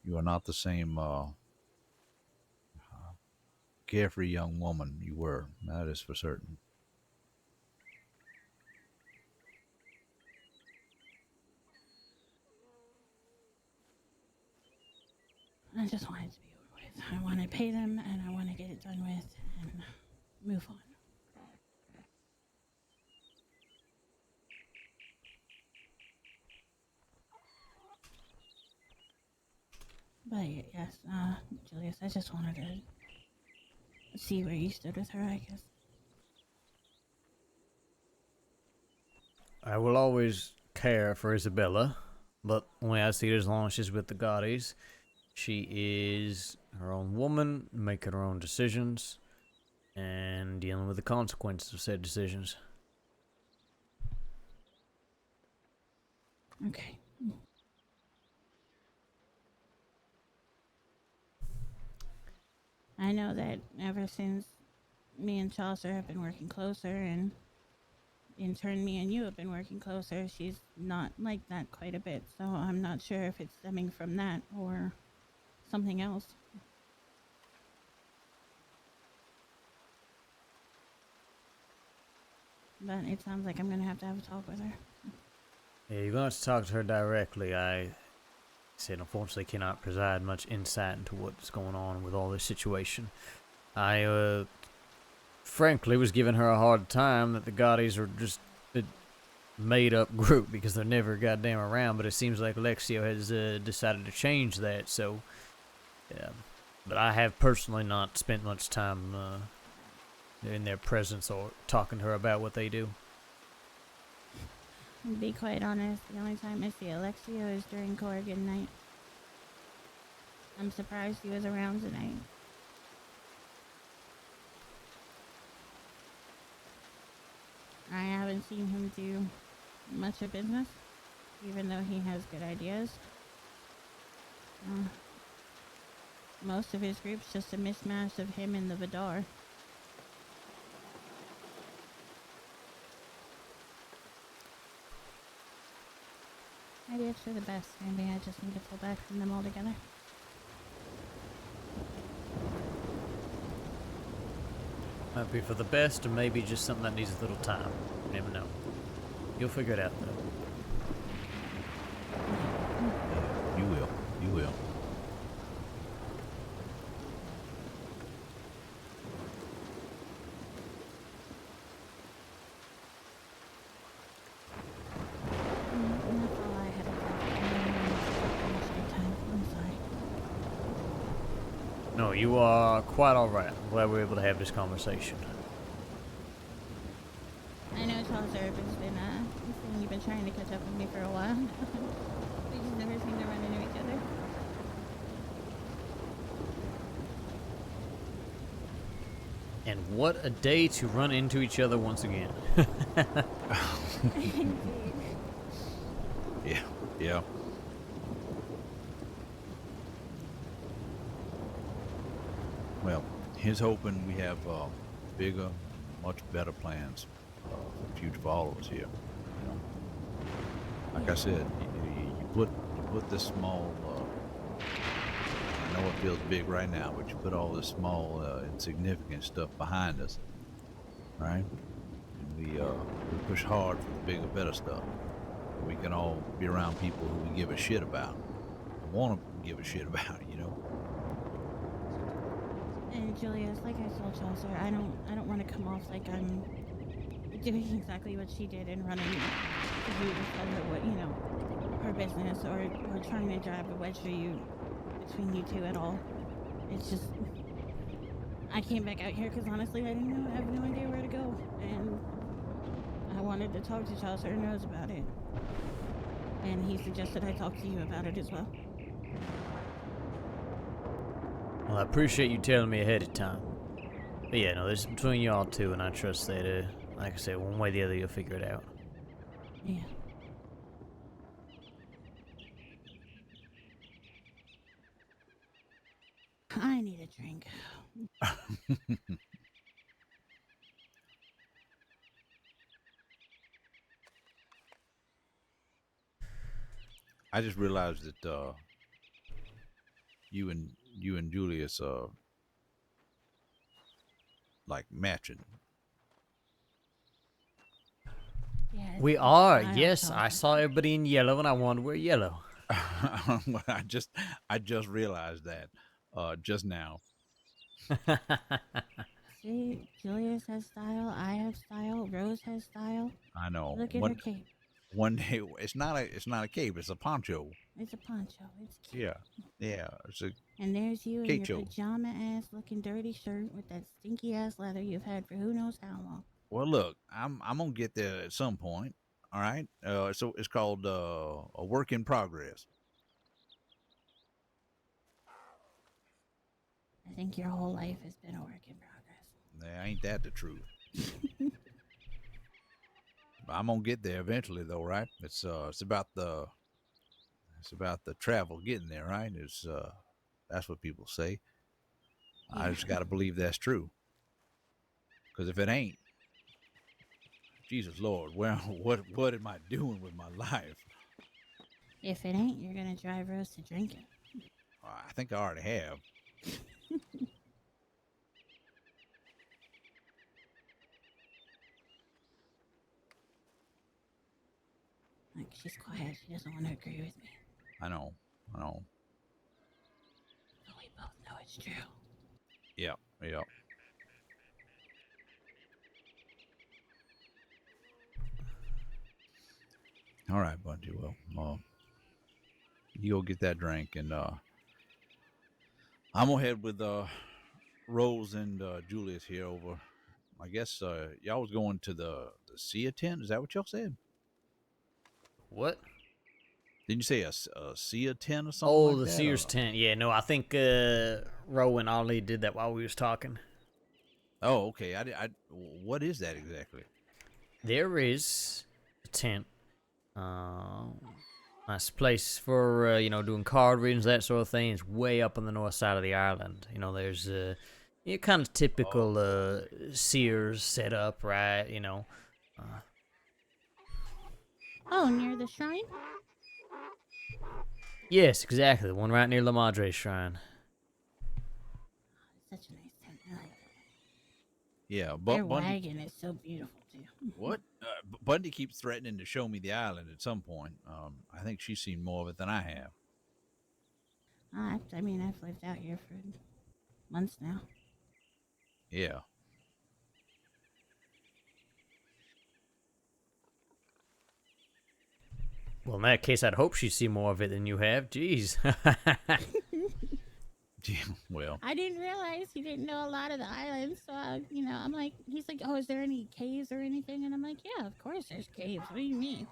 You are not the same carefree young woman you were. That is for certain. I just wanted to be over with. I want to pay them, and I want to to get it done with and move on. But yes, Julius, I just wanted to see where you stood with her, I guess. I will always care for Isabella, but the way I see it, as long as she's with the Gaudis, she is her own woman, making her own decisions, and dealing with the consequences of said decisions. Okay. I know that ever since me and Chaucer have been working closer, and in turn me and you have been working closer, she's not like that quite a bit, so I'm not sure if it's stemming from that or something else. But it sounds like I'm gonna have to have a talk with her. Yeah, you're going to have to talk to her directly. I said, unfortunately, cannot provide much insight into what's going on with all this situation. I, frankly, was giving her a hard time that the Gaudis are just a made-up group because they're never goddamn around, but it seems like Alexio has decided to change that, so, yeah. But I have personally not spent much time in their presence or talking to her about what they do. To be quite honest, the only time I see Alexio is during Corrigan night. I'm surprised he was around tonight. I haven't seen him do much of business, even though he has good ideas. Most of his group's just a mismatch of him and the Vidar. Maybe it's for the best. Maybe I just need to pull back from them altogether. Might be for the best, or maybe just something that needs a little time. You never know. You'll figure it out, though. You will. You will. That's all I had to time. I'm sorry. No, you are quite alright. I'm glad we were able to have this conversation. I know Chaucer has been saying you've been trying to catch up with me for a while. We just never seem to run into each other. And what a day to run into each other once again. Yeah, yeah. Well, here's hoping we have bigger, much better plans for the future for all of us here. You know, like I said, you put this small. I know it feels big right now, but you put all this small, insignificant stuff behind us, right? And we push hard for the bigger, better stuff. We can all be around people who we give a shit about, want to give a shit about, you know. And Julius, like I told Chaucer, I don't want to come off like I'm doing exactly what she did and running to you to tell her what, you know, her business or trying to drive a wedge between you two at all. It's just, I came back out here because honestly I didn't know, I have no idea where to go, and I wanted to talk to Chaucer who knows about it, and he suggested I talk to you about it as well. Well, I appreciate you telling me ahead of time. But yeah, no, this is between y'all two, and I trust that, like I said, one way or the other, you'll figure it out. Yeah. I need a drink. I just realized that you and Julius are like matching. Yeah, We are, yes. I saw everybody in yellow, and I wanted to wear yellow. I just realized that just now. See, Julius has style. I have style. Rose has style. I know. Look at her cape. One day, it's not a cape. It's a poncho. It's a poncho. It's cute. Yeah, yeah. It's a And there's you in your cacho. pajama ass looking dirty shirt with that stinky ass leather you've had for who knows how long. Well, look, I'm gonna get there at some point. All right. So it's called a work in progress. I think your whole life has been a work in progress. Ain't that the truth? I'm gonna get there eventually, though, right? It's about the travel getting there, right? That's what people say. I just got to believe that's true. Because if it ain't, Jesus Lord, what am I doing with my life? If it ain't, you're gonna drive Rose to drinking. I think I already have. Like, she's quiet. She doesn't want to agree with me. I know. But we both know it's true. Yep. All right, Bunty. Well, you go get that drink, and I'm gonna head with Rose and Julius here over. I guess y'all was going to the Sia tent. Is that what y'all said? What? Didn't you say a Sia tent or something? Oh, like the that, Sears tent. Yeah, no, I think Ro and Ollie did that while we was talking. Oh, okay. What is that exactly? There is a tent. Nice place for doing card readings, that sort of thing. It's way up on the north side of the island. There's kind of typical Sears setup, right? Oh, near the shrine? Yes, exactly. The one right near La Madre's shrine. Such a nice tent. I like that. Yeah, Their Bundy. wagon is so beautiful too. What? Bundy keeps threatening to show me the island at some point. I think she's seen more of it than I have. I mean, I've lived out here for months now. Yeah. Well, in that case, I'd hope she'd see more of it than you have. Jeez. Well, I didn't realize he didn't know a lot of the islands. So, I'm like, he's like, oh, is there any caves or anything? And I'm like, yeah, of course there's caves. What do you mean?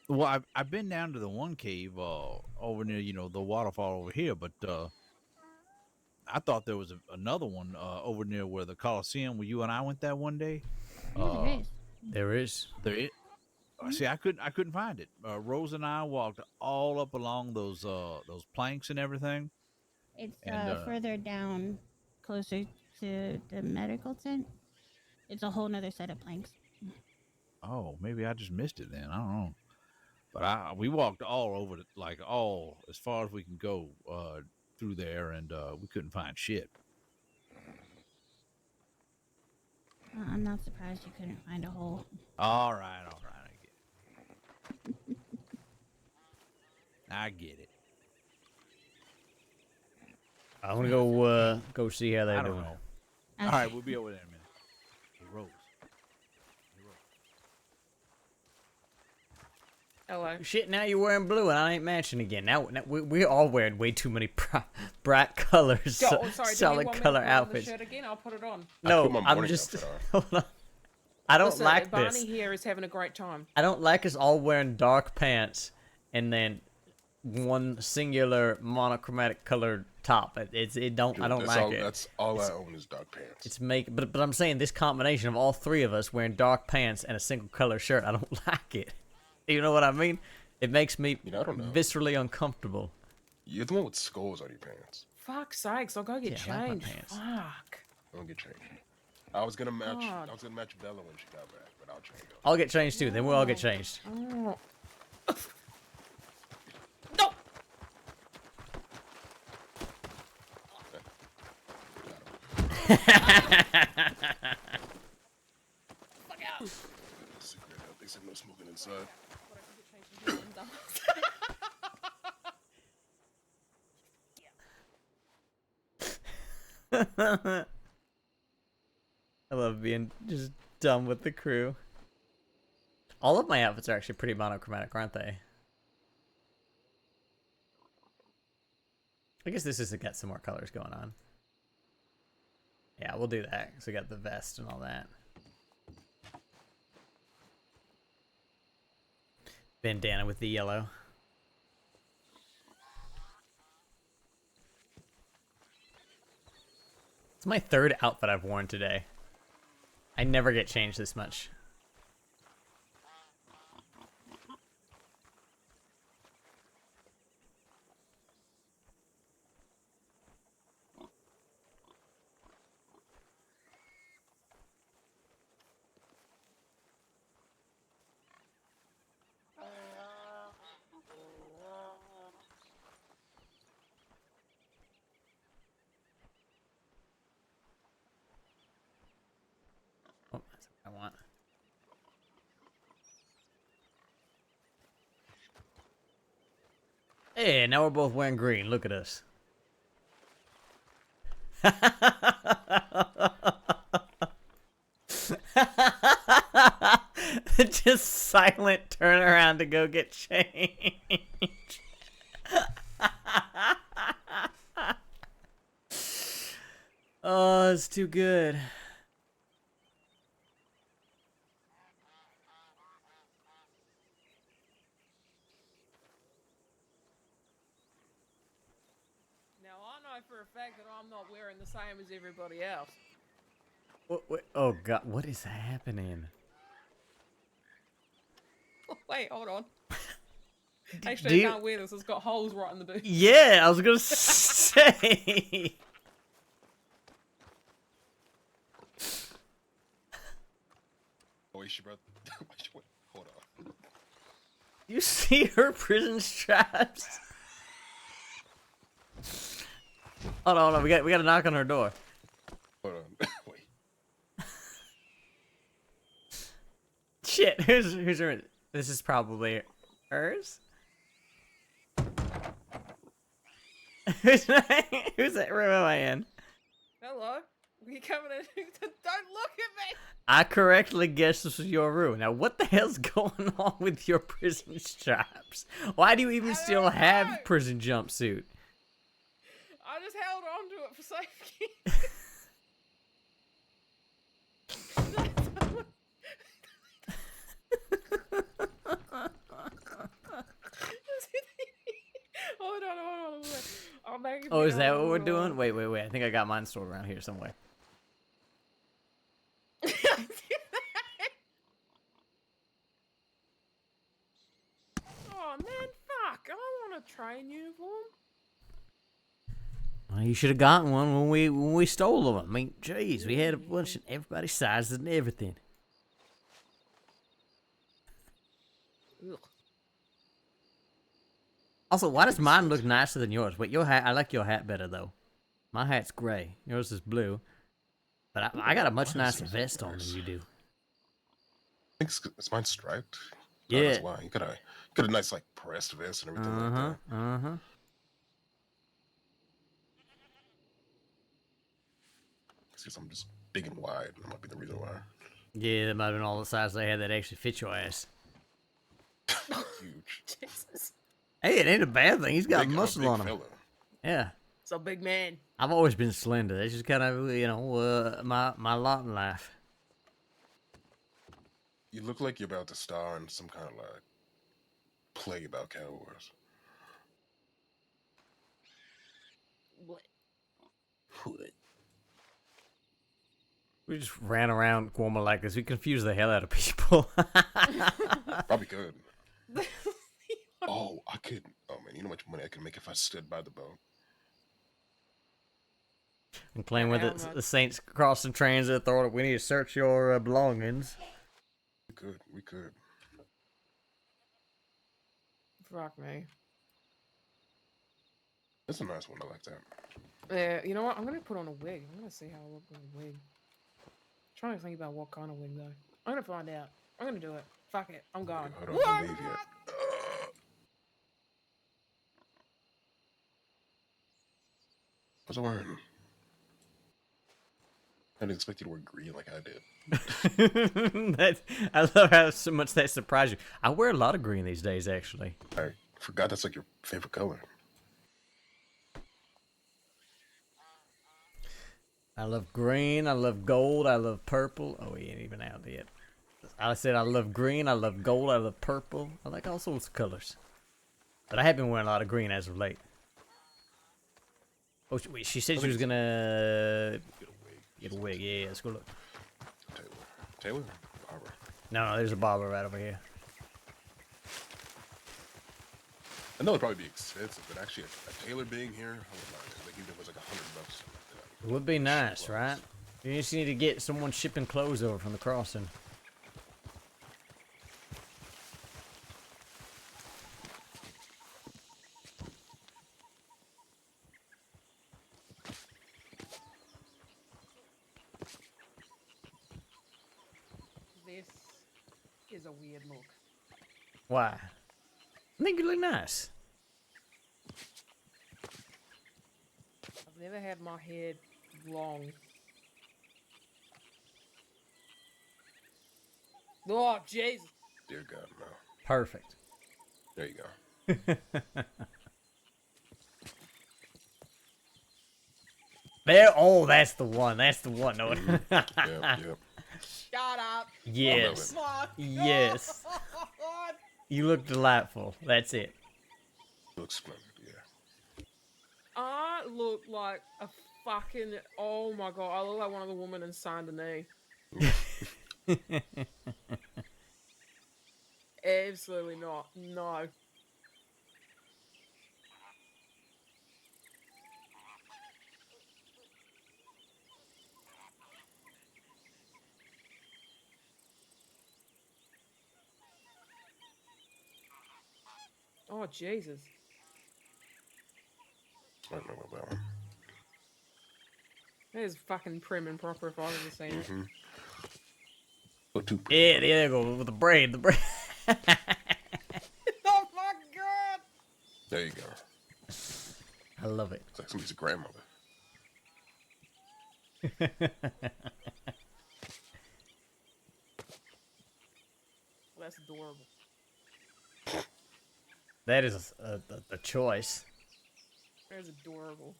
well, I've been down to the one cave over near the waterfall over here, but I thought there was another one over near where the Coliseum where you and I went that one day. Yeah, there is. There is. See, I couldn't find it. Rose and I walked all up along those planks and everything. It's And, further down, closer to the medical tent. It's a whole nother set of planks. Oh, maybe I just missed it then. I don't know. But we walked all over it, like all as far as we can go through there, and we couldn't find shit. I'm not surprised you couldn't find a hole. All right, I get it. I want to go see how they're I don't doing. know. All right, we'll be over there in a minute. Hey, Rose. Hello. Shit, now you're wearing blue and I ain't matching again. Now we're all wearing way too many bright colors, Sorry, do you solid want me to color put on outfits. The shirt again? I'll put it on. No, I'm just. Hold on. I don't Listen, like Barney this. here is having a great time. I don't like us all wearing dark pants and then one singular monochromatic colored top. It don't. Dude, I don't that's like all, it. That's all I own is dark pants. But I'm saying this combination of all three of us wearing dark pants and a single color shirt, I don't like it. You know what I mean? It makes me I don't know. viscerally uncomfortable. You're the one with skulls on your pants. Fuck's sakes, I'll go get Yeah, I like my changed. pants. Fuck. I'll get changed. I was gonna match. God. I was gonna match Bella when she got back, but I'll change her. I'll get changed too. Then we'll all get changed. Oh. Cigarette out. They said no smoking inside. I love being just dumb with the crew. All of my outfits are actually pretty monochromatic, aren't they? I guess this is to get some more colors going on. Yeah, we'll do that. So we got the vest and all that. Bandana with the yellow. It's my third outfit I've worn today. I never get changed this much. Oh, that's what I want. Hey, now we're both wearing green. Look at us. Just silent turn around to go get change. Oh, it's too good. Now I know for a fact that I'm not wearing the same as everybody else. What, oh god, what is happening? Wait, hold on. Actually, I can't wear this. It's got holes right in the boots. Yeah, I was gonna say. Oh, wait, she brought. Hold on. You see her prison straps? Hold on, hold on. We got to knock on her door. Hold on. Wait. Shit, who's her? This is probably hers. Who's that room am I in? Hello? You coming in? Don't look at me! I correctly guessed this was your room. Now, what the hell's going on with your prison straps? Why do you even still have prison jumpsuit? I just held on to it for safety. Hold on. I'll make it. Oh, is that what we're doing? Wait. I think I got mine stored around here somewhere. Oh man, fuck! I don't want a train uniform. Well, you should have gotten one when we stole them. I mean, jeez, we had a bunch of everybody's sizes and everything. Ugh. Also, why does mine look nicer than yours? Wait, your hat, I like your hat better though. My hat's gray. Yours is blue. But I got a much nicer vest on than you do. I think it's mine striped. Yeah. Oh, that's why. You got a nice like pressed vest and everything like that. Because I'm just big and wide. That might be the reason why. Yeah, that might have been all the size they had that actually fit your ass. Huge. Jesus. Hey, it ain't a bad thing. He's got I'm a muscle big on him. fella. Yeah. It's a big man. I've always been slender. That's just kind of, my lot in life. You look like you're about to star in some kind of like play about cowboys. What? We just ran around Cuomo like this. We confused the hell out of people. Probably could. Oh, I could. Oh man, you know how much money I could make if I stood by the boat. And playing with the Saints crossing transit. Thought we need to search your belongings. We could. Fuck me. That's a nice one. I like that. Yeah, you know what? I'm gonna put on a wig. I'm gonna see how I look with a wig. Trying to think about what kind of wig though. I'm gonna find out. I'm gonna do it. Fuck it. I'm going. I don't believe yet. What's I wearing? I didn't expect you to wear green like I did. I love how so much that surprised you. I wear a lot of green these days, actually. I forgot that's like your favorite color. I love green, I love gold, I love purple. Oh, he ain't even out yet. I said I love green, I love gold, I love purple. I like all sorts of colors. But I have been wearing a lot of green as of late. Oh, wait, she said she was gonna get a wig. Yeah, let's go look. Taylor? Barber. No, there's a barber right over here. I know it'd probably be expensive, but actually a tailor being here, I would mind it. Like even if it was like $100 or something like that. It would be nice, right? You just need to get someone shipping clothes over from the crossing. This is a weird look. Why? I think you look nice. I've never had my hair long. Oh, Jesus. Dear God, no. Perfect. There you go. There. Oh, that's the one. That's the one. No. Yep. Shut up. Yes. Oh my Yes. God. You look delightful. That's it. Looks splendid, yeah. I look like a fucking. Oh my God. I look like one of the women in Saint Denis. Absolutely not. No. Oh, Jesus. I don't know about that one. That is fucking prim and proper if I've ever seen it. Look too Yeah, there you go with the braid. The braid. Oh my God. There you go. I love it. It's like somebody's grandmother. Well, that's adorable. That is a choice. That is adorable.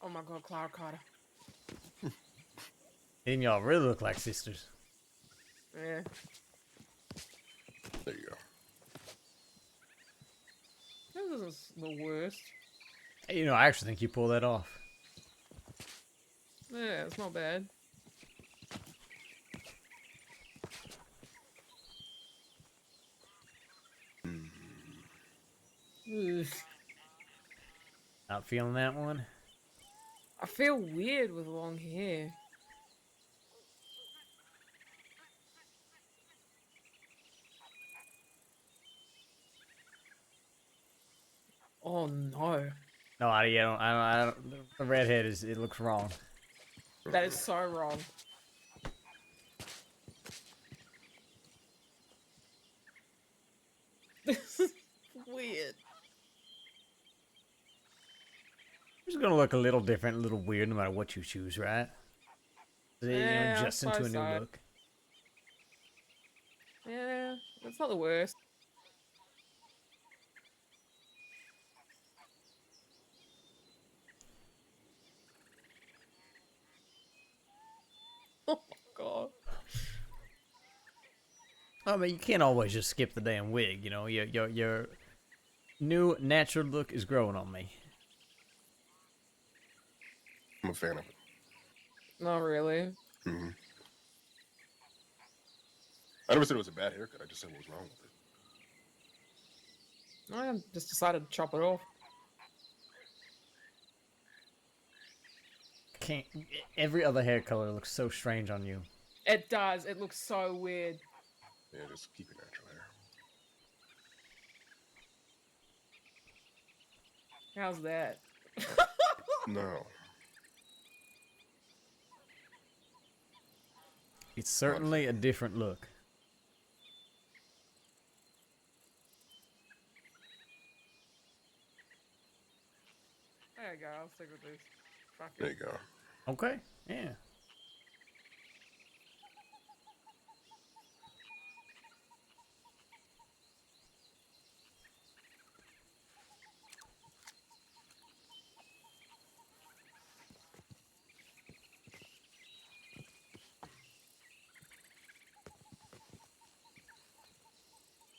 Oh my God, Clara Carter. And y'all really look like sisters. Yeah. There you go. This isn't the worst. Hey, you know, I actually think you pull that off. Yeah, it's not bad. Ugh. Not feeling that one? I feel weird with long hair. Oh no. No, I don't. The redhead is. It looks wrong. That is so wrong. This is weird. It's gonna look a little different, a little weird, no matter what you choose, right? You know, Yeah, adjust into a new so. look. Yeah, it's not the worst. Oh my God. I mean, you can't always just skip the damn wig, you know. Your new natural look is growing on me. I'm a fan of it. Not really. Mm-hmm. I never said it was a bad haircut. I just said what was wrong with it. I just decided to chop it off. Can't. Every other hair color looks so strange on you. It does. It looks so weird. Yeah, just keep your natural hair. How's that? No. It's certainly a different look. stick with this. Fuck There it. you go. Okay. Yeah.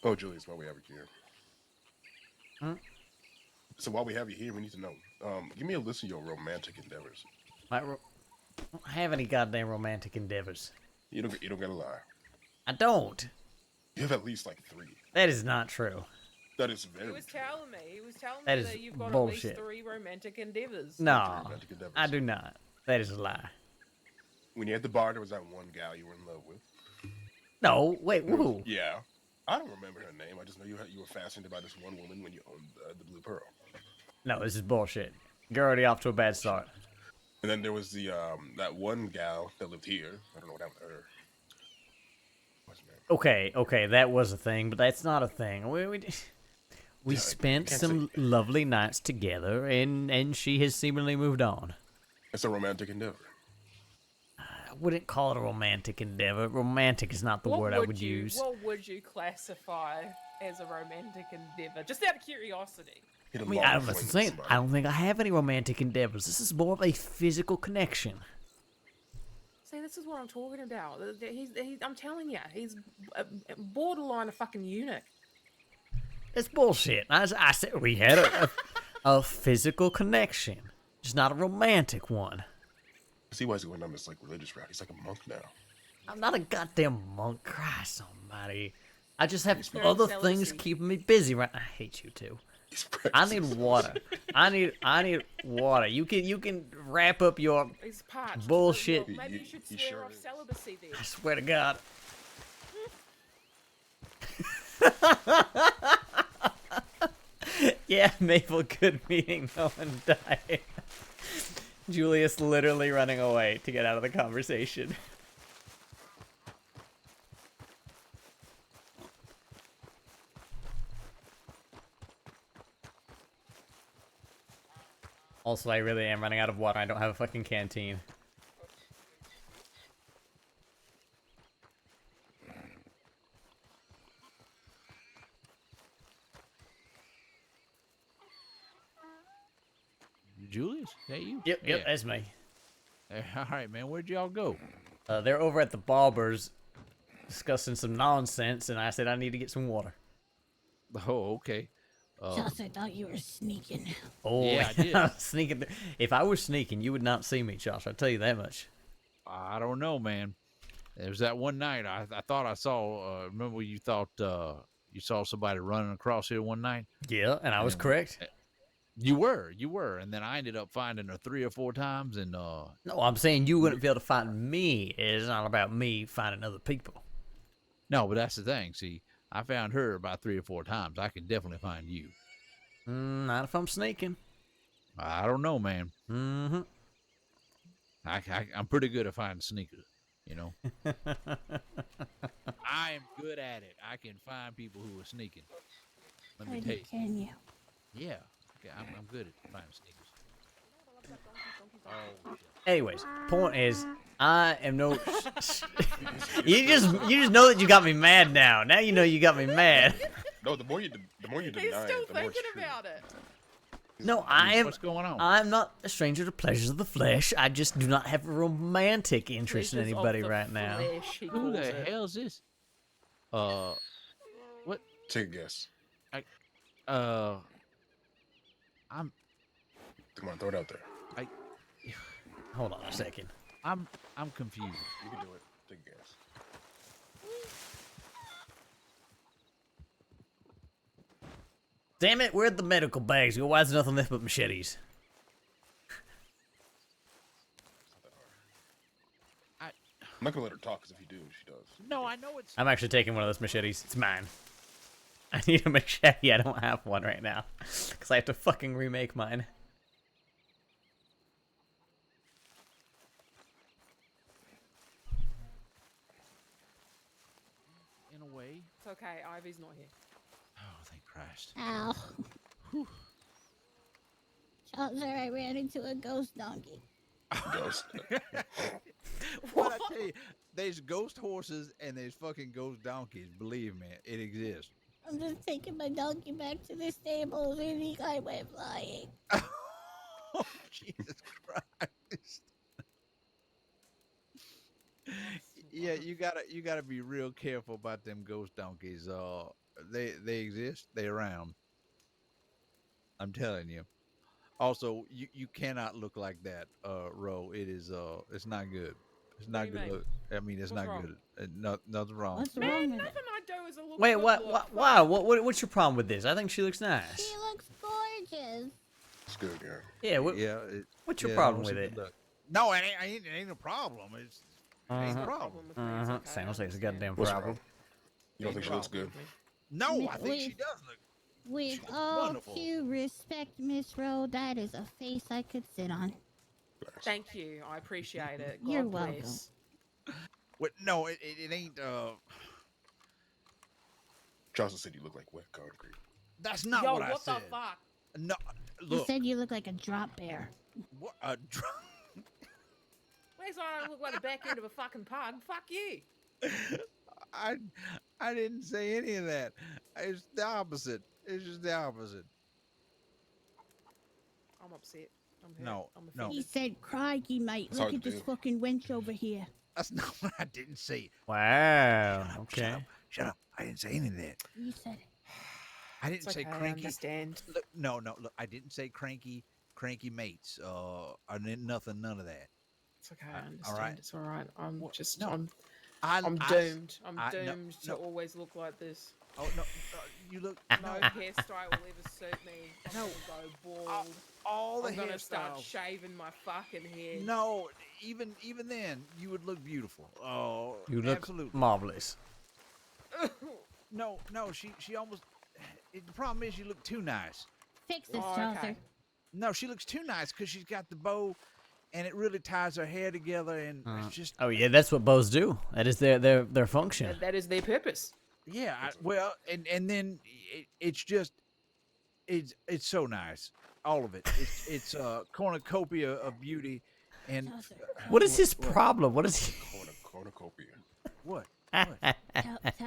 Oh, Julius, while we have you here. Hmm? So while we have you here, we need to know. Give me a list of your romantic endeavors. I don't have any goddamn romantic endeavors. You don't gotta lie. I don't. You have at least like 3. That is not true. That is very He was telling me. He was telling That me is that you've got bullshit. at least 3 romantic endeavors. No, romantic endeavors. I do not. That is a lie. When you're at the bar, there was that one gal you were in love with. No, wait, who? Yeah. I don't remember her name. I just know you were fascinated by this one woman when you owned the Blue Pearl. No, this is bullshit. You're already off to a bad start. And then there was the that one gal that lived here. I don't know what happened to her. What's her name? Okay, that was a thing, but that's not a thing. We Yeah, spent can't some lovely nights together, and she has seemingly moved on. It's a romantic endeavor. I wouldn't call it a romantic endeavor. Romantic is not the What word I would use. What would you classify as a romantic endeavor? Just out of curiosity. I mean, I don't think I have any romantic endeavors. This is more of a physical connection. See, this is what I'm talking about. I'm telling you, he's borderline a fucking eunuch. It's bullshit. I said we had a physical connection, just not a romantic one. See why he's going on this like religious route. He's like a monk now. I'm not a goddamn monk. Christ almighty. I just have He's other celibacy. things keeping me busy right now. I hate you too. I need water. I need water. You can wrap up your He's parched. bullshit. Well, maybe you should swear off celibacy then. I swear to God. Yeah, Maple, good meeting. No one died. Julius literally running away to get out of the conversation. Also, I really am running out of water. I don't have a fucking canteen. Julius, that you? Yep, that's me. All right, man. Where'd y'all go? They're over at the Barber's discussing some nonsense, and I said I need to get some water. Oh, okay. Josh, I thought you were sneaking. Oh, Yeah, I did. sneaking. If I was sneaking, you would not see me, Josh. I'll tell you that much. I don't know, man. There was that one night I thought I saw. Remember you thought you saw somebody running across here one night? Yeah, and I was correct. You were, and then I ended up finding her 3 or 4 times, and No, I'm saying you wouldn't be able to find me. It's not about me finding other people. No, but that's the thing. See, I found her about 3 or 4 times. I can definitely find you. Not if I'm sneaking. I don't know, man. Mm-hmm. I'm pretty good at finding sneakers, you know. I am good at it. I can find people who are sneaking. Let me tell you. Can you? Yeah, okay, I'm good at finding sneakers. Oh, Anyways, point is, I am no. you just know that you got me mad now. Now you know you got me mad. No, the more you deny He's it, still the more it's thinking true. about it. No, I am. What's going on? I'm not a stranger to pleasures of the flesh. I just do not have a romantic interest in Pleasures of anybody the right now. flesh, he Who calls the it. hell is this? What? Take a guess. I'm. Come on, throw it out there. Hold on a second. I'm confused. You can do it. Take a guess. Damn it! Where'd the medical bags go? Why is there nothing left but machetes? I'm not gonna let her talk, because if you do, she does. No, I know it's. I'm actually taking one of those machetes. It's mine. I need a machete. I don't have one right now, because I have to fucking remake mine. In a way. It's okay, Ivy's not here. Oh, thank Christ. Ow. Chaucer, I ran into a ghost donkey. Ghost. What I tell you, there's ghost horses and there's fucking ghost donkeys. Believe me, it exists. I'm just taking my donkey back to the stables and he I went flying. Oh, Jesus Christ. Yeah, you gotta be real careful about them ghost donkeys. They exist. They around. I'm telling you. Also, you cannot look like that, Ro. It is it's not good. It's What not do you good mean? look. I mean, it's What's not wrong? good. Nothing wrong. What's Man, wrong with nothing it? I do is a look Wait, good what? look. Wow, what's your problem with this? I think she looks nice. She looks gorgeous. It's good, yeah. Yeah, Yeah. what's your yeah, problem no, with it's a it? good look. No, it ain't a problem. It ain't a Uh-huh. problem. With me, it's okay, Sounds I like it's a understand. goddamn What's problem. wrong? You don't think she looks good? No, I think she does look. With She looks all wonderful. due respect, Miss Rowe, that is a face I could sit on. Thank you. I appreciate it. God You're bless. What? No, it ain't. Johnson said you look like wet concrete. That's not Yo, what I what the said. fuck? No, You look. said you look like a drop bear. What? Where's I look like the back end of a fucking pug? Fuck you. I didn't say any of that. It's the opposite. It's just the opposite. I'm upset. I'm hurt. No, I'm no. He said, crikey, mate, It's look hard at to this do. fucking wench over here. That's not what I didn't say. Wow. Okay. Shut up. I didn't say any of that. You said it. I didn't It's say okay, I cranky. understand. Look, no. Look, I didn't say cranky mates. I didn't none of that. It's okay, I understand. all right. It's all right. I'm just, no. I'm I doomed. I'm no, doomed to no. always look like this. Oh no, you look. No hairstyle will ever suit me. I'm gonna go bald. All the I'm gonna start hairstyles. shaving my fucking head. No, even then, you would look beautiful. Oh, You look absolutely. marvelous. No, she almost. The problem is, you look too nice. Fix this, Oh, Chaucer. okay. No, she looks too nice because she's got the bow, and it really ties her hair together, and it's just. Oh yeah, that's what bows do. That is their function. That is their purpose. Yeah, well, and then it's just, it's so nice, all of it. It's a cornucopia of beauty, and What is his problem? What is he? Cornucopia. What? Tell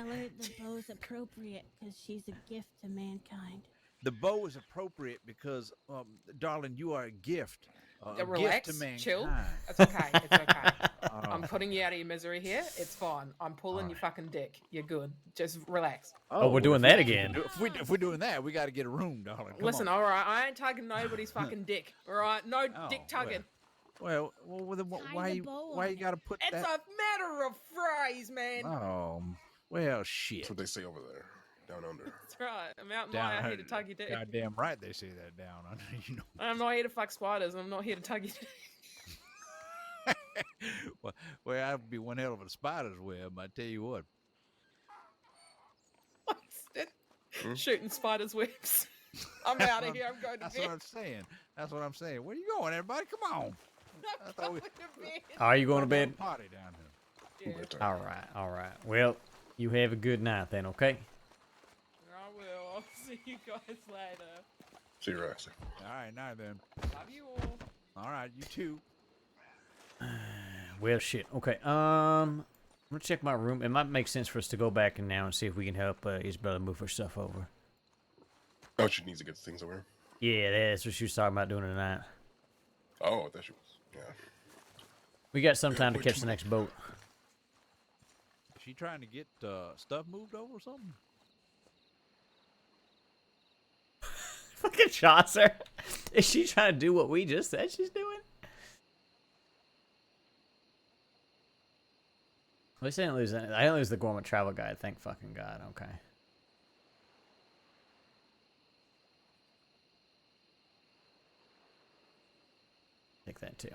her the bow's appropriate because she's a gift to mankind. The bow is appropriate because, darling, you are a gift. A Relax, gift to mankind. chill. It's okay. It's okay. I'm putting you out of your misery here. It's fine. I'm pulling your fucking dick. You're good. Just relax. Oh, we're doing that again. If we're doing that, we got to get a room, darling. Come Listen, on. all right. I ain't tugging nobody's fucking dick. All right, no dick tugging. Well, then why you got to put It's that? a matter of phrase, man. Oh, well, shit. That's what they say over there, down under. That's right. I'm out here to tug your dick. Goddamn right they say that down under. You know. I'm not here to fuck spiders. I'm not here to tug your dick. well, I'd be one hell of a spider's web. I tell you what. Shooting spiders' webs. I'm out of here. I'm going to That's bed. what I'm saying. That's what I'm saying. Where you going, everybody? Come on. I'm going to bed. Are you going to bed? Party down here. Yeah. All right. Well, you have a good night then, okay? I will. I'll see you guys later. See you right. All right, now then. Love you all. All right, you too. Well, shit. Okay. I'm gonna check my room. It might make sense for us to go back in now and see if we can help Isabella move her stuff over. Oh, she needs to get things over. Yeah, that's what she was talking about doing tonight. Oh, I thought she was. Yeah. We got some time to catch the next boat. She trying to get stuff moved over or something? Fucking Chaucer. Is she trying to do what we just said she's doing? At least I didn't lose any. I didn't lose the Gourmet Travel Guide. Thank fucking God. Okay. Take that too.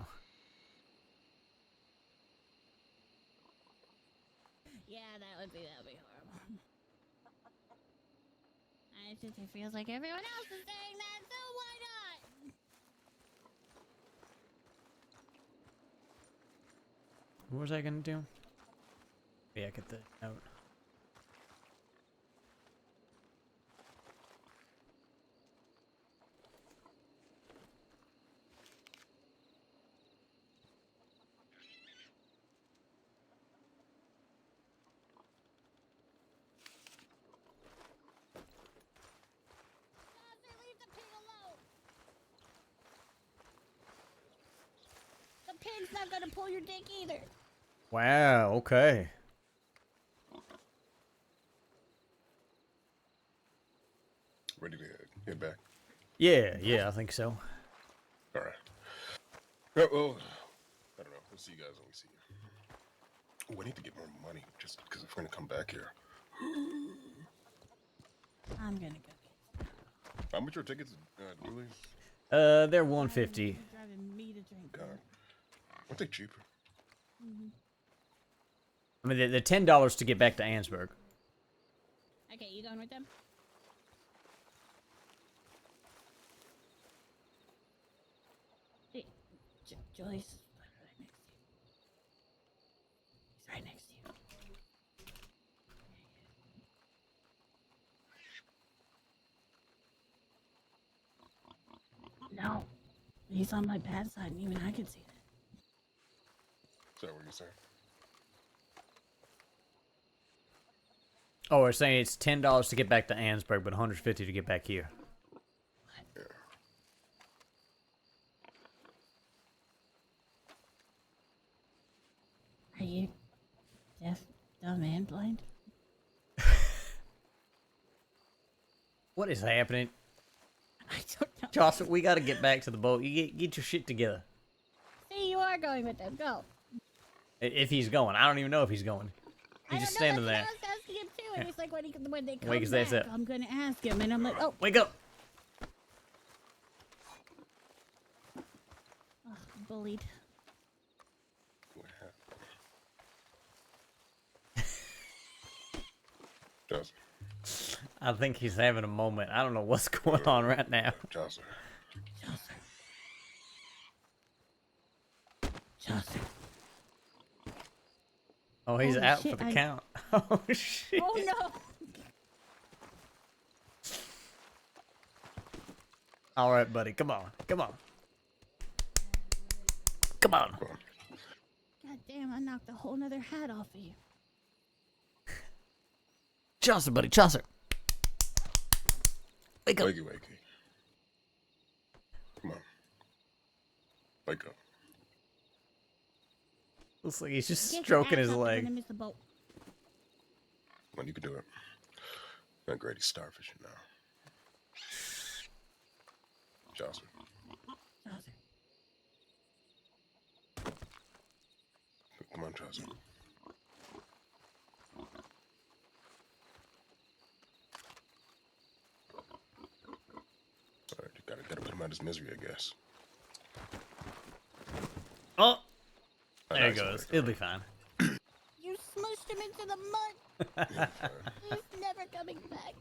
Yeah, that would be horrible. It feels like everyone else is saying that, so why not? What was I gonna do? Yeah, get the note. pig's not gonna pull your dick either. Wow, okay. Ready to head back? Yeah, I think so. All right. Yeah, well, I don't know. We'll see you guys when we see you. We need to get more money just because if we're gonna come back here. I'm gonna go. How much are tickets, Julius? They're 150. Driving me to drink. God, I'll take cheaper. I mean, they're $10 to get back to Ansburg. Okay, you going with them? Hey, Joyce. He's right next to you. No, he's on my bad side, and even I can see that. Is that what you're saying? Oh, we're saying it's $10 to get back to Ansburg, but $150 to get back here. Yeah. Are you deaf, dumb, and blind? What is happening? I don't know. Chaucer, we gotta get back to the boat. You get your shit together. See, you are going with them. Go. If he's going. I don't even know if he's going. He's just standing there. I was asking him too, and he's like, when they come Wake his ass back, up. I'm gonna ask him, and I'm like, oh, Wake up! Ugh, bullied. What happened? I think he's having a moment. I don't know what's going on right now. Chaucer. Chaucer. Oh, he's Holy out shit, for the I- count. Oh, shit. Oh no! All right, buddy. Come on. Come on. Come on. God damn! I knocked a whole nother hat off of you. Chaucer, buddy. Chaucer. Wake up. Wakey, wakey. Come on. Wake up. Looks like he's just Get your stroking ass his up, you're leg. gonna miss the boat. Come on, you can do it. Not Grady starfishing now. Chaucer. Come on, Chaucer. Alright, you gotta put him out of his misery, I guess. Oh! Oh, There he nice, goes. nice. It'll be fine. You smushed him into the mud. He's never coming back.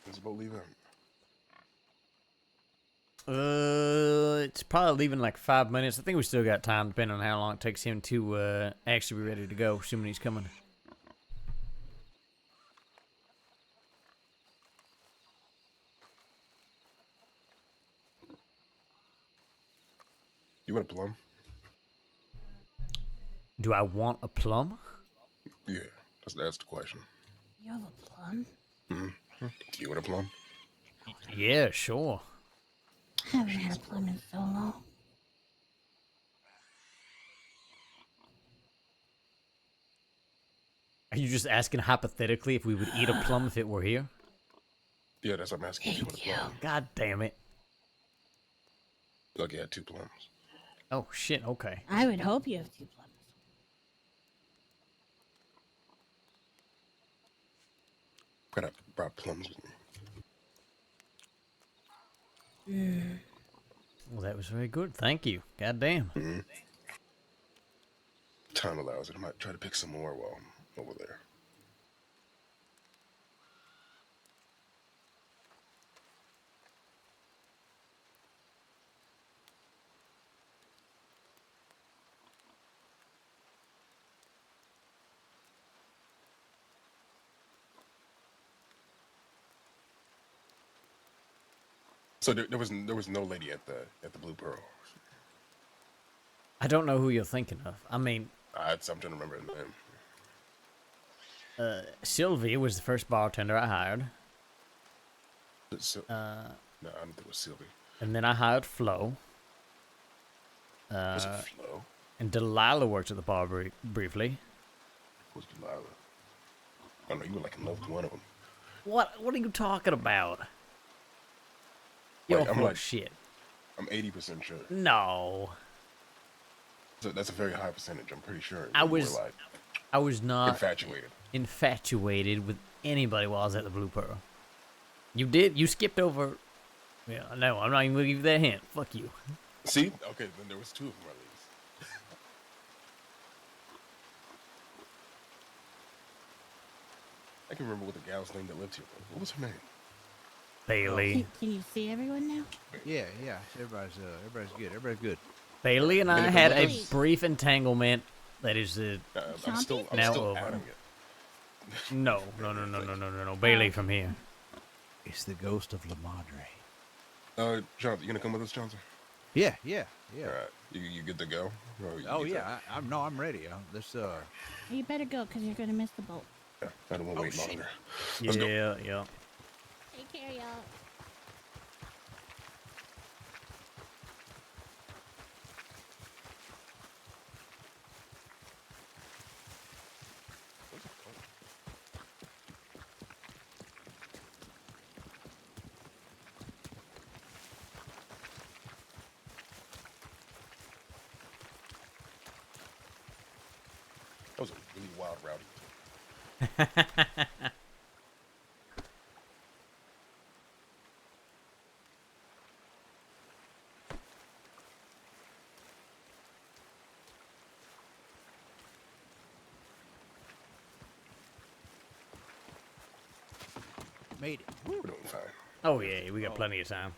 When's the boat leaving? It's probably leaving in like 5 minutes. I think we still got time, depending on how long it takes him to actually be ready to go, assuming he's coming. You want a plum? Do I want a plum? Yeah, that's the question. You have a plum? Mm-hmm. Do you want a plum? Yeah, sure. I haven't had a plum in so long. Are you just asking hypothetically if we would eat a plum if it were here? Yeah, that's what I'm asking. If you want a plum? God damn it. Look, you had 2 plums. Oh, shit, okay. I would hope you have 2 plums. Could have brought plums with me. Well, that was very good. Thank you. God damn. Mm-hmm. Time allows it. I might try to pick some more while I'm over there. So there was no lady at the Blue Pearl. I don't know who you're thinking of. I mean, I'm trying to remember the Sylvie was the first bartender I hired. No, I don't think it was Sylvie. And then I hired Flo. Was it Flo? And Delilah worked at the bar briefly. Was Delilah? I know you were like in love with one of them. What are you talking about? You're Wait, I'm full like, of shit. I'm 80% sure. No. So that's a very high percentage. I'm pretty sure. I You were, was like, not infatuated with anybody while I was at the Blue Pearl. You did? You skipped over. Yeah, no, I'm not even gonna give you that hint. Fuck you. See? Okay, then there was two of them at least. I can remember what the gal's name that lived here was. What was her name? Bailey. Can you see everyone now? Yeah. Everybody's good. Everybody's good. Bailey and I had a brief entanglement that is I'm still over. adding it. No. Bailey from here. It's the ghost of La Madre. Jonathan, you gonna come with us, Johnson? Yeah. All right. You good to go? I'm ready. Let's You better go, because you're going to miss the boat. Yeah, I don't want to wait longer. Let's go. Yeah. Take care, y'all. That was a really wild rowdy. made it. We're doing fine. Oh yeah, we got plenty of time.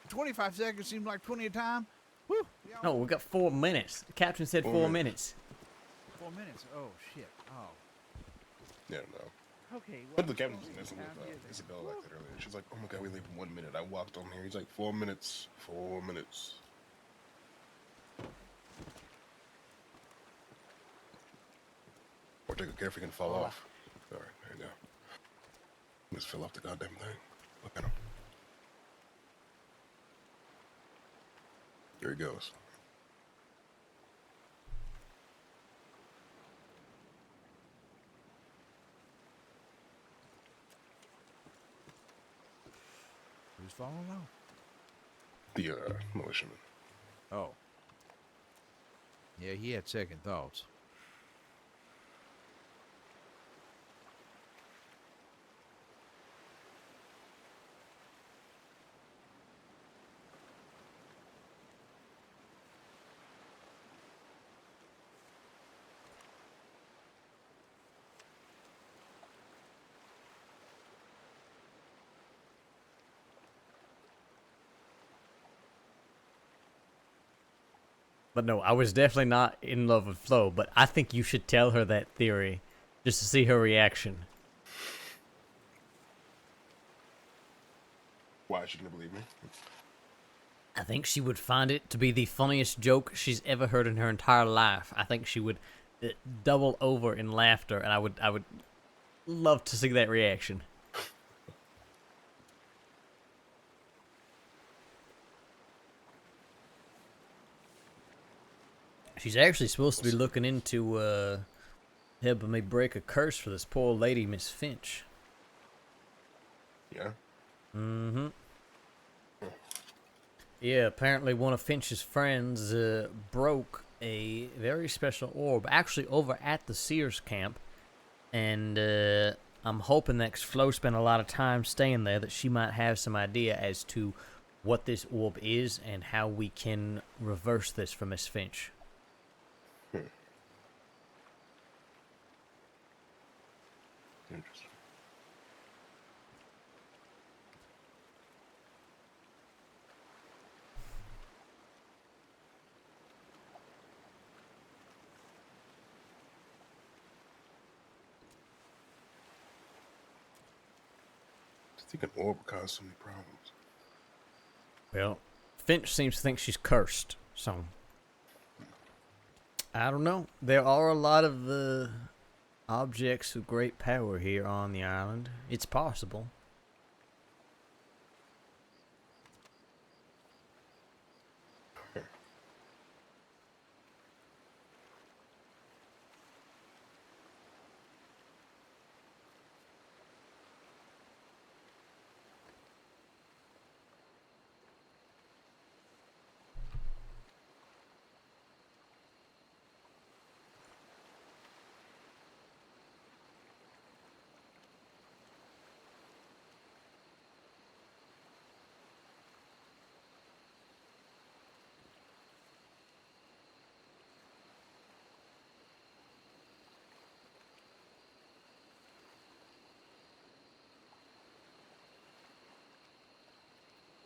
25 seconds seems like plenty of time. Woo! No, we got 4 minutes. The captain said 4 minutes. 4 minutes. Oh shit. Oh. Yeah, no. Okay. But the captain was messing with Isabella like that earlier. She's like, "Oh my god, we leave in 1 minute." I walked on here. He's like, 4 minutes. 4 minutes. Or take a care if he can fall off. All right, there you go. Just fill off the goddamn thing. Look at him. There he goes. Who's falling now? The militiaman. Oh. Yeah, he had second thoughts. But no, I was definitely not in love with Flo, but I think you should tell her that theory just to see her reaction. Why is she gonna believe me? I think she would find it to be the funniest joke she's ever heard in her entire life. I think she would double over in laughter, and I would love to see that reaction. She's actually supposed to be looking into helping me break a curse for this poor lady, Miss Finch. Yeah? Mm-hmm. Yeah, apparently one of Finch's friends broke a very special orb, actually over at the Sears camp. And I'm hoping that 'cause Flo spent a lot of time staying there, that she might have some idea as to what this orb is and how we can reverse this for Miss Finch. Interesting. I think an orb would cause so many problems. Well, Finch seems to think she's cursed, so I don't know. There are a lot of objects of great power here on the island. It's possible.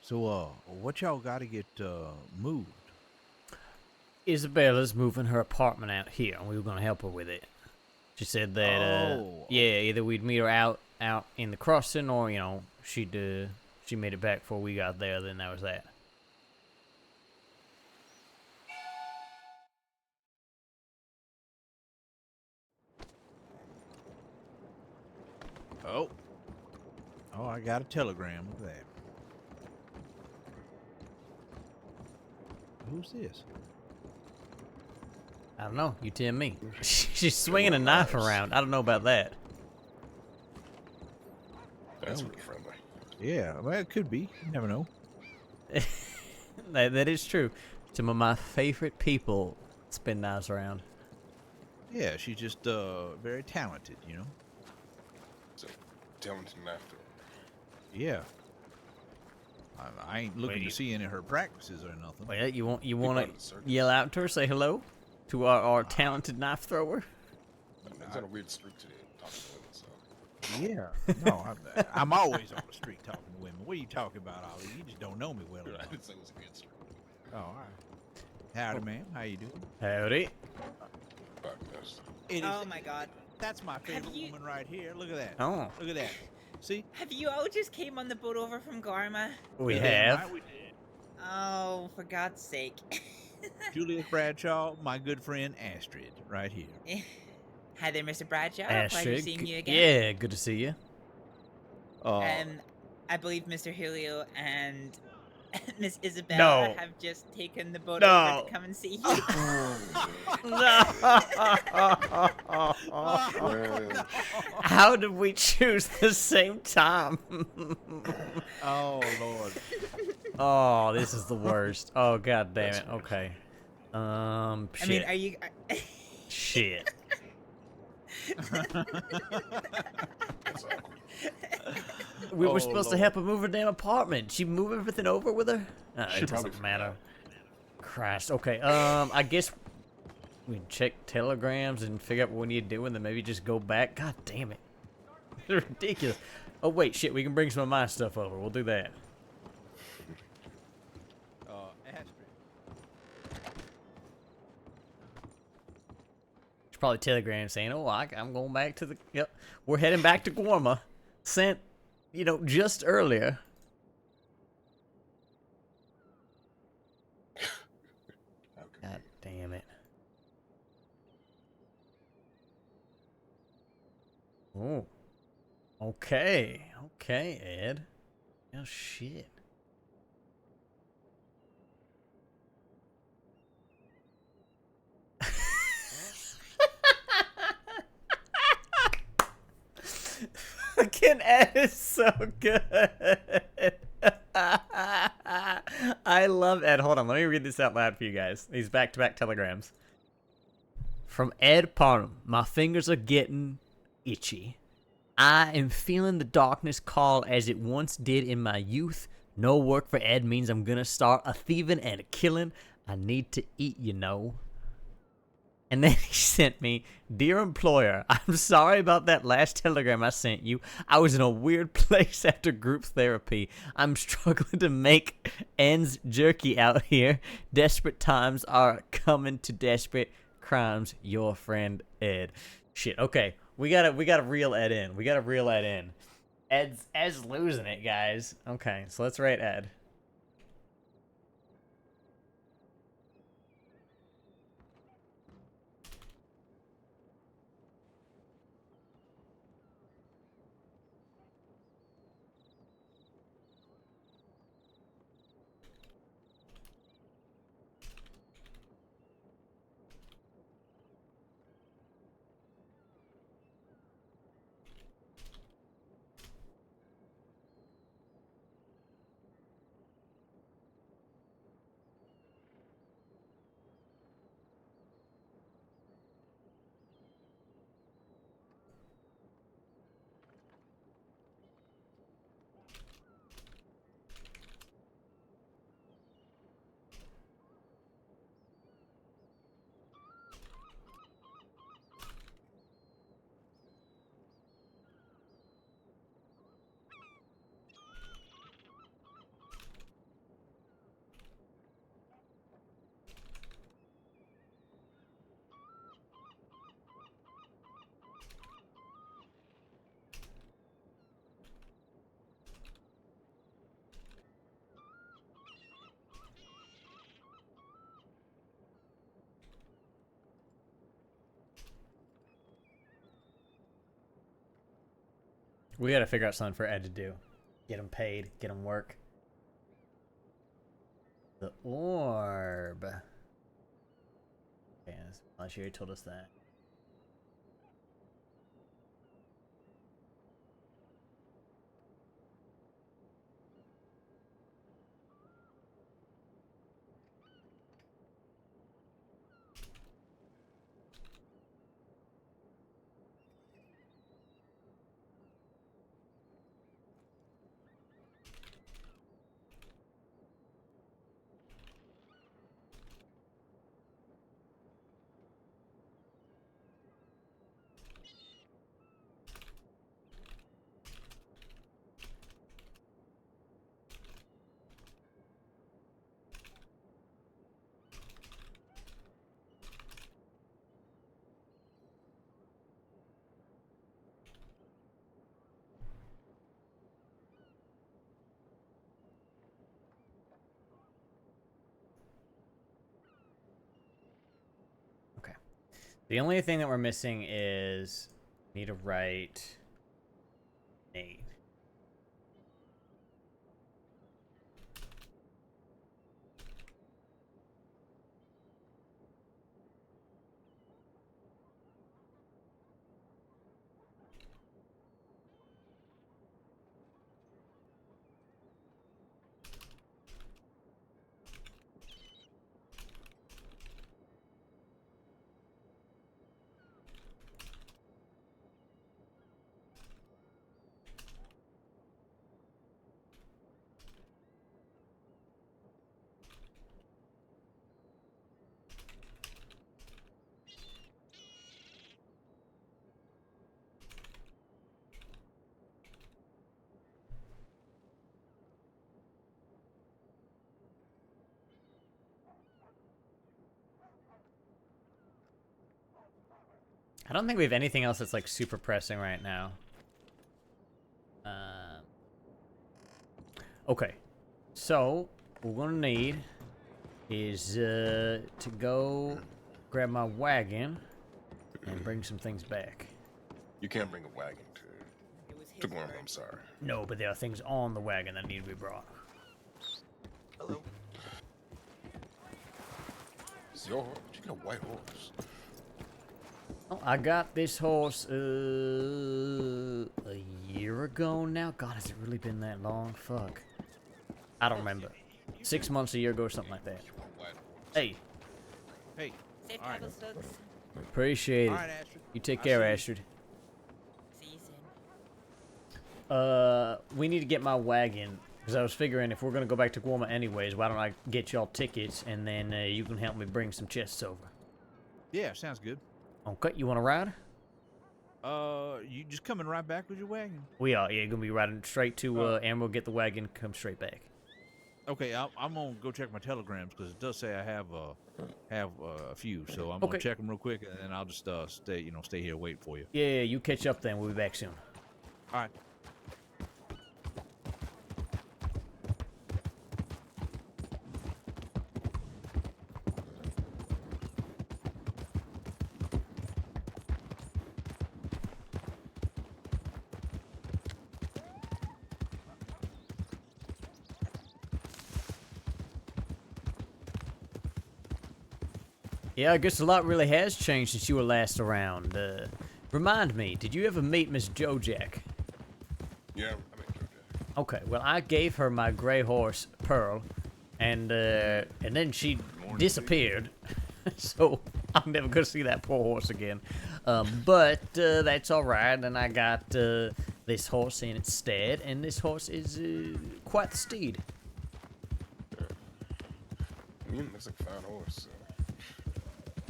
So, what y'all got to get moved? Isabella's moving her apartment out here, and we were gonna help her with it. She said that, yeah, either we'd meet her out in the crossing, or she made it back before we got there. Then that was that. Oh, I got a telegram. Look at that. Who's this? I don't know. You tell me. She's swinging a knife around. I don't know about that. That's pretty friendly. Yeah, well, it could be. You never know. That is true. Some of my favorite people spin knives around. Yeah, she's just very talented, you know. So, talented enough to. Yeah. I ain't looking to see any of her practices or nothing. Well, you want to yell out to her, say hello to our talented knife thrower? He's on a weird streak today talking to women, so. Yeah. No, I'm always on the street talking to women. What are you talking about, Ali? You just don't know me well enough. I didn't say it was a good streak. Oh, all right. Howdy, ma'am. How you doing? Howdy. Oh my God. That's my favorite woman right here. Look at that. Oh. Look at that. See? Have you all just came on the boat over from Garma? We have. We did. Oh, for God's sake. Julius Bradshaw, my good friend Astrid, right here. Hi there, Mr. Bradshaw. Astrid, Pleasure seeing you again. yeah, good to see you. I believe Mr. Julio and Miss Isabella have just taken the boat over to come and see you. How did we choose the same time? Oh, Lord. Oh, this is the worst. Oh, God damn it. Okay. Shit. I mean, are you... Shit. We were supposed to help her move her damn apartment. She move everything over with her? It doesn't matter. Christ. Okay, I guess we can check telegrams and figure out what we need to do and then maybe just go back. God damn it. It's ridiculous. Oh, wait, shit, we can bring some of my stuff over. We'll do that. Astrid. It's probably telegram saying, oh, I'm going back to the... Yep, we're heading back to Gorma. Sent, just earlier. God damn it. Oh. Okay. Okay, Ed. Oh, shit. Fucking Ed is so good. I love Ed. Hold on, let me read this out loud for you guys. These back-to-back telegrams. From Ed Parham. My fingers are getting itchy. I am feeling the darkness call as it once did in my youth. No work for Ed means I'm gonna start a thieving and a killing. I need to eat, And then he sent me, Dear employer, I'm sorry about that last telegram I sent you. I was in a weird place after group therapy. I'm struggling to make ends jerky out here. Desperate times are coming to desperate crimes. Your friend Ed. Shit, okay. We gotta reel Ed in. We gotta reel Ed in. Ed's losing it, guys. Okay, so let's rate Ed. We gotta figure out something for Ed to do. Get him paid, get him work. The orb. Okay, unless you already told us that. The only thing that we're missing is need to write Nate. I don't think we have anything else that's like super pressing right now. Okay, so what we're gonna need is to go grab my wagon and bring some things back. You can't bring a wagon to Gorham, I'm sorry. No, but there are things on the wagon that need to be brought. Hello. It's your horse. You got a white horse. Oh, I got this horse a year ago now. God, has it really been that long? Fuck. I don't remember. 6 months, a year ago, or something like that. Hey. Hey. Safe All right. travels, folks. Appreciate it. All right, Astrid. You take I'll care, see you. Astrid. See you soon. We need to get my wagon, because I was figuring if we're going to go back to Guarma anyways, why don't I get y'all tickets, and then you can help me bring some chests over. Yeah, sounds good. Okay, you want to ride? You just coming right back with your wagon? We are, yeah, going to be riding straight to Emerald, get the wagon, come straight back. Okay, I'm gonna go check my telegrams because it does say I have a few, so I'm gonna check them real quick, and then I'll just stay here waiting for you. Yeah, you catch up then. We'll be back soon. All right. Yeah, I guess a lot really has changed since you were last around. Remind me, did you ever meet Miss Jojack? Yeah, I met Jojack. Okay, well, I gave her my gray horse, Pearl, and then she disappeared. So I'm never gonna see that poor horse again. But that's all right, and I got this horse in its stead, and this horse is quite the steed. Looks like a fine horse.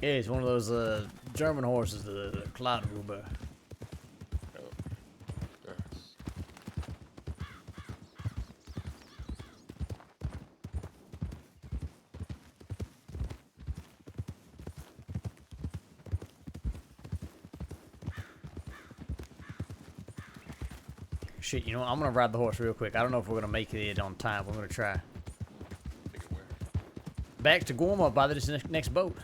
Yeah, it's one of those German horses, the Kladruber. Oh, yes. Shit, you know what? I'm gonna ride the horse real quick. I don't know if we're gonna make it on time. We're gonna try. Take it where? Back to Guarma by this next boat.